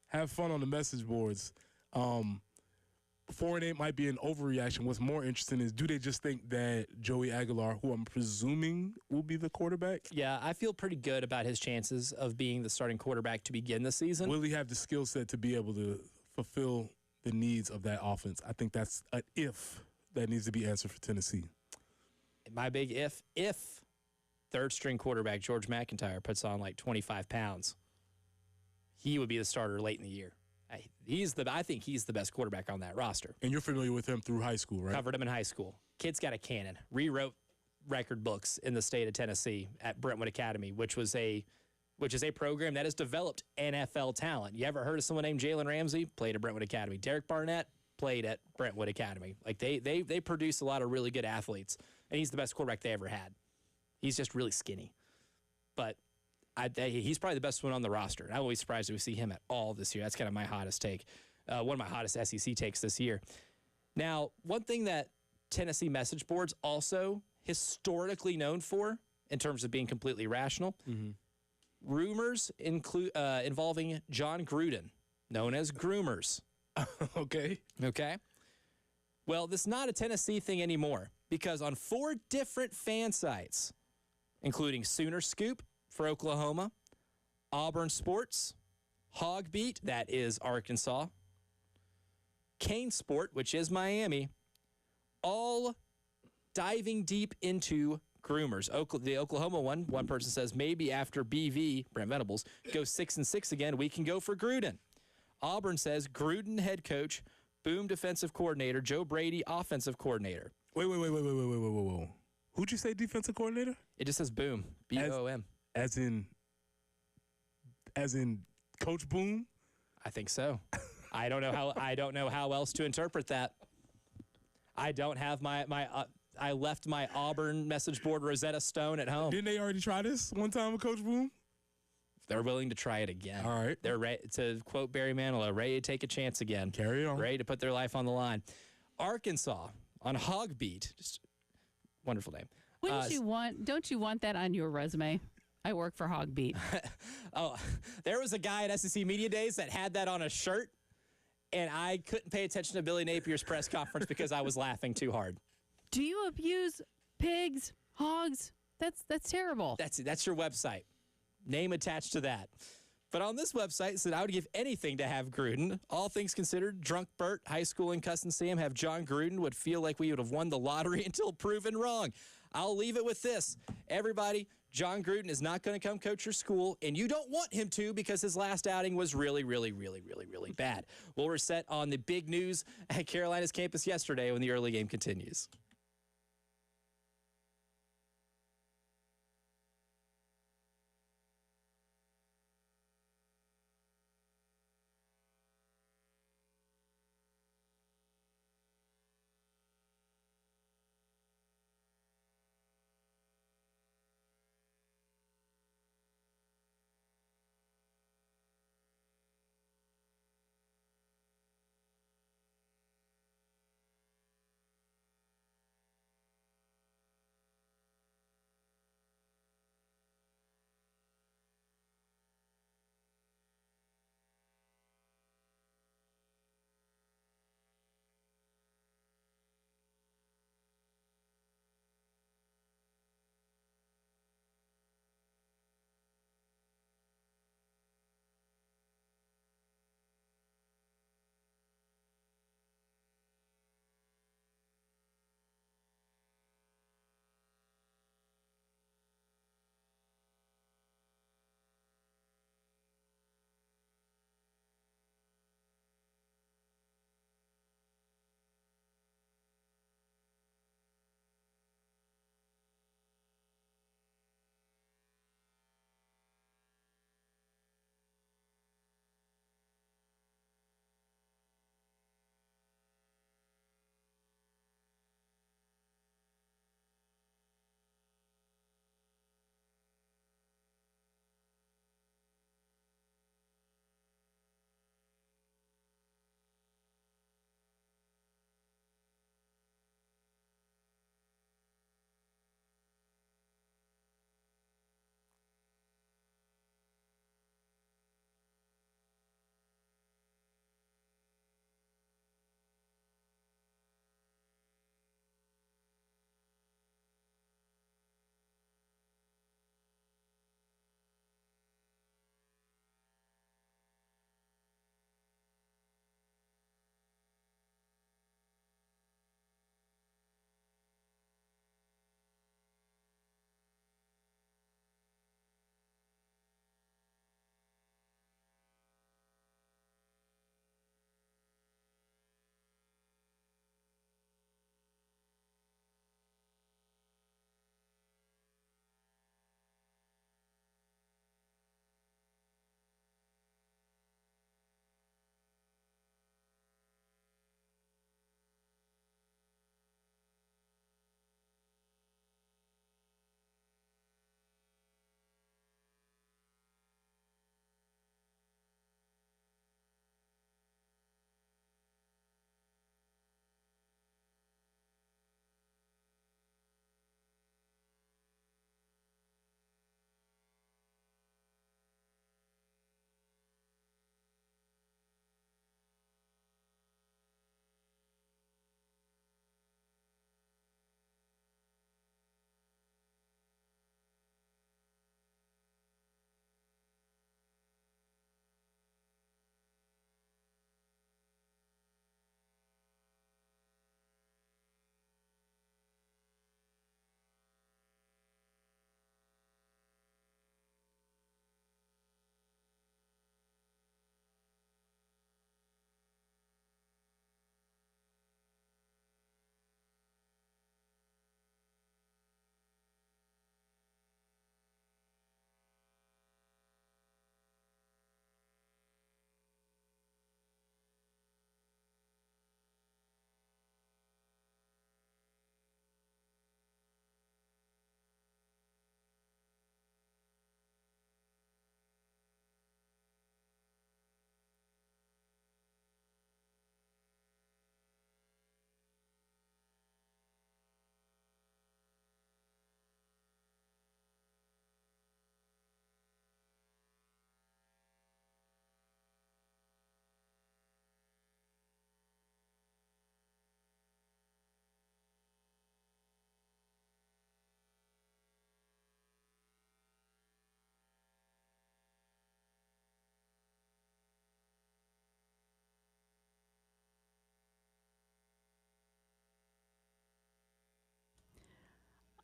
Have fun on the message boards. 4-8 might be an overreaction. What's more interesting is, do they just think that Joey Aguilar, who I'm presuming will be the quarterback? Yeah, I feel pretty good about his chances of being the starting quarterback to begin the season. Will he have the skill set to be able to fulfill the needs of that offense? I think that's an if that needs to be answered for Tennessee. My big if third-string quarterback George McIntyre puts on like 25 pounds, he would be the starter late in the year. I think he's the best quarterback on that roster. And you're familiar with him through high school, right? Covered him in high school. Kid's got a cannon. Rewrote record books in the state of Tennessee at Brentwood Academy, which is a program that has developed NFL talent. You ever heard of someone named Jalen Ramsey? Played at Brentwood Academy. Derek Barnett played at Brentwood Academy. Like they produce a lot of really good athletes, and he's the best quarterback they ever had. He's just really skinny, but he's probably the best one on the roster. And I won't be surprised if we see him at all this year. That's kind of my hottest take. One of my hottest SEC takes this year. Now, one thing that Tennessee message boards also historically known for, in terms of being completely rational, rumors involving John Gruden, known as groomers. Okay. Well, this is not a Tennessee thing anymore, because on 4 different fan sites, including Sooner Scoop for Oklahoma, Auburn Sports, Hog Beat, that is Arkansas, Kane Sport, which is Miami, all diving deep into groomers. The Oklahoma one person says maybe after BV, Brent Venables, goes 6-6 again, we can go for Gruden. Auburn says Gruden head coach, Boom defensive coordinator, Joe Brady offensive coordinator. Wait. Who'd you say defensive coordinator? It just says Boom, B-O-O-M. As in Coach Boom? I think so. I don't know how else to interpret that. I don't have I left my Auburn message board Rosetta Stone at home. Didn't they already try this one time with Coach Boom? They're willing to try it again. All right. They're ready, to quote Barry Manilow, ready to take a chance again. Carry on. Ready to put their life on the line. Arkansas on Hog Beat. Just wonderful name. Don't you want that on your resume? I work for Hog Beat. Oh, there was a guy at SEC Media Days that had that on a shirt, and I couldn't pay attention to Billy Napier's press conference because I was laughing too hard. Do you abuse pigs, hogs? That's terrible. That's your website. Name attached to that. But on this website, it said, I would give anything to have Gruden. All things considered, Drunk Bert, High School, and Cussin Sam have John Gruden. Would feel like we would have won the lottery until proven wrong. I'll leave it with this. Everybody, John Gruden is not going to come coach your school, and you don't want him to because his last outing was really, really, really, really, really bad. We'll reset on the big news at Carolina's campus yesterday when the early game continues.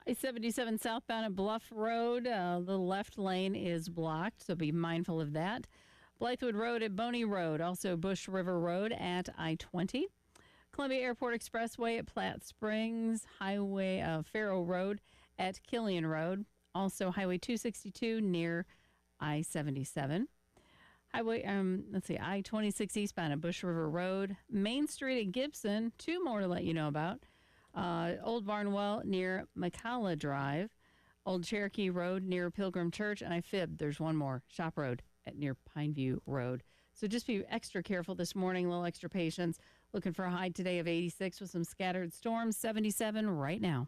I-77 southbound at Bluff Road, the left lane is blocked, so be mindful of that. Blythewood Road at Boney Road, also Bush River Road at I-20. Columbia Airport Expressway at Platte Springs, Highway Faro Road at Killian Road, also Highway 262 near I-77. Highway, I-26 eastbound at Bush River Road, Main Street at Gibson, 2 more to let you know about. Old Barnwell near McCalla Drive, Old Cherokee Road near Pilgrim Church, and I fibbed, there's one more, Shop Road at near Pineview Road. So just be extra careful this morning, a little extra patience. Looking for a high today of 86 with some scattered storms, 77 right now.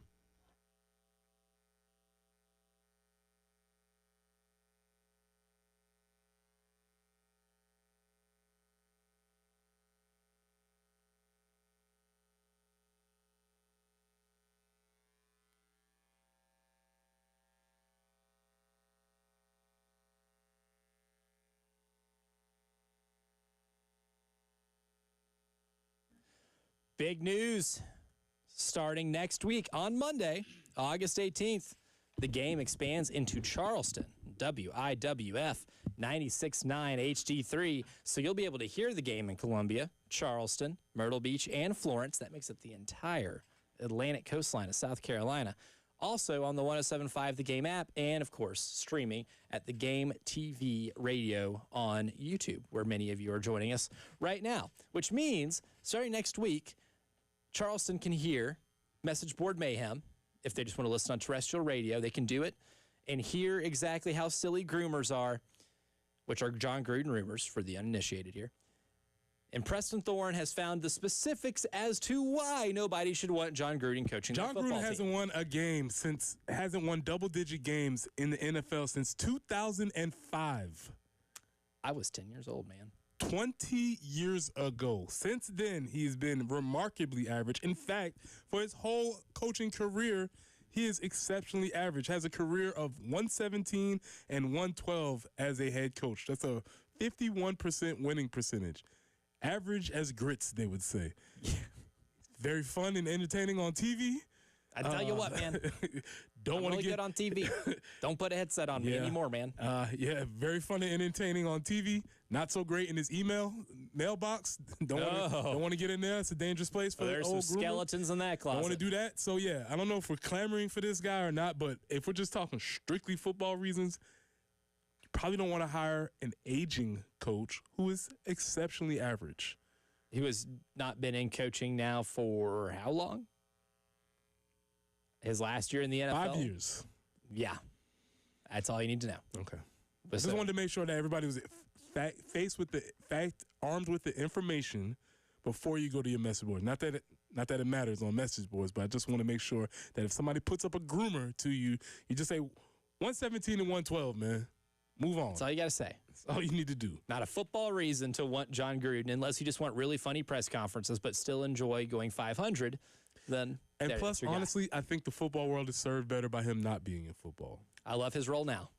Big news. Starting next week on Monday, August 18th, the game expands into Charleston, WIWF 96.9 HD3. So you'll be able to hear the game in Columbia, Charleston, Myrtle Beach, and Florence. That makes up the entire Atlantic coastline of South Carolina. Also on the 107.5 The Game app, and of course, streaming at the Game TV radio on YouTube, where many of you are joining us right now. Which means, starting next week, Charleston can hear Message Board Mayhem. If they just want to listen on terrestrial radio, they can do it and hear exactly how silly groomers are, which are John Gruden rumors for the uninitiated here. And Preston Thorne has found the specifics as to why nobody should want John Gruden coaching the football team. John Gruden hasn't won double-digit games in the NFL since 2005. I was 10 years old, man. 20 years ago. Since then, he's been remarkably average. In fact, for his whole coaching career, he is exceptionally average. Has a career of 117 and 112 as a head coach. That's a 51% winning percentage. Average as grits, they would say. Very fun and entertaining on TV. I tell you what, man. I'm really good on TV. Don't put a headset on me anymore, man. Very fun and entertaining on TV. Not so great in his mailbox. Don't want to get in there. It's a dangerous place for there's some old skeletons in that closet. Don't want to do that. So yeah, I don't know if we're clamoring for this guy or not, but if we're just talking strictly football reasons, you probably don't want to hire an aging coach who is exceptionally average. He was not been in coaching now for how long? His last year in the NFL? 5 years. Yeah. That's all you need to know. Okay. I just wanted to make sure that everybody was armed with the information before you go to your message boards. Not that it matters on message boards, but I just want to make sure that if somebody puts up a groomer to you, you just say 117 and 112, man. Move on. That's all you got to say. That's all you need to do. Not a football reason to want John Gruden, unless you just want really funny press conferences, but still enjoy going 500. Then and plus, honestly, I think the football world is served better by him not being in football. I love his role now.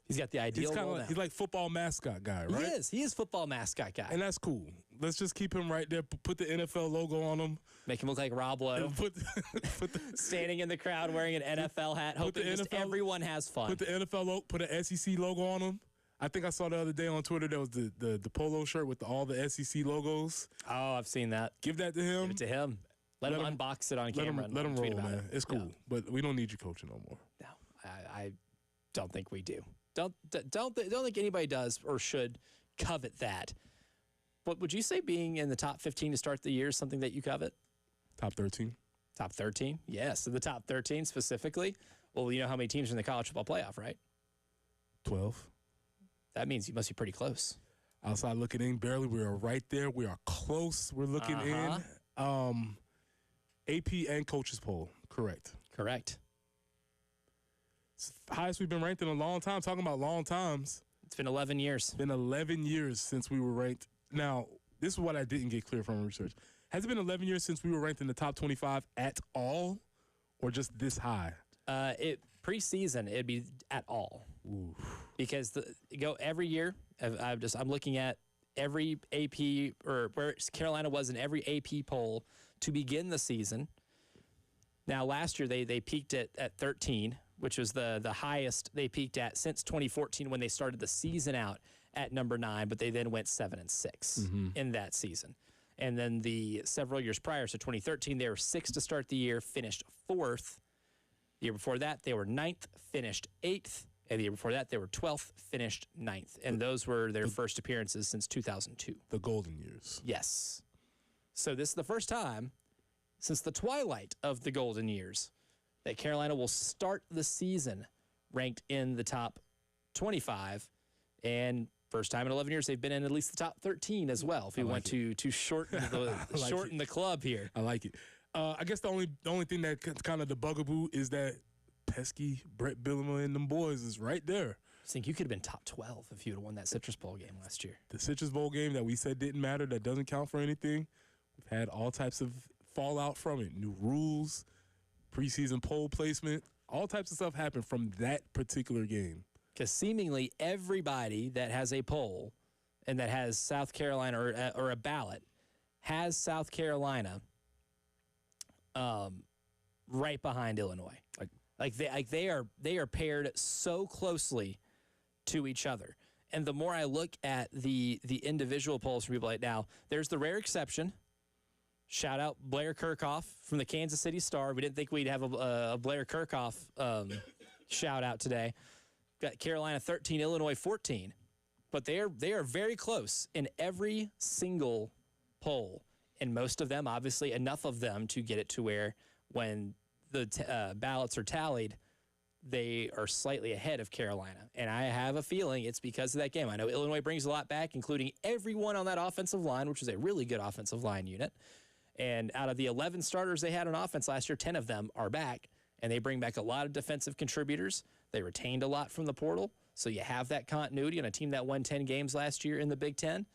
He's got the ideal role now. He's like football mascot guy, right? He is football mascot guy. And that's cool. Let's just keep him right there. Put the NFL logo on him. Make him look like Rob Lowe. Standing in the crowd wearing an NFL hat, hoping everyone has fun. Put the NFL put an SEC logo on him. I think I saw the other day on Twitter there was the polo shirt with all the SEC logos. Oh, I've seen that. Give that to him. Give it to him. Let him unbox it on camera. Let him roll, man. It. It's cool. Yeah. But we don't need you coaching no more. No, I don't think we do. Don't think anybody does or should covet that. But would you say being in the top 15 to start the year is something that you covet? Top 13. Top 13? Yes. So the top 13 specifically. Well, you know how many teams are in the college football playoff, right? 12. That means you must be pretty close. Outside looking in, barely. We are right there. We are close. We're looking in. AP and coaches poll. Correct. It's the highest we've been ranked in a long time. Talking about long times. It's been 11 years. It's been 11 years since we were ranked. Now, this is what I didn't get clear from research. Has it been 11 years since we were ranked in the top 25 at all, or just this high? Preseason, it'd be at all. Ooh. Because every year. I'm looking at every AP or where Carolina was in every AP poll to begin the season. Now, last year they peaked at 13, which was the highest they peaked at since 2014 when they started the season out at number 9, but they then went 7-6 in that season. And then the several years prior, so 2013, they were 6th to start the year, finished 4th. The year before that, they were 9th, finished 8th. And the year before that, they were 12th, finished 9th. And those were their first appearances since 2002. The golden years. Yes. So this is the first time since the twilight of the golden years that Carolina will start the season ranked in the top 25. And first time in 11 years they've been in at least the top 13 as well, if we want to shorten the club here. I like it. I guess the only thing that's kind of the bugaboo is that pesky Brett Bielema and them boys is right there. I think you could have been top 12 if you would have won that Citrus Bowl game last year. The Citrus Bowl game that we said didn't matter, that doesn't count for anything. We've had all types of fallout from it. New rules, preseason poll placement, all types of stuff happened from that particular game. Because seemingly everybody that has a poll and that has South Carolina or a ballot has South Carolina right behind Illinois. They are paired so closely to each other. And the more I look at the individual polls from people right now, there's the rare exception. Shout out Blair Kirchhoff from the Kansas City Star. We didn't think we'd have a Blair Kirchhoff shout out today. Got Carolina 13, Illinois 14. But they are very close in every single poll. And most of them, obviously, enough of them to get it to where when the ballots are tallied, they are slightly ahead of Carolina. And I have a feeling it's because of that game. I know Illinois brings a lot back, including everyone on that offensive line, which is a really good offensive line unit. And out of the 11 starters they had on offense last year, 10 of them are back. And they bring back a lot of defensive contributors. They retained a lot from the portal. So you have that continuity on a team that won 10 games last year in the Big Ten.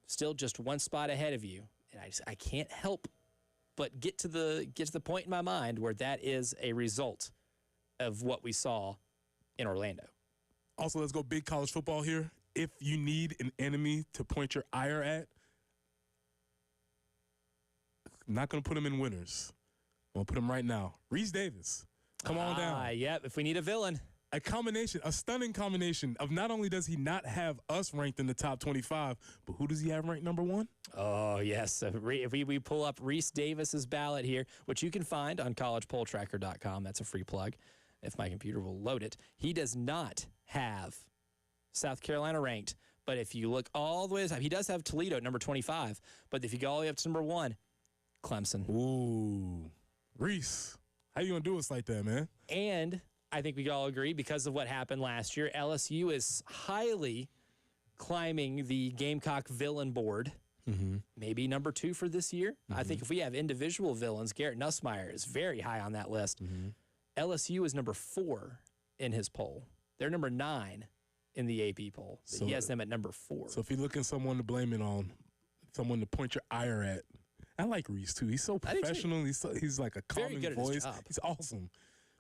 Still just one spot ahead of you. And I can't help but get to the point in my mind where that is a result of what we saw in Orlando. Also, let's go big college football here. If you need an enemy to point your ire at, I'm not going to put him in winners. I'm going to put him right now. Reese Davis. Come on down. Yep, if we need a villain. A stunning combination of not only does he not have us ranked in the top 25, but who does he have ranked number 1? Oh, yes. So if we pull up Reese Davis's ballot here, which you can find on collegepolltracker.com. That's a free plug if my computer will load it. He does not have South Carolina ranked, but if you look all the way to the top, he does have Toledo at number 25, but if you go all the way up to number 1, Clemson. Ooh. Reese, how you going to do us like that, man? And I think we can all agree, because of what happened last year, LSU is highly climbing the Gamecock villain board. Maybe number 2 for this year. I think if we have individual villains, Garrett Nussmeier is very high on that list. LSU is number 4 in his poll. They're number 9 in the AP poll. So he has them at number 4. So if you're looking someone to blame it on, someone to point your ire at, I like Reese too. He's so professional. He's like a calming voice. He's awesome.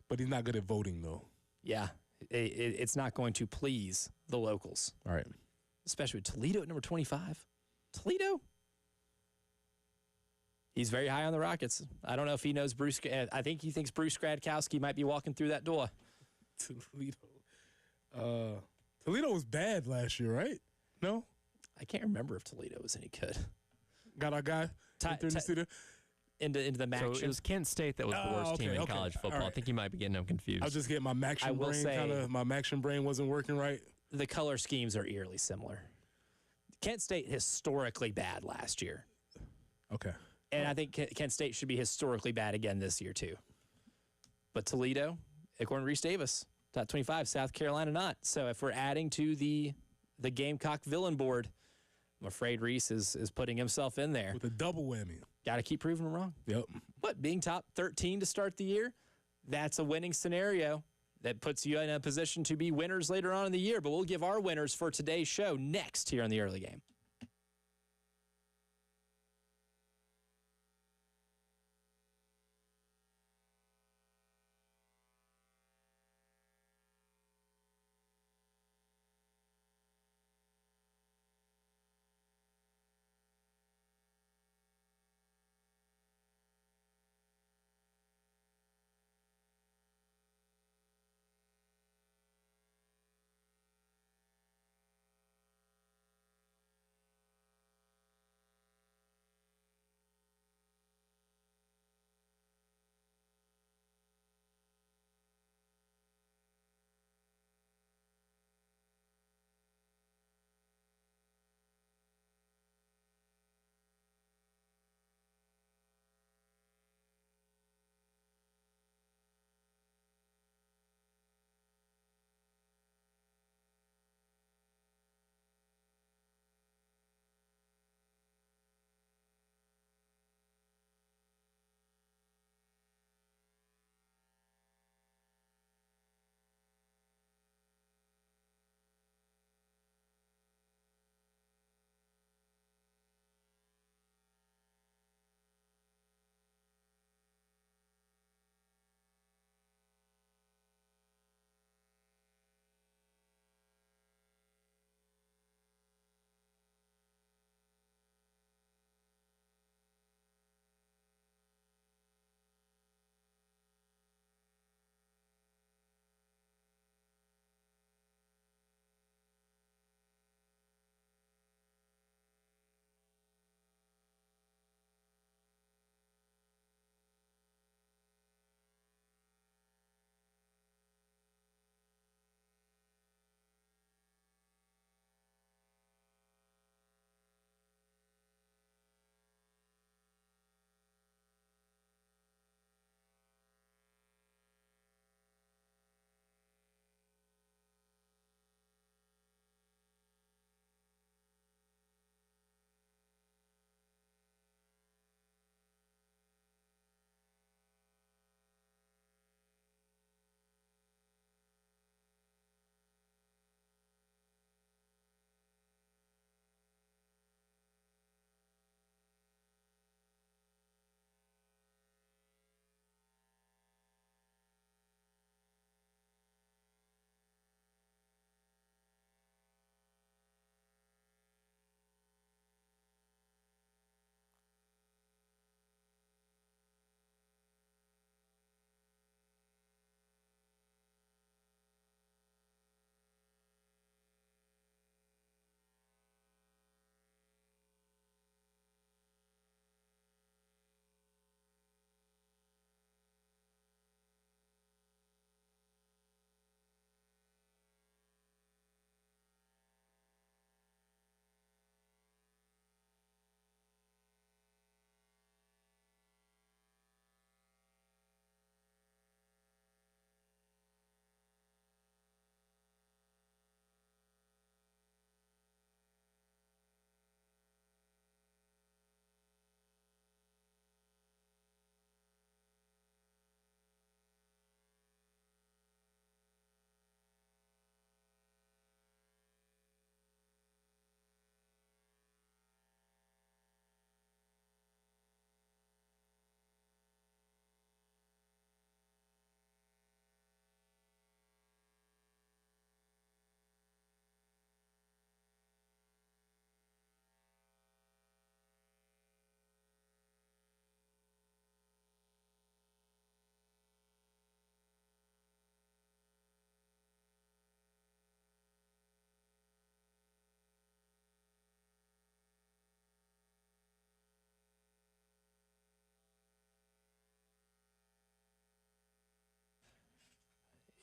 But he's not good at voting, though. Yeah, it's not going to please the locals. All right. Especially with Toledo at number 25. Toledo? He's very high on the Rockets. I don't know if he knows Bruce. I think he thinks Bruce Gradkowski might be walking through that door. Toledo was bad last year, right? No? I can't remember if Toledo was any good. Got our guy into the MAC. So it was Kent State that was the worst team in college football. Right. I think you might be getting them confused. I was just getting my Maction brain my Maction brain wasn't working right. The color schemes are eerily similar. Kent State historically bad last year. Okay. And I think Kent State should be historically bad again this year too. But Toledo, according to Reese Davis, top 25, South Carolina not. So if we're adding to the Gamecock villain board, I'm afraid Reese is putting himself in there. With a double whammy. Got to keep proving him wrong. Yep. But being top 13 to start the year, that's a winning scenario that puts you in a position to be winners later on in the year. But we'll give our winners for today's show next here on the early game.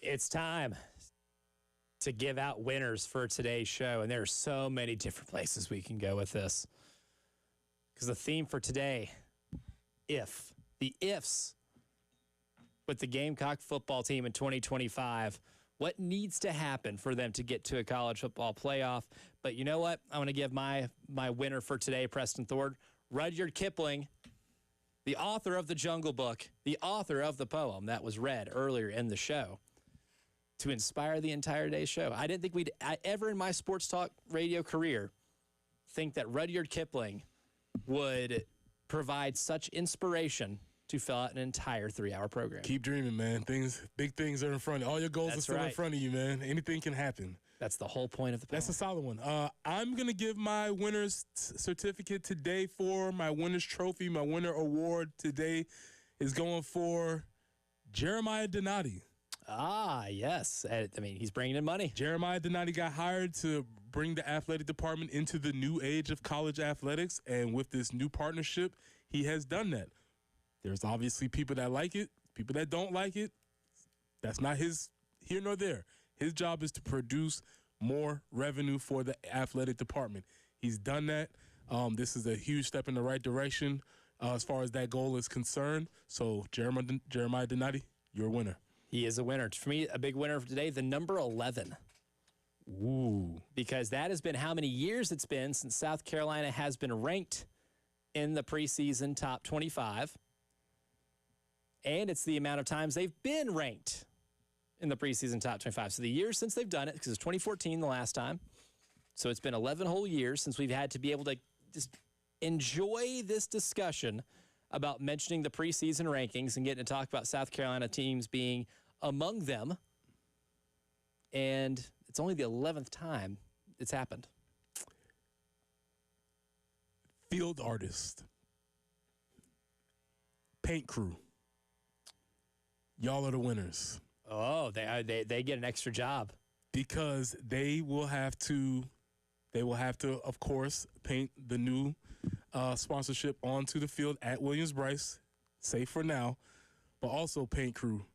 It's time to give out winners for today's show, and there are so many different places we can go with this. Because the theme for today, the ifs with the Gamecock football team in 2025. What needs to happen for them to get to a college football playoff? But you know what? I want to give my winner for today, Preston Thord, Rudyard Kipling, the author of The Jungle Book, the author of the poem that was read earlier in the show, to inspire the entire day's show. I didn't think I ever in my sports talk radio career think that Rudyard Kipling would provide such inspiration to fill out an entire 3-hour program. Keep dreaming, man. Big things are in front of you. All your goals are still in front of you, man. Anything can happen. That's the whole point of the poem. That's a solid one. I'm going to give my winner's certificate today for my winner's trophy. My winner award today is going for Jeremiah Donati. Ah, yes. I mean, he's bringing in money. Jeremiah Donati got hired to bring the athletic department into the new age of college athletics, and with this new partnership, he has done that. There's obviously people that like it, people that don't like it. That's not his here nor there. His job is to produce more revenue for the athletic department. He's done that. This is a huge step in the right direction as far as that goal is concerned. So, Jeremiah Donati, you're a winner. He is a winner. For me, a big winner for today, the number 11. Ooh. Because that has been how many years it's been since South Carolina has been ranked in the preseason top 25. And it's the amount of times they've been ranked in the preseason top 25. So the years since they've done it, because it's 2014 the last time. So it's been 11 whole years since we've had to be able to just enjoy this discussion about mentioning the preseason rankings and getting to talk about South Carolina teams being among them. And it's only the 11th time it's happened. Field artist. Paint crew. Y'all are the winners. Oh, they get an extra job. Because they will have to, of course, paint the new sponsorship onto the field at Williams-Brice, safe for now, but also paint crew,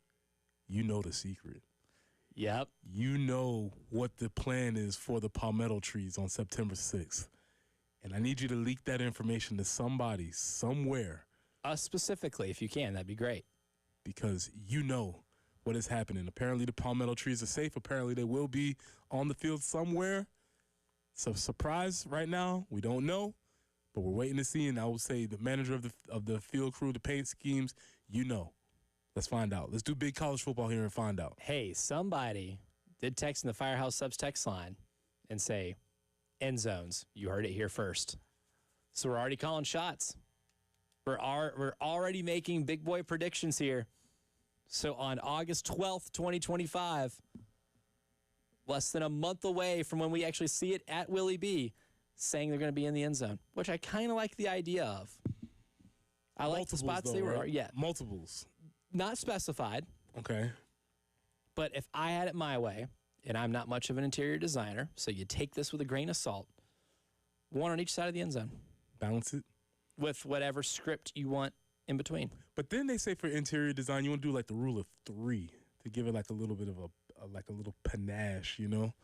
you know the secret. Yep. You know what the plan is for the palmetto trees on September 6th. And I need you to leak that information to somebody, somewhere. Us specifically, if you can, that'd be great. Because you know what is happening. Apparently the palmetto trees are safe. Apparently they will be on the field somewhere. It's a surprise right now. We don't know, but we're waiting to see. And I would say the manager of the field crew, the paint schemes, you know. Let's find out. Let's do big college football here and find out. Hey, somebody did text in the Firehouse Subs text line and say, end zones. You heard it here first. So we're already calling shots. We're already making big boy predictions here. So on August 12th, 2025, less than a month away from when we actually see it at Willie B, saying they're going to be in the end zone, which I kind of like the idea of. I like the spots they were. Right? Yeah. Multiples. Not specified. Okay. But if I had it my way, and I'm not much of an interior designer, so you take this with a grain of salt, one on each side of the end zone. Balance it. With whatever script you want in between. But then they say for interior design, you want to do like the rule of 3 to give it like a little bit of a little panache, you know?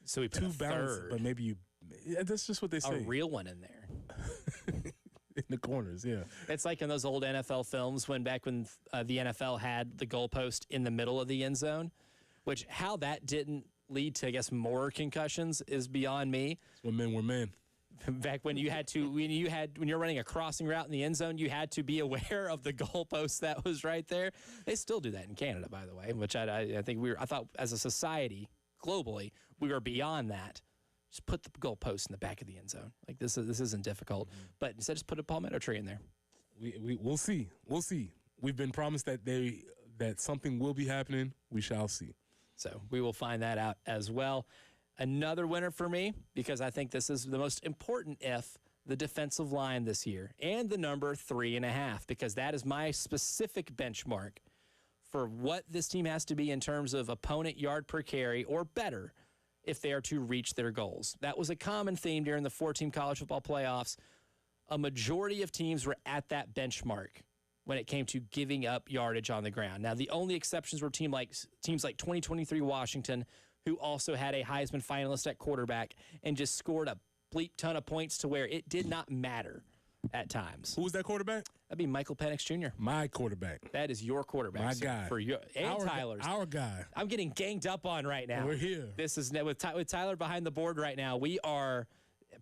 So we put two a balance, third. but maybe that's just what they say. A real one in there. In the corners, yeah. It's like in those old NFL films back when the NFL had the goalpost in the middle of the end zone, which how that didn't lead to, I guess, more concussions is beyond me. When men were men. Back when you had to, when you're running a crossing route in the end zone, you had to be aware of the goalpost that was right there. They still do that in Canada, by the way, which I think I thought as a society globally we were beyond that. Just put the goalpost in the back of the end zone. Like this isn't difficult, but instead just put a palmetto tree in there. We'll see. We'll see. We've been promised that something will be happening. We shall see. So we will find that out as well. Another winner for me, because I think this is the most important the defensive line this year, and the number 3.5, because that is my specific benchmark for what this team has to be in terms of opponent yard per carry or better if they are to reach their goals. That was a common theme during the 4-team college football playoffs. A majority of teams were at that benchmark when it came to giving up yardage on the ground. Now, the only exceptions were teams like 2023 Washington, who also had a Heisman finalist at quarterback and just scored a bleep ton of points to where it did not matter at times. Who was that quarterback? That'd be Michael Penix Jr. My quarterback. That is your quarterback. My So guy. And Tyler's. Our guy. I'm getting ganged up on right now. We're here. This is with Tyler behind the board right now. We are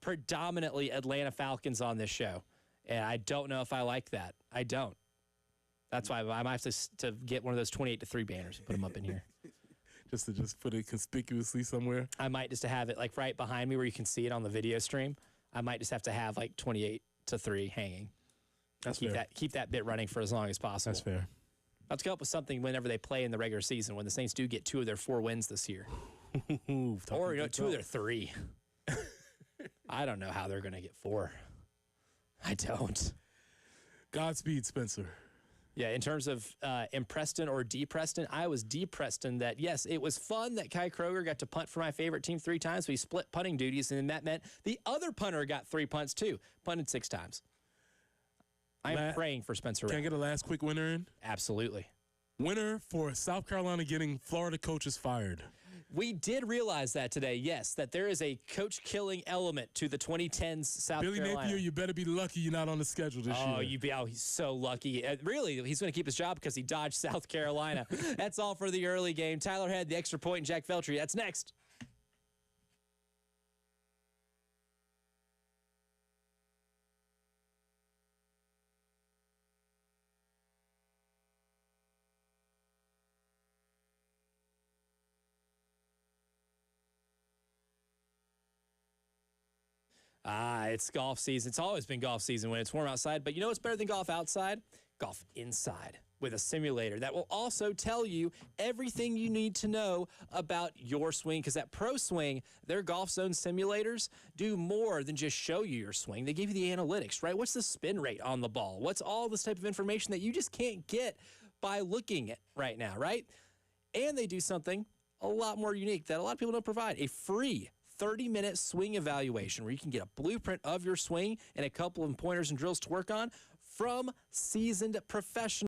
predominantly Atlanta Falcons on this show, and I don't know if I like that. I don't. That's why I might have to get one of those 28-3 banners and put them up in here. Just to put it conspicuously somewhere. I might just to have it like right behind me where you can see it on the video stream. I might just have to have like 28-3 hanging. That's fair. Keep that bit running for as long as possible. That's fair. Let's come up with something whenever they play in the regular season when the Saints do get 2 of their 4 wins this year. Or 2 of their 3. I don't know how they're going to get 4. I don't. Godspeed, Spencer. Yeah, in terms of impressed or depressed, I was depressed that, yes, it was fun that Kai Kroger got to punt for my favorite team 3 times. We split punting duties, and that meant the other punter got 3 punts too. Punted 6 times. I'm praying for Spencer. Can I get a last quick winner in? Absolutely. Winner for South Carolina getting Florida coaches fired. We did realize that today, yes, that there is a coach-killing element to the 2010s South Carolina. Billy Napier, you better be lucky you're not on the schedule this year. He's so lucky. Really, he's going to keep his job because he dodged South Carolina. That's all for the early game. Tyler Head, the extra point, and Jack Feltry. That's next. It's golf season. It's always been golf season when it's warm outside. But you know what's better than golf outside? Golf inside with a simulator that will also tell you everything you need to know about your swing. Because at Pro Swing, their Golf Zone simulators do more than just show you your swing. They give you the analytics, right? What's the spin rate on the ball? What's all this type of information that you just can't get by looking at right now, right? And they do something a lot more unique that a lot of people don't provide. A free 30-minute swing evaluation where you can get a blueprint of your swing and a couple of pointers and drills to work on from seasoned professionals.